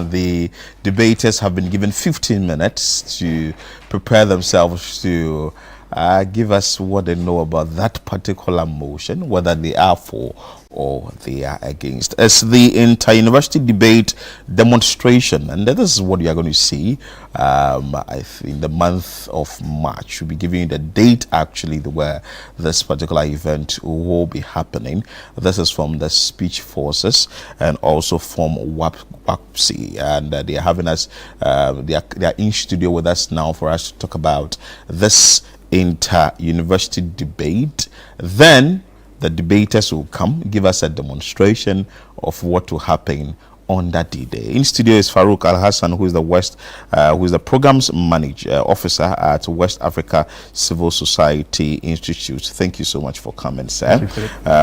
The debaters have been given 15 minutes to prepare themselves to give us what they know about that particular motion, whether they are for or they are against. It's the inter-university debate demonstration, and this is what you are going to see in the month of March. We'll be giving you the date actually where this particular event will be happening. This is from the Speech Forces and also from WAPSI, and they are having us, they are in studio with us now for us to talk about this inter-university debate. Then the debaters will come, give us a demonstration of what will happen on that D-Day. In studio is Farouk Al Hassan, who is the programs manager officer at West Africa Civil Society Institute. Thank you so much for coming, sir.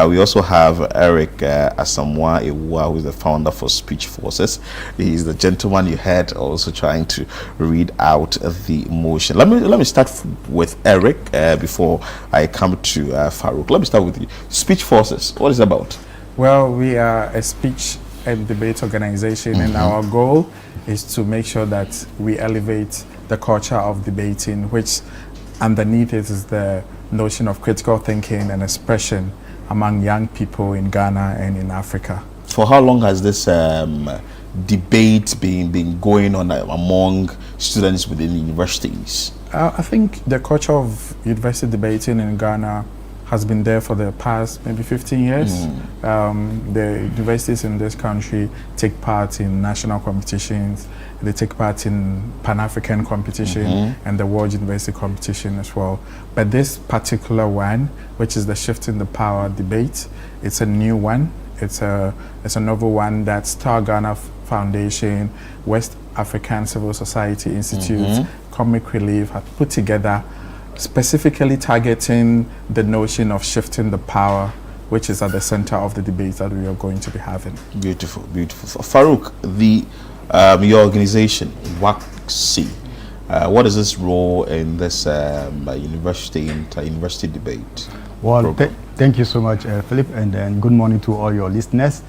We also have Eric Asamoah Ewua, who is the founder for Speech Forces. He's the gentleman you had also trying to read out the motion. Let me start with Eric before I come to Farouk. Let me start with you. Speech Forces, what is it about? Well, we are a speech and debate organization, and our goal is to make sure that we elevate the culture of debating, which underneath it is the notion of critical thinking and expression among young people in Ghana and in Africa. For how long has this debate been going on among students within universities? I think the culture of university debating in Ghana has been there for the past maybe 15 years. The universities in this country take part in national competitions, they take part in Pan-African competition and the World University competition as well. But this particular one, which is the Shifting the Power debate, it's a new one. It's a novel one that Star Ghana Foundation, West African Civil Society Institute, Comic Relief have put together, specifically targeting the notion of shifting the power, which is at the center of the debate that we are going to be having. Beautiful, beautiful. Farouk, your organization, WACC, what is its role in this inter-university debate? Well, thank you so much, Philip, and good morning to all your listeners.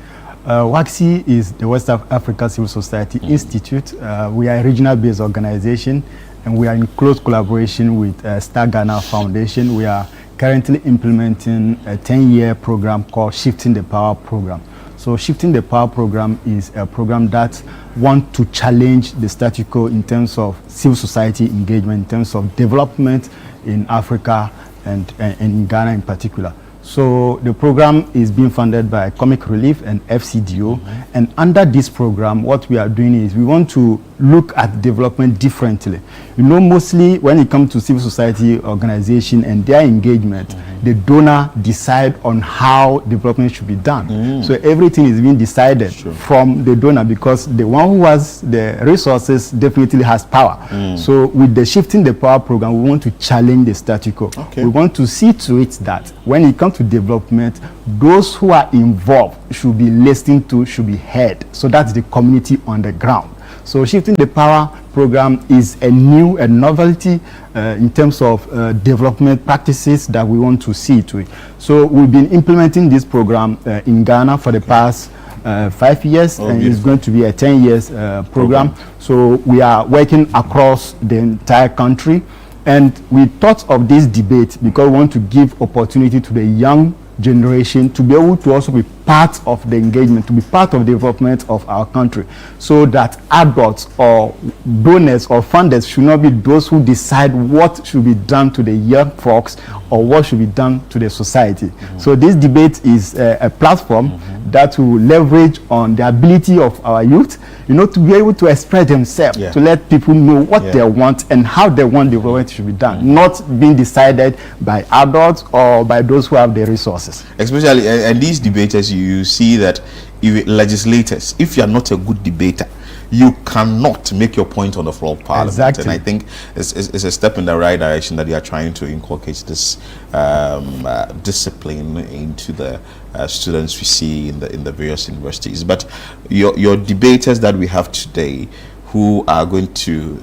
WACC is the West Africa Civil Society Institute. We are a regional-based organization, and we are in close collaboration with Star Ghana Foundation. We are currently implementing a 10-year program called Shifting the Power Program. So Shifting the Power Program is a program that wants to challenge the status quo in terms of civil society engagement, in terms of development in Africa and in Ghana in particular. So the program is being funded by Comic Relief and FCDO. And under this program, what we are doing is we want to look at development differently. You know, mostly when it comes to civil society organization and their engagement, the donor decide on how development should be done. So everything is being decided from the donor, because the one who has the resources definitely has power. So with the Shifting the Power program, we want to challenge the status quo. We want to see to it that when it comes to development, those who are involved should be listened to, should be heard. So that's the community on the ground. So Shifting the Power program is a novelty in terms of development practices that we want to see to it. So we've been implementing this program in Ghana for the past 5 years, and it's going to be a 10 years program. So we are working across the entire country, and we thought of this debate because we want to give opportunity to the young generation to be able to also be part of the engagement, to be part of the development of our country, so that adults or donors or funders should not be those who decide what should be done to the young folks or what should be done to the society. So this debate is a platform that will leverage on the ability of our youth, you know, to be able to express themselves, to let people know what they want and how they want development should be done, not being decided by adults or by those who have the resources. Especially, and these debaters, you see that if legislators, if you are not a good debater, you cannot make your point on the floor of Parliament. Exactly. And I think it's a step in the right direction that you are trying to inculcate this discipline into the students we see in the various universities. But your debaters that we have today, who are going to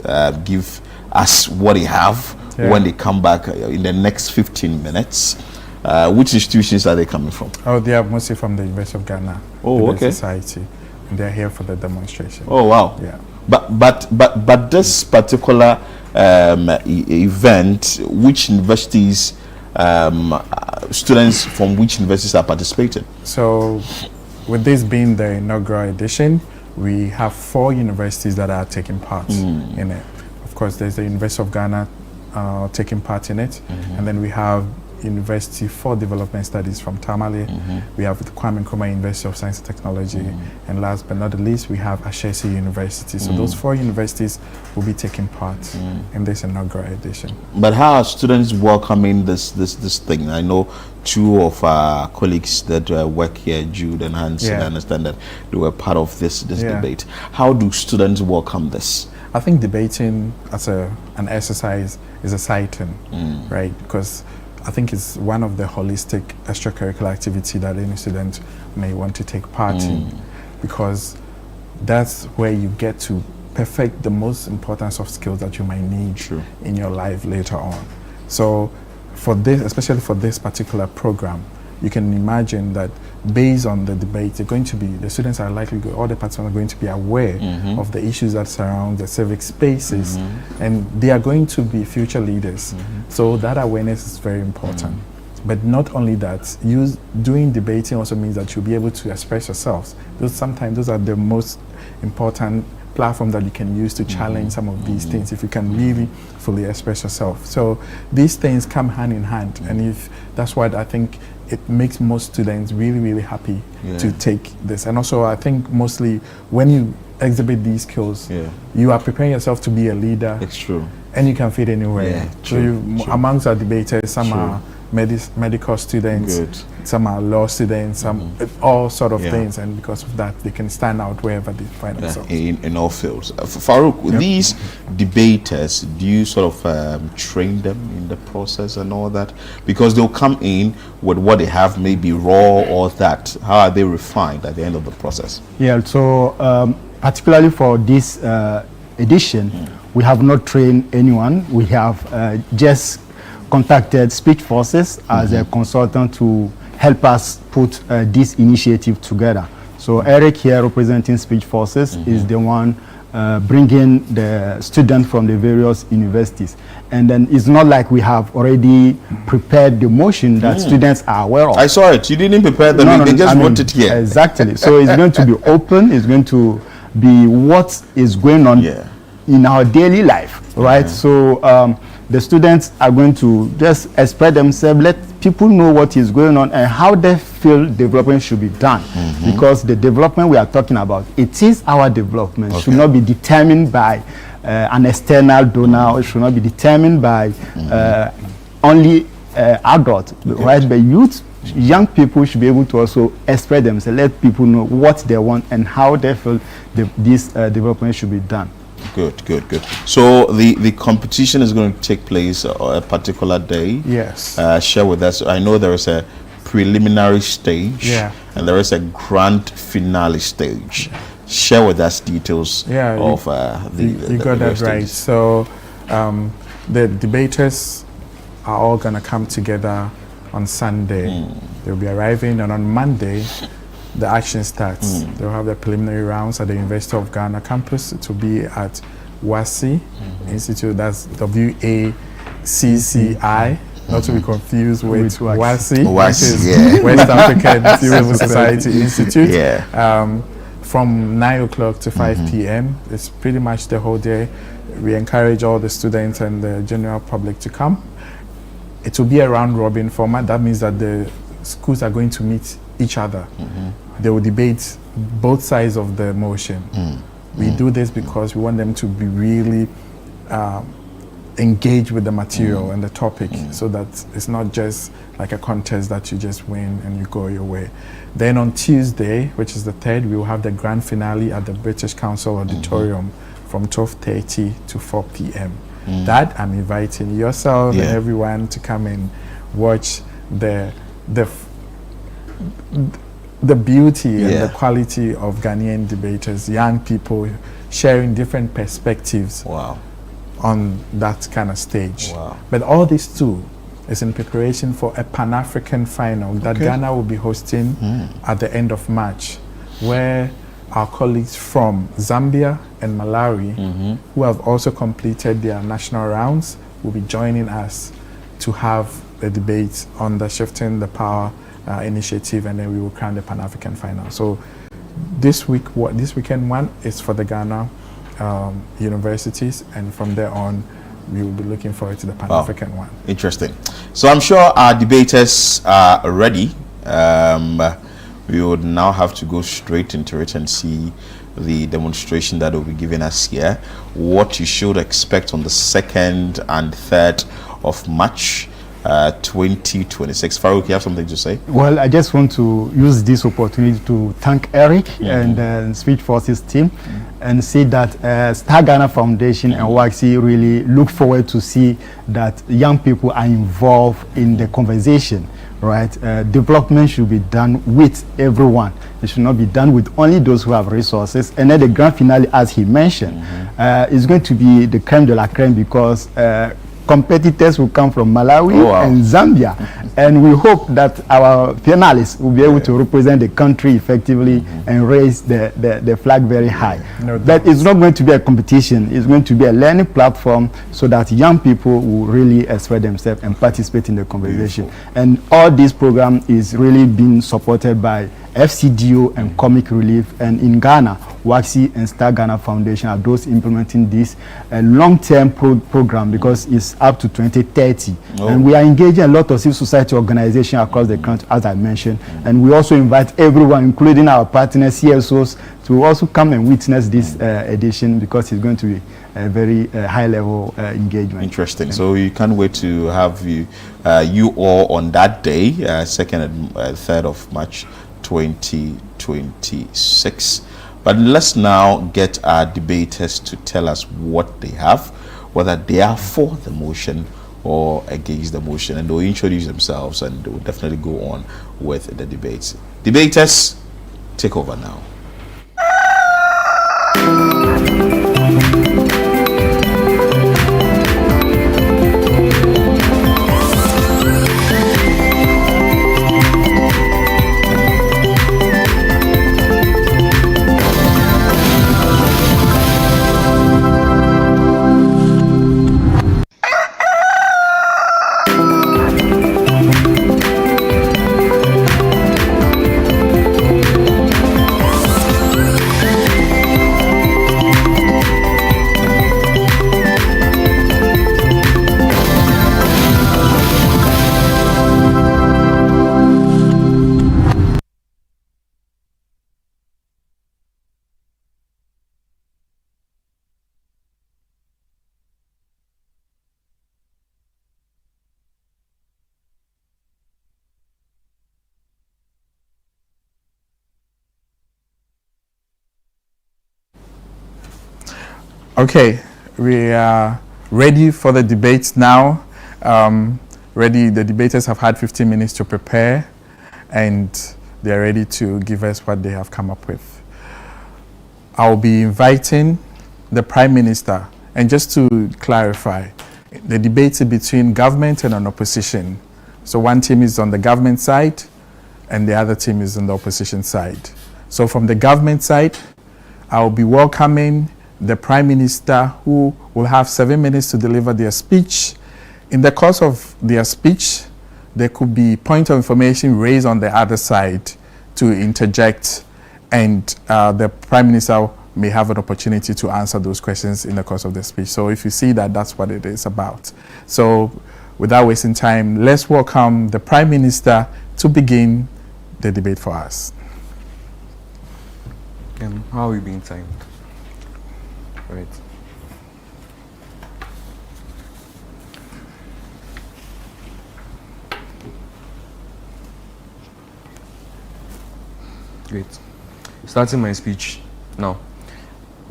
give us what they have when they come back in the next 15 minutes, which institutions are they coming from? Oh, they are mostly from the University of Ghana. Oh, okay. Society. They're here for the demonstration. Oh, wow. Yeah. But this particular event, which universities, students from which universities are participating? So, with this being the inaugural edition, we have 4 universities that are taking part in it. Of course, there's the University of Ghana taking part in it, and then we have University for Development Studies from Tamale. We have the Kwame Nkrumah University of Science and Technology, and last but not the least, we have Ashesi University. So those 4 universities will be taking part in this inaugural edition. But how are students welcoming this thing? I know two of our colleagues that work here, Jude and Hansen, I understand that they were part of this debate. How do students welcome this? I think debating as an exercise is exciting, right? Because I think it's one of the holistic extracurricular activity that any student may want to take part in, because that's where you get to perfect the most important soft skills that you might need in your life later on. So for this, especially for this particular program, you can imagine that based on the debate, the students are likely, all the participants are going to be aware of the issues that surround the civic spaces, and they are going to be future leaders. So that awareness is very important. But not only that, doing debating also means that you'll be able to express yourselves. Sometimes those are the most important platform that you can use to challenge some of these things, if you can really fully express yourself. So these things come hand in hand, and if that's what I think it makes most students really, really happy to take this. And also I think mostly when you exhibit these skills, you are preparing yourself to be a leader. It's true. And you can fit anywhere. So amongst our debaters, some are medical students, some are law students, some all sort of things, and because of that they can stand out wherever they find themselves. In all fields. Farouk, these debaters, do you sort of train them in the process and all that? Because they'll come in with what they have, maybe raw or that. How are they refined at the end of the process? Yeah, so particularly for this edition, we have not trained anyone. We have just contacted Speech Forces as a consultant to help us put this initiative together. So Eric here, representing Speech Forces, is the one bringing the students from the various universities. And then it's not like we have already prepared the motion that students are aware of. I saw it. You didn't prepare them. They just wrote it here. Exactly. So it's going to be open. It's going to be what is going on in our daily life, right? So the students are going to just express themselves, let people know what is going on and how they feel development should be done. Because the development we are talking about, it is our development. It should not be determined by an external donor. It should not be determined by only adults, right? But youth, young people should be able to also express themselves, let people know what they want and how they feel this development should be done. Good. So the competition is going to take place a particular day. Yes. Share with us. I know there is a preliminary stage and there is a grand finale stage. Share with us details of you got that right. So the debaters are all going to come together on Sunday. They'll be arriving, and on Monday the action starts. They'll have the preliminary rounds at the University of Ghana campus. It will be at WACCI Institute. That's WACCI, not to be confused with WACCI, West African Civil Society Institute. From 9 o'clock to 5 p.m. It's pretty much the whole day. We encourage all the students and the general public to come. It will be a round robin format. That means that the schools are going to meet each other. They will debate both sides of the motion. We do this because we want them to be really engaged with the material and the topic, so that it's not just like a contest that you just win and you go your way. Then on Tuesday, which is the 3rd, we will have the grand finale at the British Council Auditorium from 12:30 to 4 p.m. That I'm inviting yourself and everyone to come and watch the beauty and the quality of Ghanaian debaters, young people sharing different perspectives on that kind of stage. But all this too is in preparation for a Pan-African final that Ghana will be hosting at the end of March, where our colleagues from Zambia and Malawi, who have also completed their national rounds, will be joining us to have a debate on the Shifting the Power initiative, and then we will crown the Pan-African final. So this weekend one is for the Ghana universities, and from there on we will be looking forward to the Pan-African one. Interesting. So I'm sure our debaters are ready. We would now have to go straight into it and see the demonstration that will be given us here. What you should expect on the 2nd and 3rd of March. 2026. Farouk, you have something to say? Well, I just want to use this opportunity to thank Eric and Speech Forces team and say that Star Ghana Foundation and WAXI really look forward to see that young people are involved in the conversation, right? Development should be done with everyone. It should not be done with only those who have resources. And then the grand finale, as he mentioned, is going to be the creme de la creme because competitors will come from Malawi and Zambia. And we hope that our finalists will be able to represent the country effectively and raise the flag very high. But it's not going to be a competition. It's going to be a learning platform so that young people will really express themselves and participate in the conversation. And all this program is really being supported by FCDO and Comic Relief, and in Ghana, WAXI and Star Ghana Foundation are those implementing this long-term program because it's up to 2030. And we are engaging a lot of civil society organizations across the country, as I mentioned, and we also invite everyone, including our partners, CSOs, to also come and witness this edition because it's going to be a very high-level engagement. Interesting. So you can't wait to have you all on that day, 2nd and 3rd of March 2026. But let's now get our debaters to tell us what they have, whether they are for the motion or against the motion, and they'll introduce themselves and they'll definitely go on with the debates. Debaters, take over now. Okay, we are ready for the debates now. The debaters have had 15 minutes to prepare and they're ready to give us what they have come up with. I'll be inviting the Prime Minister, and just to clarify, the debate is between government and an opposition. So one team is on the government side and the other team is on the opposition side. So from the government side, I'll be welcoming the Prime Minister, who will have 7 minutes to deliver their speech. In the course of their speech, there could be point of information raised on the other side to interject, and the Prime Minister may have an opportunity to answer those questions in the course of the speech. So if you see that, that's what it is about. So without wasting time, let's welcome the Prime Minister to begin the debate for us. How are we being timed? Right. Great. Starting my speech now.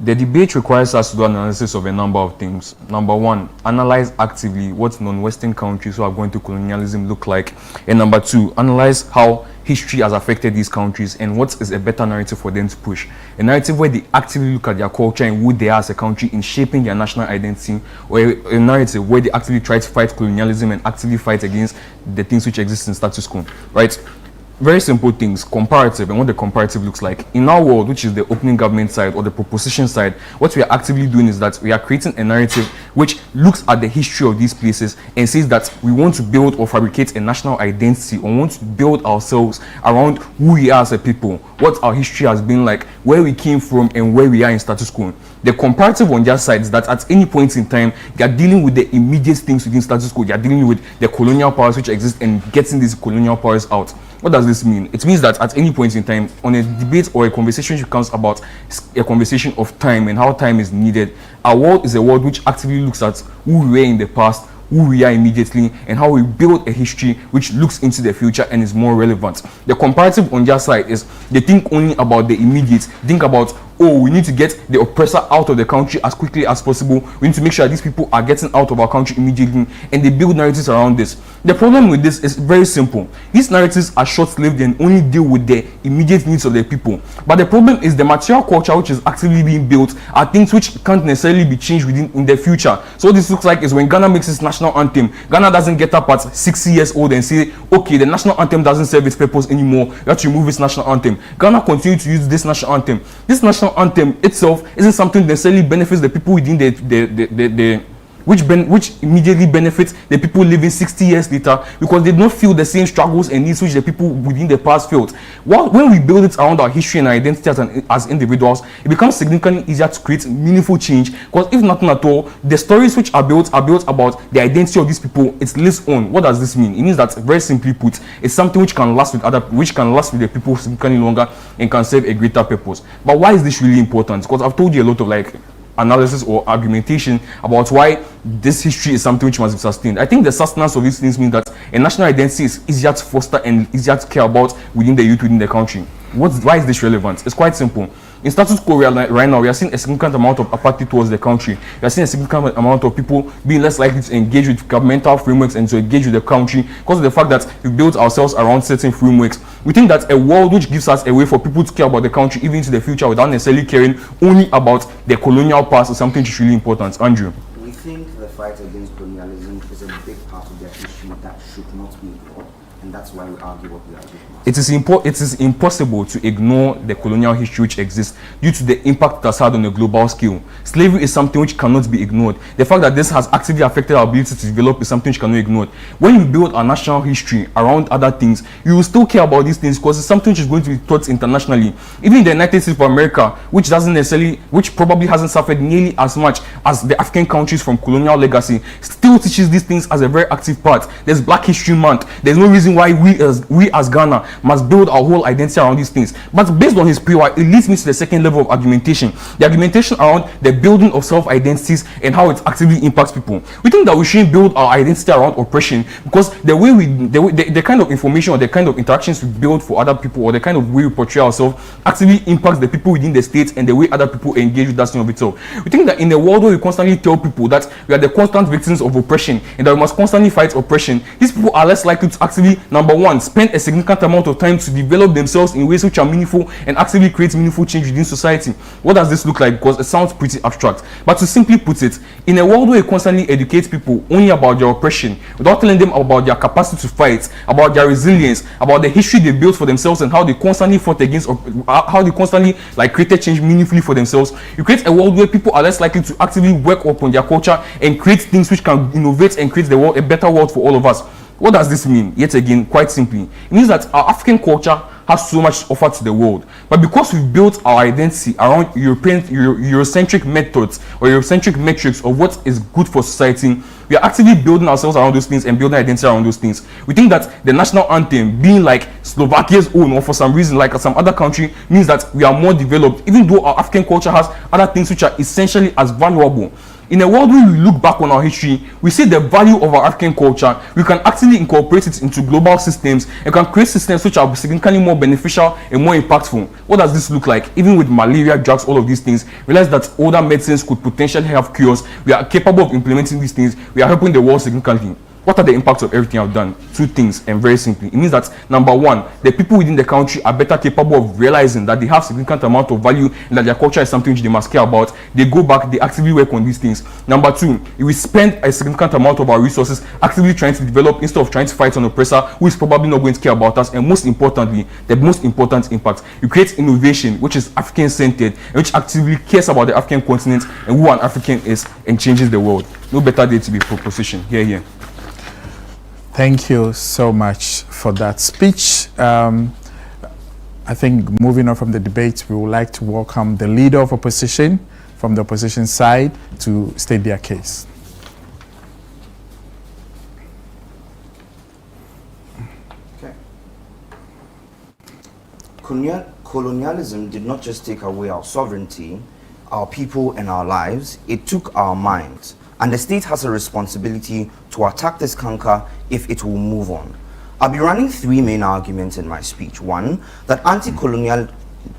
The debate requires us to do analysis of a number of things. Number one, analyze actively what non-Western countries who are going to colonialism look like. And number two, analyze how history has affected these countries and what is a better narrative for them to push. A narrative where they actively look at their culture and who they are as a country in shaping their national identity, or a narrative where they actively try to fight colonialism and actively fight against the things which exist in status quo, right? Very simple things, comparative, and what the comparative looks like. In our world, which is the opening government side or the proposition side, what we are actively doing is that we are creating a narrative which looks at the history of these places and says that we want to build or fabricate a national identity, or want to build ourselves around who we are as a people, what our history has been like, where we came from, and where we are in status quo. The comparative on their side is that at any point in time, they are dealing with the immediate things within status quo. They are dealing with the colonial powers which exist and getting these colonial powers out. What does this mean? It means that at any point in time, on a debate or a conversation which comes about a conversation of time and how time is needed, our world is a world which actively looks at who we were in the past, who we are immediately and how we build a history which looks into the future and is more relevant. The comparative on their side is they think only about the immediate, think about, oh, we need to get the oppressor out of the country as quickly as possible. We need to make sure these people are getting out of our country immediately, and they build narratives around this. The problem with this is very simple. These narratives are short-lived and only deal with the immediate needs of the people. But the problem is the material culture which is actively being built are things which can't necessarily be changed in the future. So what this looks like is when Ghana makes its national anthem, Ghana doesn't get up at 60 years old and say, okay, the national anthem doesn't serve its purpose anymore, we have to remove its national anthem. Ghana continues to use this national anthem. This national anthem itself isn't something that necessarily benefits the people within which immediately benefits the people living 60 years later, because they don't feel the same struggles and needs which the people within the past felt. When we build it around our history and our identity as individuals, it becomes significantly easier to create meaningful change, because if nothing at all, the stories which are built about the identity of these people, it's lives on. What does this mean? It means that, very simply put, it's something which can last with the people significantly longer and can serve a greater purpose. But why is this really important? Because I've told you a lot of analysis or argumentation about why this history is something which must be sustained. I think the sustenance of these things means that a national identity is easier to foster and easier to care about within the youth within the country. Why is this relevant? It's quite simple. In status quo right now, we are seeing a significant amount of apathy towards the country. We are seeing a significant amount of people being less likely to engage with governmental frameworks and to engage with the country because of the fact that we built ourselves around certain frameworks. We think that a world which gives us a way for people to care about the country even into the future without necessarily caring only about the colonial past is something which is really important. Andrew? We think the fight against colonialism is a big part of their history that should not be ignored, and that's why we argue what we argue. It is impossible to ignore the colonial history which exists due to the impact it has had on a global scale. Slavery is something which cannot be ignored. The fact that this has actively affected our ability to develop is something which cannot be ignored. When you build our national history around other things, you will still care about these things because it's something which is going to be taught internationally. Even in the United States of America, which probably hasn't suffered nearly as much as the African countries from colonial legacy, still teaches these things as a very active part. There's Black History Month. There's no reason why we as Ghana must build our whole identity around these things. But based on his POI, it leads me to the second level of argumentation. The argumentation around the building of self-identities and how it actively impacts people. We think that we shouldn't build our identity around oppression because the kind of information or the kind of interactions we build for other people or the kind of way we portray ourselves actually impacts the people within the state and the way other people engage with that thing of itself. We think that in a world where we constantly tell people that we are the constant victims of oppression and that we must constantly fight oppression, these people are less likely to actually, number one, spend a significant amount of time to develop themselves in ways which are meaningful and actively create meaningful change within society. What does this look like? Because it sounds pretty abstract. But to simply put it, in a world where you constantly educate people only about their oppression, without telling them about their capacity to fight, about their resilience, about the history they built for themselves and how they constantly fought against, how they constantly created change meaningfully for themselves, you create a world where people are less likely to actively work upon their culture and create things which can innovate and create the world a better world for all of us. What does this mean? Yet again, quite simply, it means that our African culture has so much to offer to the world. But because we've built our identity around Eurocentric methods or Eurocentric metrics of what is good for society, we are actively building ourselves around those things and building identity around those things. We think that the national anthem being like Slovakia's own or for some reason like some other country means that we are more developed, even though our African culture has other things which are essentially as valuable. In a world where we look back on our history, we see the value of our African culture. We can actually incorporate it into global systems and can create systems which are significantly more beneficial and more impactful. What does this look like? Even with malaria, drugs, all of these things, realize that older medicines could potentially have cures. We are capable of implementing these things. We are helping the world significantly. What are the impacts of everything I've done? Two things, and very simply. It means that, number one, the people within the country are better capable of realizing that they have significant amount of value and that their culture is something which they must care about. They go back, they actively work on these things. Number two, if we spend a significant amount of our resources actively trying to develop instead of trying to fight an oppressor who is probably not going to care about us, and most importantly, the most important impact, you create innovation which is African-centered and which actively cares about the African continent and who an African is and changes the world. No better day to be proposition. Here. Thank you so much for that speech. I think moving on from the debate, we would like to welcome the leader of opposition from the opposition side to state their case. Okay. Colonialism did not just take away our sovereignty, our people and our lives. It took our minds, and the state has a responsibility to attack this canker if it will move on. I'll be running 3 main arguments in my speech. 1, that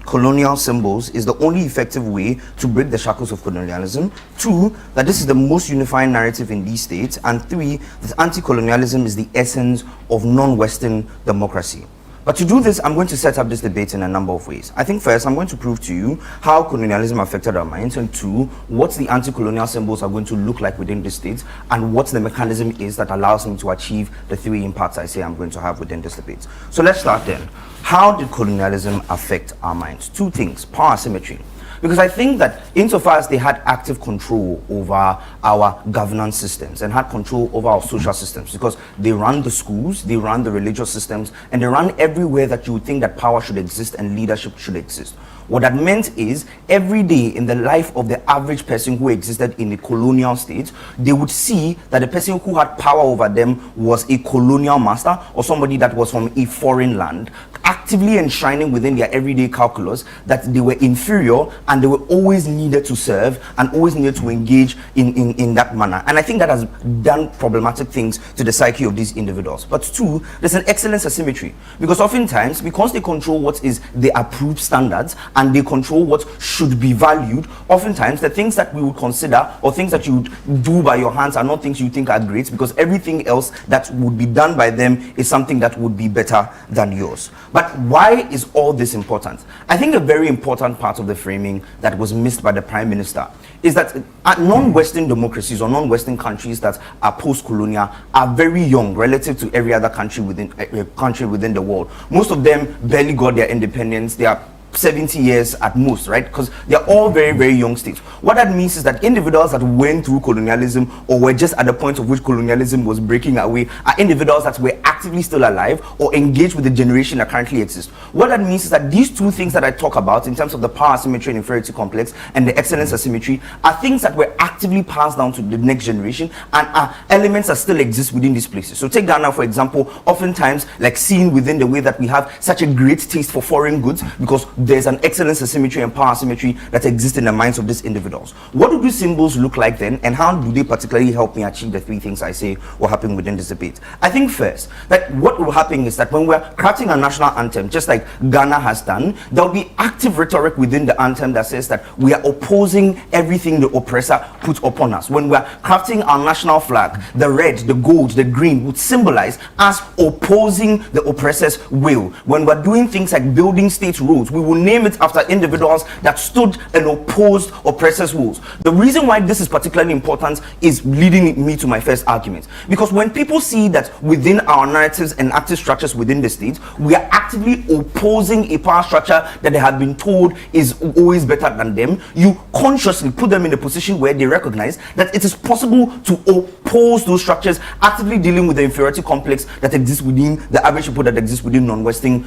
colonial symbols is the only effective way to break the shackles of colonialism. 2, that this is the most unifying narrative in these states. And 3, that anti-colonialism is the essence of non-Western democracy. But to do this, I'm going to set up this debate in a number of ways. I think first, I'm going to prove to you how colonialism affected our minds, and 2, what the anti-colonial symbols are going to look like within the states, and what the mechanism is that allows me to achieve the 3 impacts I say I'm going to have within this debate. So let's start then. How did colonialism affect our minds? 2 things: power asymmetry. Because I think that insofar as they had active control over our governance systems and had control over our social systems, because they run the schools, they run the religious systems, and they run everywhere that you would think that power should exist and leadership should exist. What that meant is, every day in the life of the average person who existed in a colonial state, they would see that the person who had power over them was a colonial master or somebody that was from a foreign land, actively enshrining within their everyday calculus that they were inferior and they were always needed to serve and always needed to engage in that manner. And I think that has done problematic things to the psyche of these individuals. But 2, there's an excellence asymmetry, because oftentimes, because they control what is the approved standards and they control what should be valued, oftentimes the things that we would consider or things that you would do by your hands are not things you think are great, because everything else that would be done by them is something that would be better than yours. But why is all this important? I think a very important part of the framing that was missed by the Prime Minister is that non-Western democracies or non-Western countries that are post-colonial are very young relative to every other country within the world. Most of them barely got their independence. They are 70 years at most, right? Because they're all very, very young states. What that means is that individuals that went through colonialism or were just at the point of which colonialism was breaking away are individuals that were actively still alive or engaged with the generation that currently exists. What that means is that these 2 things that I talk about in terms of the power asymmetry and inferiority complex and the excellence asymmetry are things that were actively passed down to the next generation and are elements that still exist within these places. So take Ghana, for example, oftentimes like seen within the way that we have such a great taste for foreign goods, because there's an excellence asymmetry and power asymmetry that exists in the minds of these individuals. What do these symbols look like then, and how do they particularly help me achieve the 3 things I say will happen within this debate? I think first, that what will happen is that when we're crafting a national anthem, just like Ghana has done, there will be active rhetoric within the anthem that says that we are opposing everything the oppressor puts upon us. When we're crafting our national flag, the red, the gold, the green would symbolize us opposing the oppressor's will. When we're doing things like building state roads, we will name it after individuals that stood and opposed oppressors' rules. The reason why this is particularly important is leading me to my first argument, because when people see that within our narratives and active structures within the state, we are actively opposing a power structure that they have been told is always better than them, you consciously put them in a position where they recognize that it is possible to oppose those structures, actively dealing with the inferiority complex that exists within the average people that exist within non-Western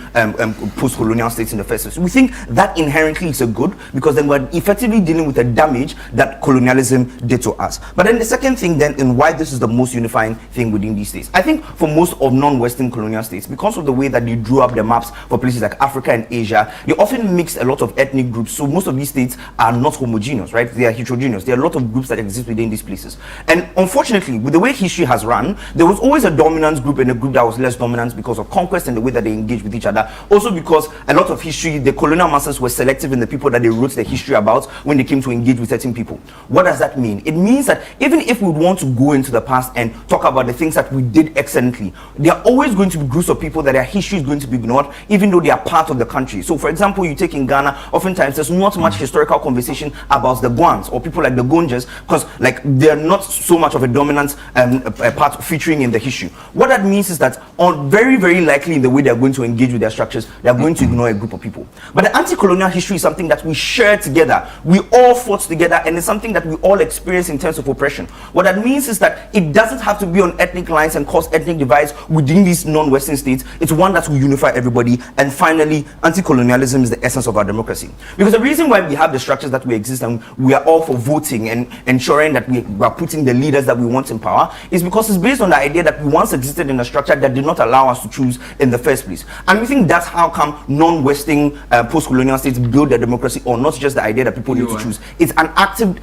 post-colonial states in the first place. We think that inherently is a good, because then we're effectively dealing with the damage that colonialism did to us. But then the second thing then, and why this is the most unifying thing within these states, I think for most of non-Western colonial states, because of the way that they drew up the maps for places like Africa and Asia, they often mixed a lot of ethnic groups. So most of these states are not homogeneous, right? They are heterogeneous. There are a lot of groups that exist within these places. And unfortunately, with the way history has run, there was always a dominant group and a group that was less dominant because of conquest and the way that they engaged with each other. Also because a lot of history, the colonial masters were selective in the people that they wrote the history about when they came to engage with certain people. What does that mean? It means that even if we want to go into the past and talk about the things that we did excellently, there are always going to be groups of people that their history is going to be ignored, even though they are part of the country. So for example, you take in Ghana, oftentimes there's not much historical conversation about the Guans or people like the Gonjas, because like they're not so much of a dominant part featuring in the history. What that means is that on very, very likely in the way they're going to engage with their structures, they're going to ignore a group of people. But the anti-colonial history is something that we share together. We all fought together, and it's something that we all experience in terms of oppression. What that means is that it doesn't have to be on ethnic lines and cause ethnic divides. We within these non-Western states, it's one that will unify everybody. And finally, anti-colonialism is the essence of our democracy. Because the reason why we have the structures that we exist and we are all for voting and ensuring that we are putting the leaders that we want in power is because it's based on the idea that we once existed in a structure that did not allow us to choose in the first place. And we think that's how come non-Western post-colonial states build their democracy, or not just the idea that people need to choose. It's an active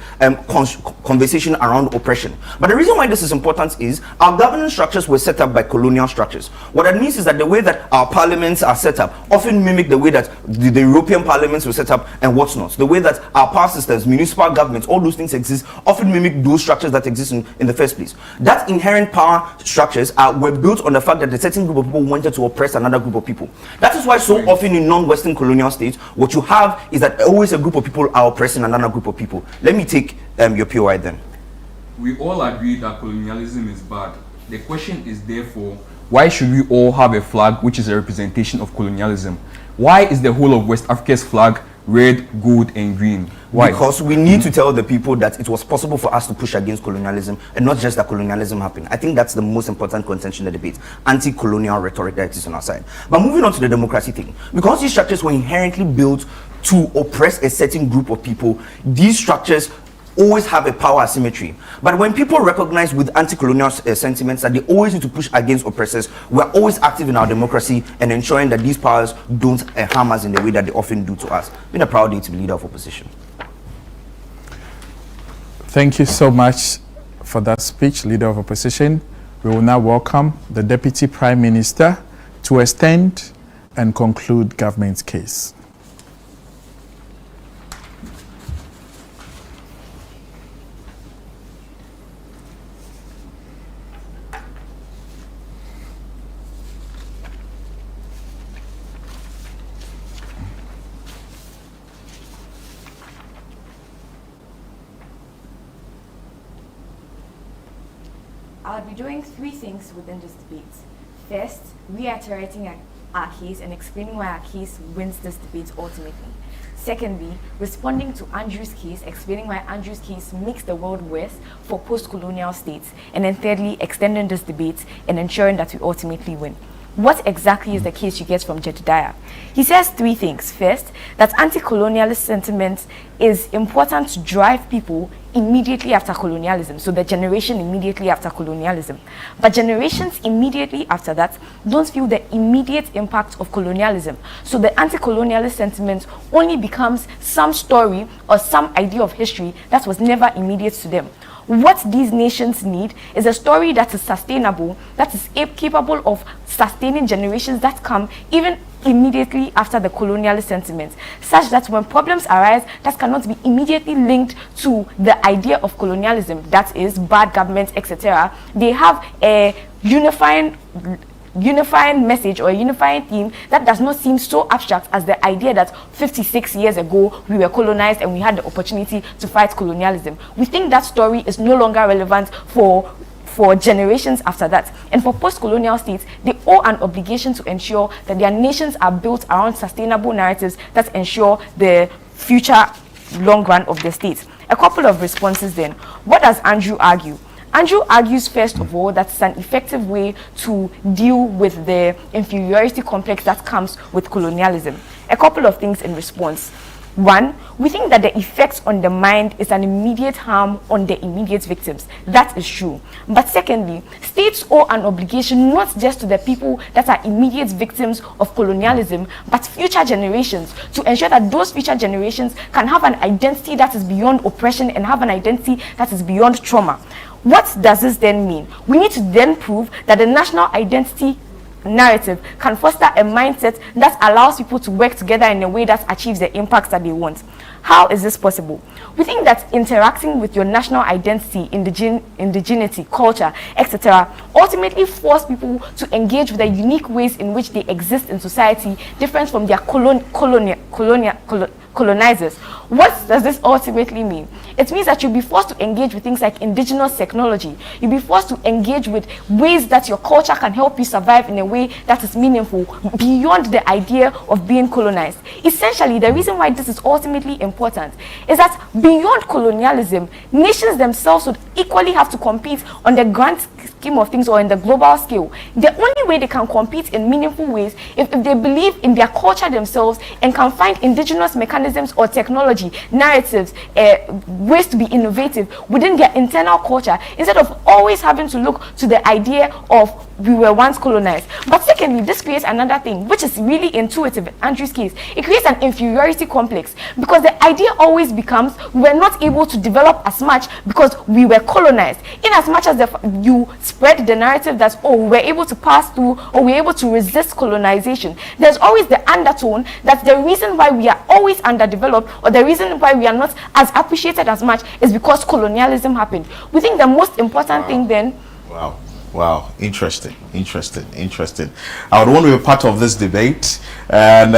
conversation around oppression. But the reason why this is important is our governance structures were set up by colonial structures. What that means is that the way that our parliaments are set up often mimic the way that the European parliaments were set up and what's not. The way that our power systems, municipal governments, all those things exist often mimic those structures that exist in the first place. That inherent power structures were built on the fact that a certain group of people wanted to oppress another group of people. That is why so often in non-Western colonial states, what you have is that always a group of people are oppressing another group of people. Let me take your POI then. We all agree that colonialism is bad. The question is therefore, why should we all have a flag which is a representation of colonialism? Why is the whole of West Africa's flag red, gold and green? Why? Because we need to tell the people that it was possible for us to push against colonialism, and not just that colonialism happened. I think that's the most important contention in the debate, anti-colonial rhetoric that is on our side. But moving on to the democracy thing, because these structures were inherently built to oppress a certain group of people, these structures always have a power asymmetry. But when people recognize with anti-colonial sentiments that they always need to push against oppressors, we're always active in our democracy and ensuring that these powers don't harm us in the way that they often do to us. It's been a proud day to be leader of opposition. Thank you so much for that speech, Leader of Opposition. We will now welcome the Deputy Prime Minister to extend and conclude government's case. I'll be doing three things within this debate. First, reiterating our case and explaining why our case wins this debate ultimately. Secondly, responding to Andrew's case, explaining why Andrew's case makes the world worse for post-colonial states. And then thirdly, extending this debate and ensuring that we ultimately win. What exactly is the case you get from Jedediah? He says three things. First, that anti-colonialist sentiment is important to drive people immediately after colonialism, so the generation immediately after colonialism. But generations immediately after that don't feel the immediate impact of colonialism. So the anti-colonialist sentiment only becomes some story or some idea of history that was never immediate to them. What these nations need is a story that is sustainable, that is capable of sustaining generations that come even immediately after the colonialist sentiments, such that when problems arise that cannot be immediately linked to the idea of colonialism, that is bad government, etc., they have a unifying message or a unifying theme that does not seem so abstract as the idea that 56 years ago we were colonized and we had the opportunity to fight colonialism. We think that story is no longer relevant for generations after that. And for post-colonial states, they owe an obligation to ensure that their nations are built around sustainable narratives that ensure the future long run of the states. A couple of responses then. What does Andrew argue? Andrew argues, first of all, that it's an effective way to deal with the inferiority complex that comes with colonialism. A couple of things in response. One, we think that the effect on the mind is an immediate harm on the immediate victims. That is true. But secondly, states owe an obligation not just to the people that are immediate victims of colonialism, but future generations, to ensure that those future generations can have an identity that is beyond oppression and have an identity that is beyond trauma. What does this then mean? We need to then prove that the national identity narrative can foster a mindset that allows people to work together in a way that achieves the impacts that they want. How is this possible? We think that interacting with your national identity, indigeneity, culture, etc., ultimately force people to engage with the unique ways in which they exist in society, different from their colonizers. What does this ultimately mean? It means that you'll be forced to engage with things like indigenous technology. You'll be forced to engage with ways that your culture can help you survive in a way that is meaningful beyond the idea of being colonized. Essentially, the reason why this is ultimately important is that beyond colonialism, nations themselves would equally have to compete on the grand scheme of things or in the global scale, the only way they can compete in meaningful ways if they believe in their culture themselves and can find indigenous mechanisms or technology, narratives, ways to be innovative within their internal culture, instead of always having to look to the idea of we were once colonized. But secondly, this creates another thing, which is really intuitive in Andrew's case. It creates an inferiority complex, because the idea always becomes we were not able to develop as much because we were colonized. In as much as you spread the narrative that, oh, we were able to pass through or we were able to resist colonization, there's always the undertone that the reason why we are always underdeveloped or the reason why we are not as appreciated as much is because colonialism happened. We think the most important thing then... Wow, interesting. I would want to be a part of this debate, and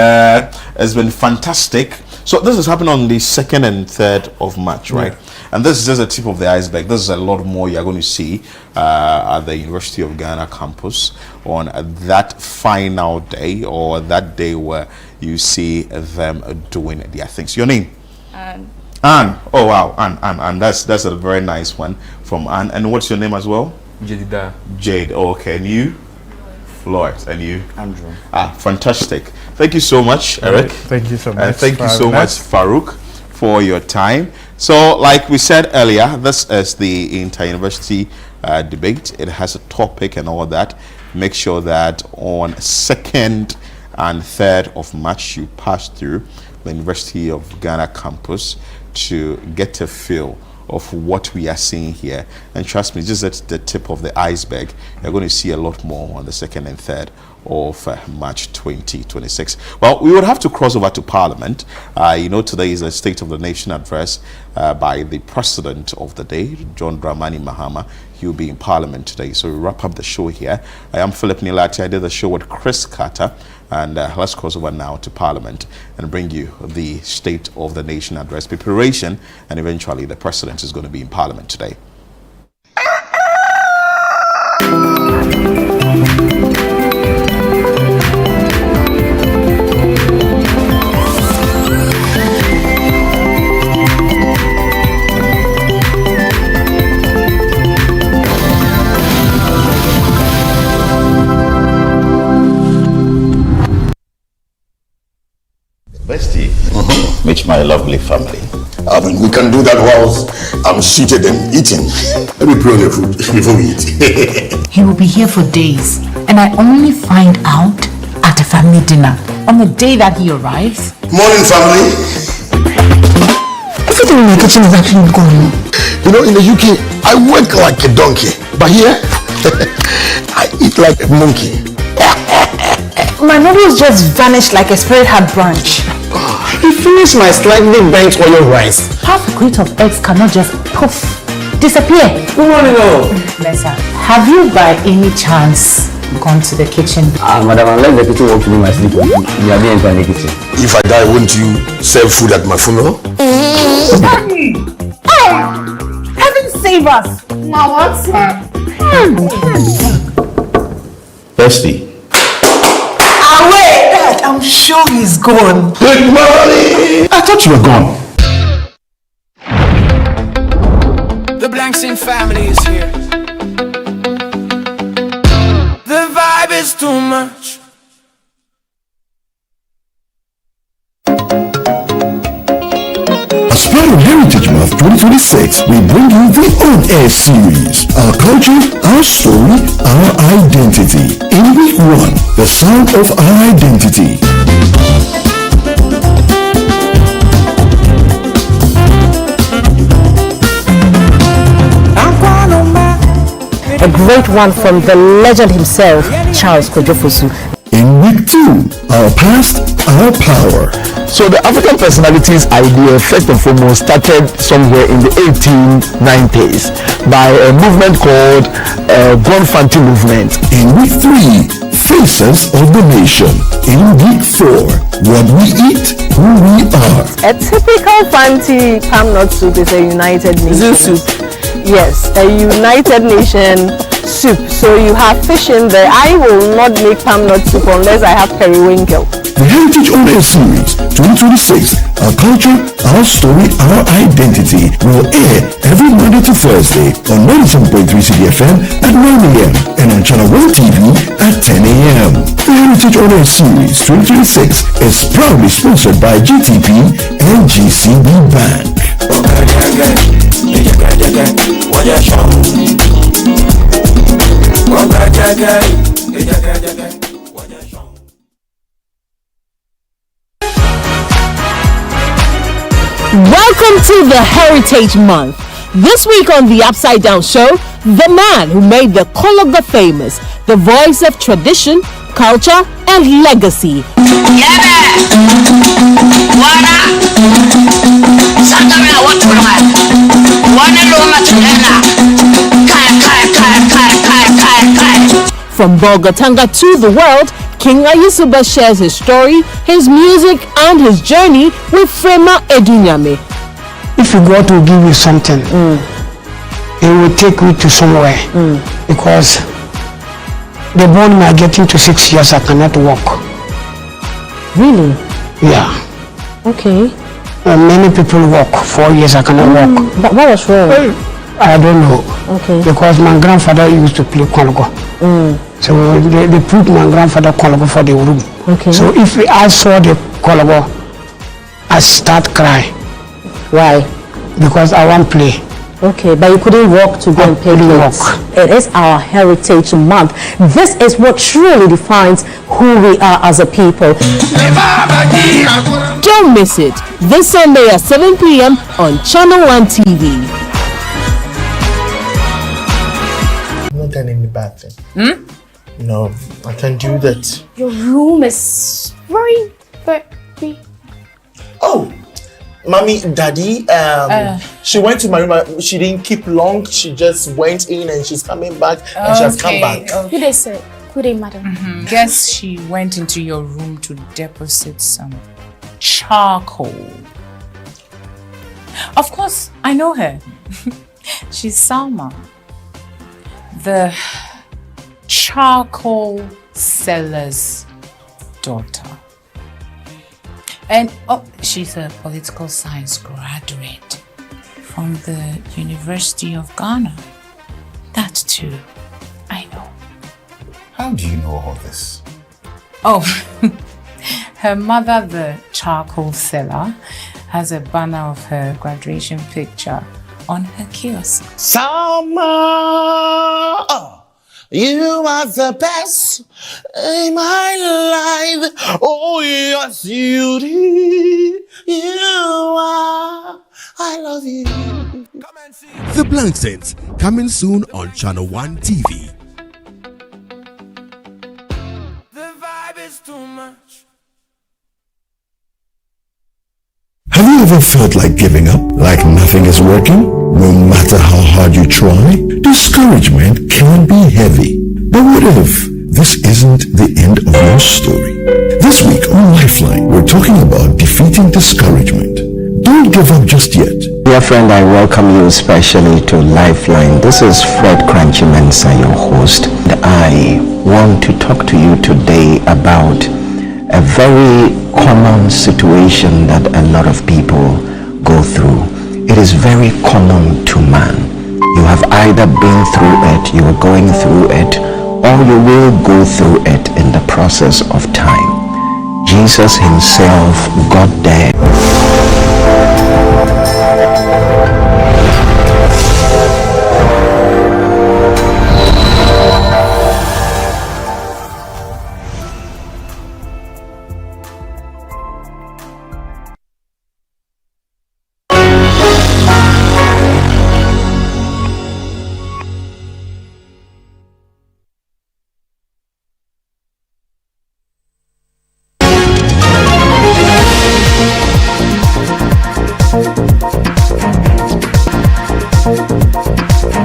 it's been fantastic. So this is happening on the 2nd and 3rd of March, right? Yeah. And this is just the tip of the iceberg. This is a lot more you're going to see at the University of Ghana campus on that final day, or that day where you see them doing their things. Your name? Anne. Oh wow, Anne. That's a very nice one from Anne. And what's your name as well? Jade. Oh, okay. And you? Floyd. And you? Andrew. Fantastic. Thank you so much, Eric. Thank you so much. And thank you so much, Farouk, for your time. So, like we said earlier, this is the inter-university debate. It has a topic and all that. Make sure that on 2nd and 3rd of March, you pass through the University of Ghana campus to get a feel of what we are seeing here. And trust me, just at the tip of the iceberg. You're going to see a lot more on the 2nd and 3rd of March 2026. Well, we would have to cross over to Parliament. Today is a State of the Nation address by the President of the day, John Dramani Mahama. He'll be in Parliament today. So we wrap up the show here. I am Philip Nilati. I did the show with Chris Carter. And let's cross over now to Parliament and bring you the State of the Nation address preparation, and eventually the President is going to be in Parliament today. Meet my lovely family. We can do that whilst I'm seated and eating. Let me put on the food before we eat. He will be here for days, and I only find out at a family dinner on the day that he arrives. Morning, family. Everything in my kitchen is actually going. In the UK, I work like a donkey, but here, I eat like a monkey. My noodles just vanished like a spirit had branch. He finished my slightly burnt oil rice. Half a crate of eggs cannot just poof, disappear. Good morning, all. Lisa, have you by any chance gone to the kitchen? Madam, unless the kitchen wants to be my sleep, you are being in the kitchen. If I die, won't you serve food at my funeral? Hey! Heaven save us! Now what's Thirsty. Away! Dad, I'm sure he's gone. Good morning! I thought you were gone. The Blankson family is here. The vibe is too much. As part of Heritage Month 2026, we bring you the On-Air series. Our culture, our story, our identity. In week 1, the sound of our identity. A great one from the legend himself, Charles Kojofosu. In week 2, our past, our power. So the African Personalities idea, first and foremost, started somewhere in the 1890s by a movement called Gonfanti Movement. In week 3, Faces of the Nation. In week 4, what we eat, who we are. A typical Fanti palm nut soup is a United Nation soup. Yes, a United Nation soup. So you have fish in there. I will not make palm nut soup unless I have periwinkle. The Heritage On Air series, 2026. Our culture, our story, our identity will air every Monday to Thursday on 97.3 CDFM at 9 a.m. and on Channel 1 TV at 10 a.m. The Heritage Honor Series 2026 is proudly sponsored by GTP and GCB Bank. Welcome to the Heritage Month. This week on the Upside Down Show, the man who made the Kologa famous, the voice of tradition, culture, and legacy. From Bolgatanga to the world, King Ayusuba shares his story, his music, and his journey with Frema Edunyame. If God will give you something, He will take you to somewhere. Because the bone me are getting to 6 years, I cannot walk. Really? Yeah. Okay. Many people walk. 4 years, I cannot walk. But what was wrong? I don't know. Okay. Because my grandfather used to play Kongo. So they put my grandfather Kongo for the room. Okay. So if I saw the Kongo, I start cry. Why? Because I want play. Okay, but you couldn't walk to go and pay bills. It is our Heritage Month. This is what truly defines who we are as a people. Don't miss it. This Sunday at 7 p.m. on Channel 1 TV. I'm not done any bad thing. No, I can't do that. Your room is very. Oh, mommy, daddy, she went to my room. She didn't keep long. She just went in and she's coming back and she has come back. Good day, sir. Good day, madam. Guess she went into your room to deposit some charcoal. Of course, I know her. She's Salma, the charcoal seller's daughter. And she's a political science graduate from the University of Ghana. That too, I know. How do you know all this? Oh, her mother, the charcoal seller, has a banner of her graduation picture on her kiosk. Salma, you are the best in my life. Oh, yes, you do. You are. I love you. The Blankstons, coming soon on Channel 1 TV. The vibe is too much. Have you ever felt like giving up? Like nothing is working? No matter how hard you try, discouragement can be heavy. But what if this isn't the end of your story? This week on Lifeline, we're talking about defeating discouragement. Don't give up just yet. Dear friend, I welcome you especially to Lifeline. This is Fred Crunchy Mensa, your host. And I want to talk to you today about a very common situation that a lot of people go through. It is very common to man. You have either been through it, you are going through it, or you will go through it in the process of time. Jesus himself got there.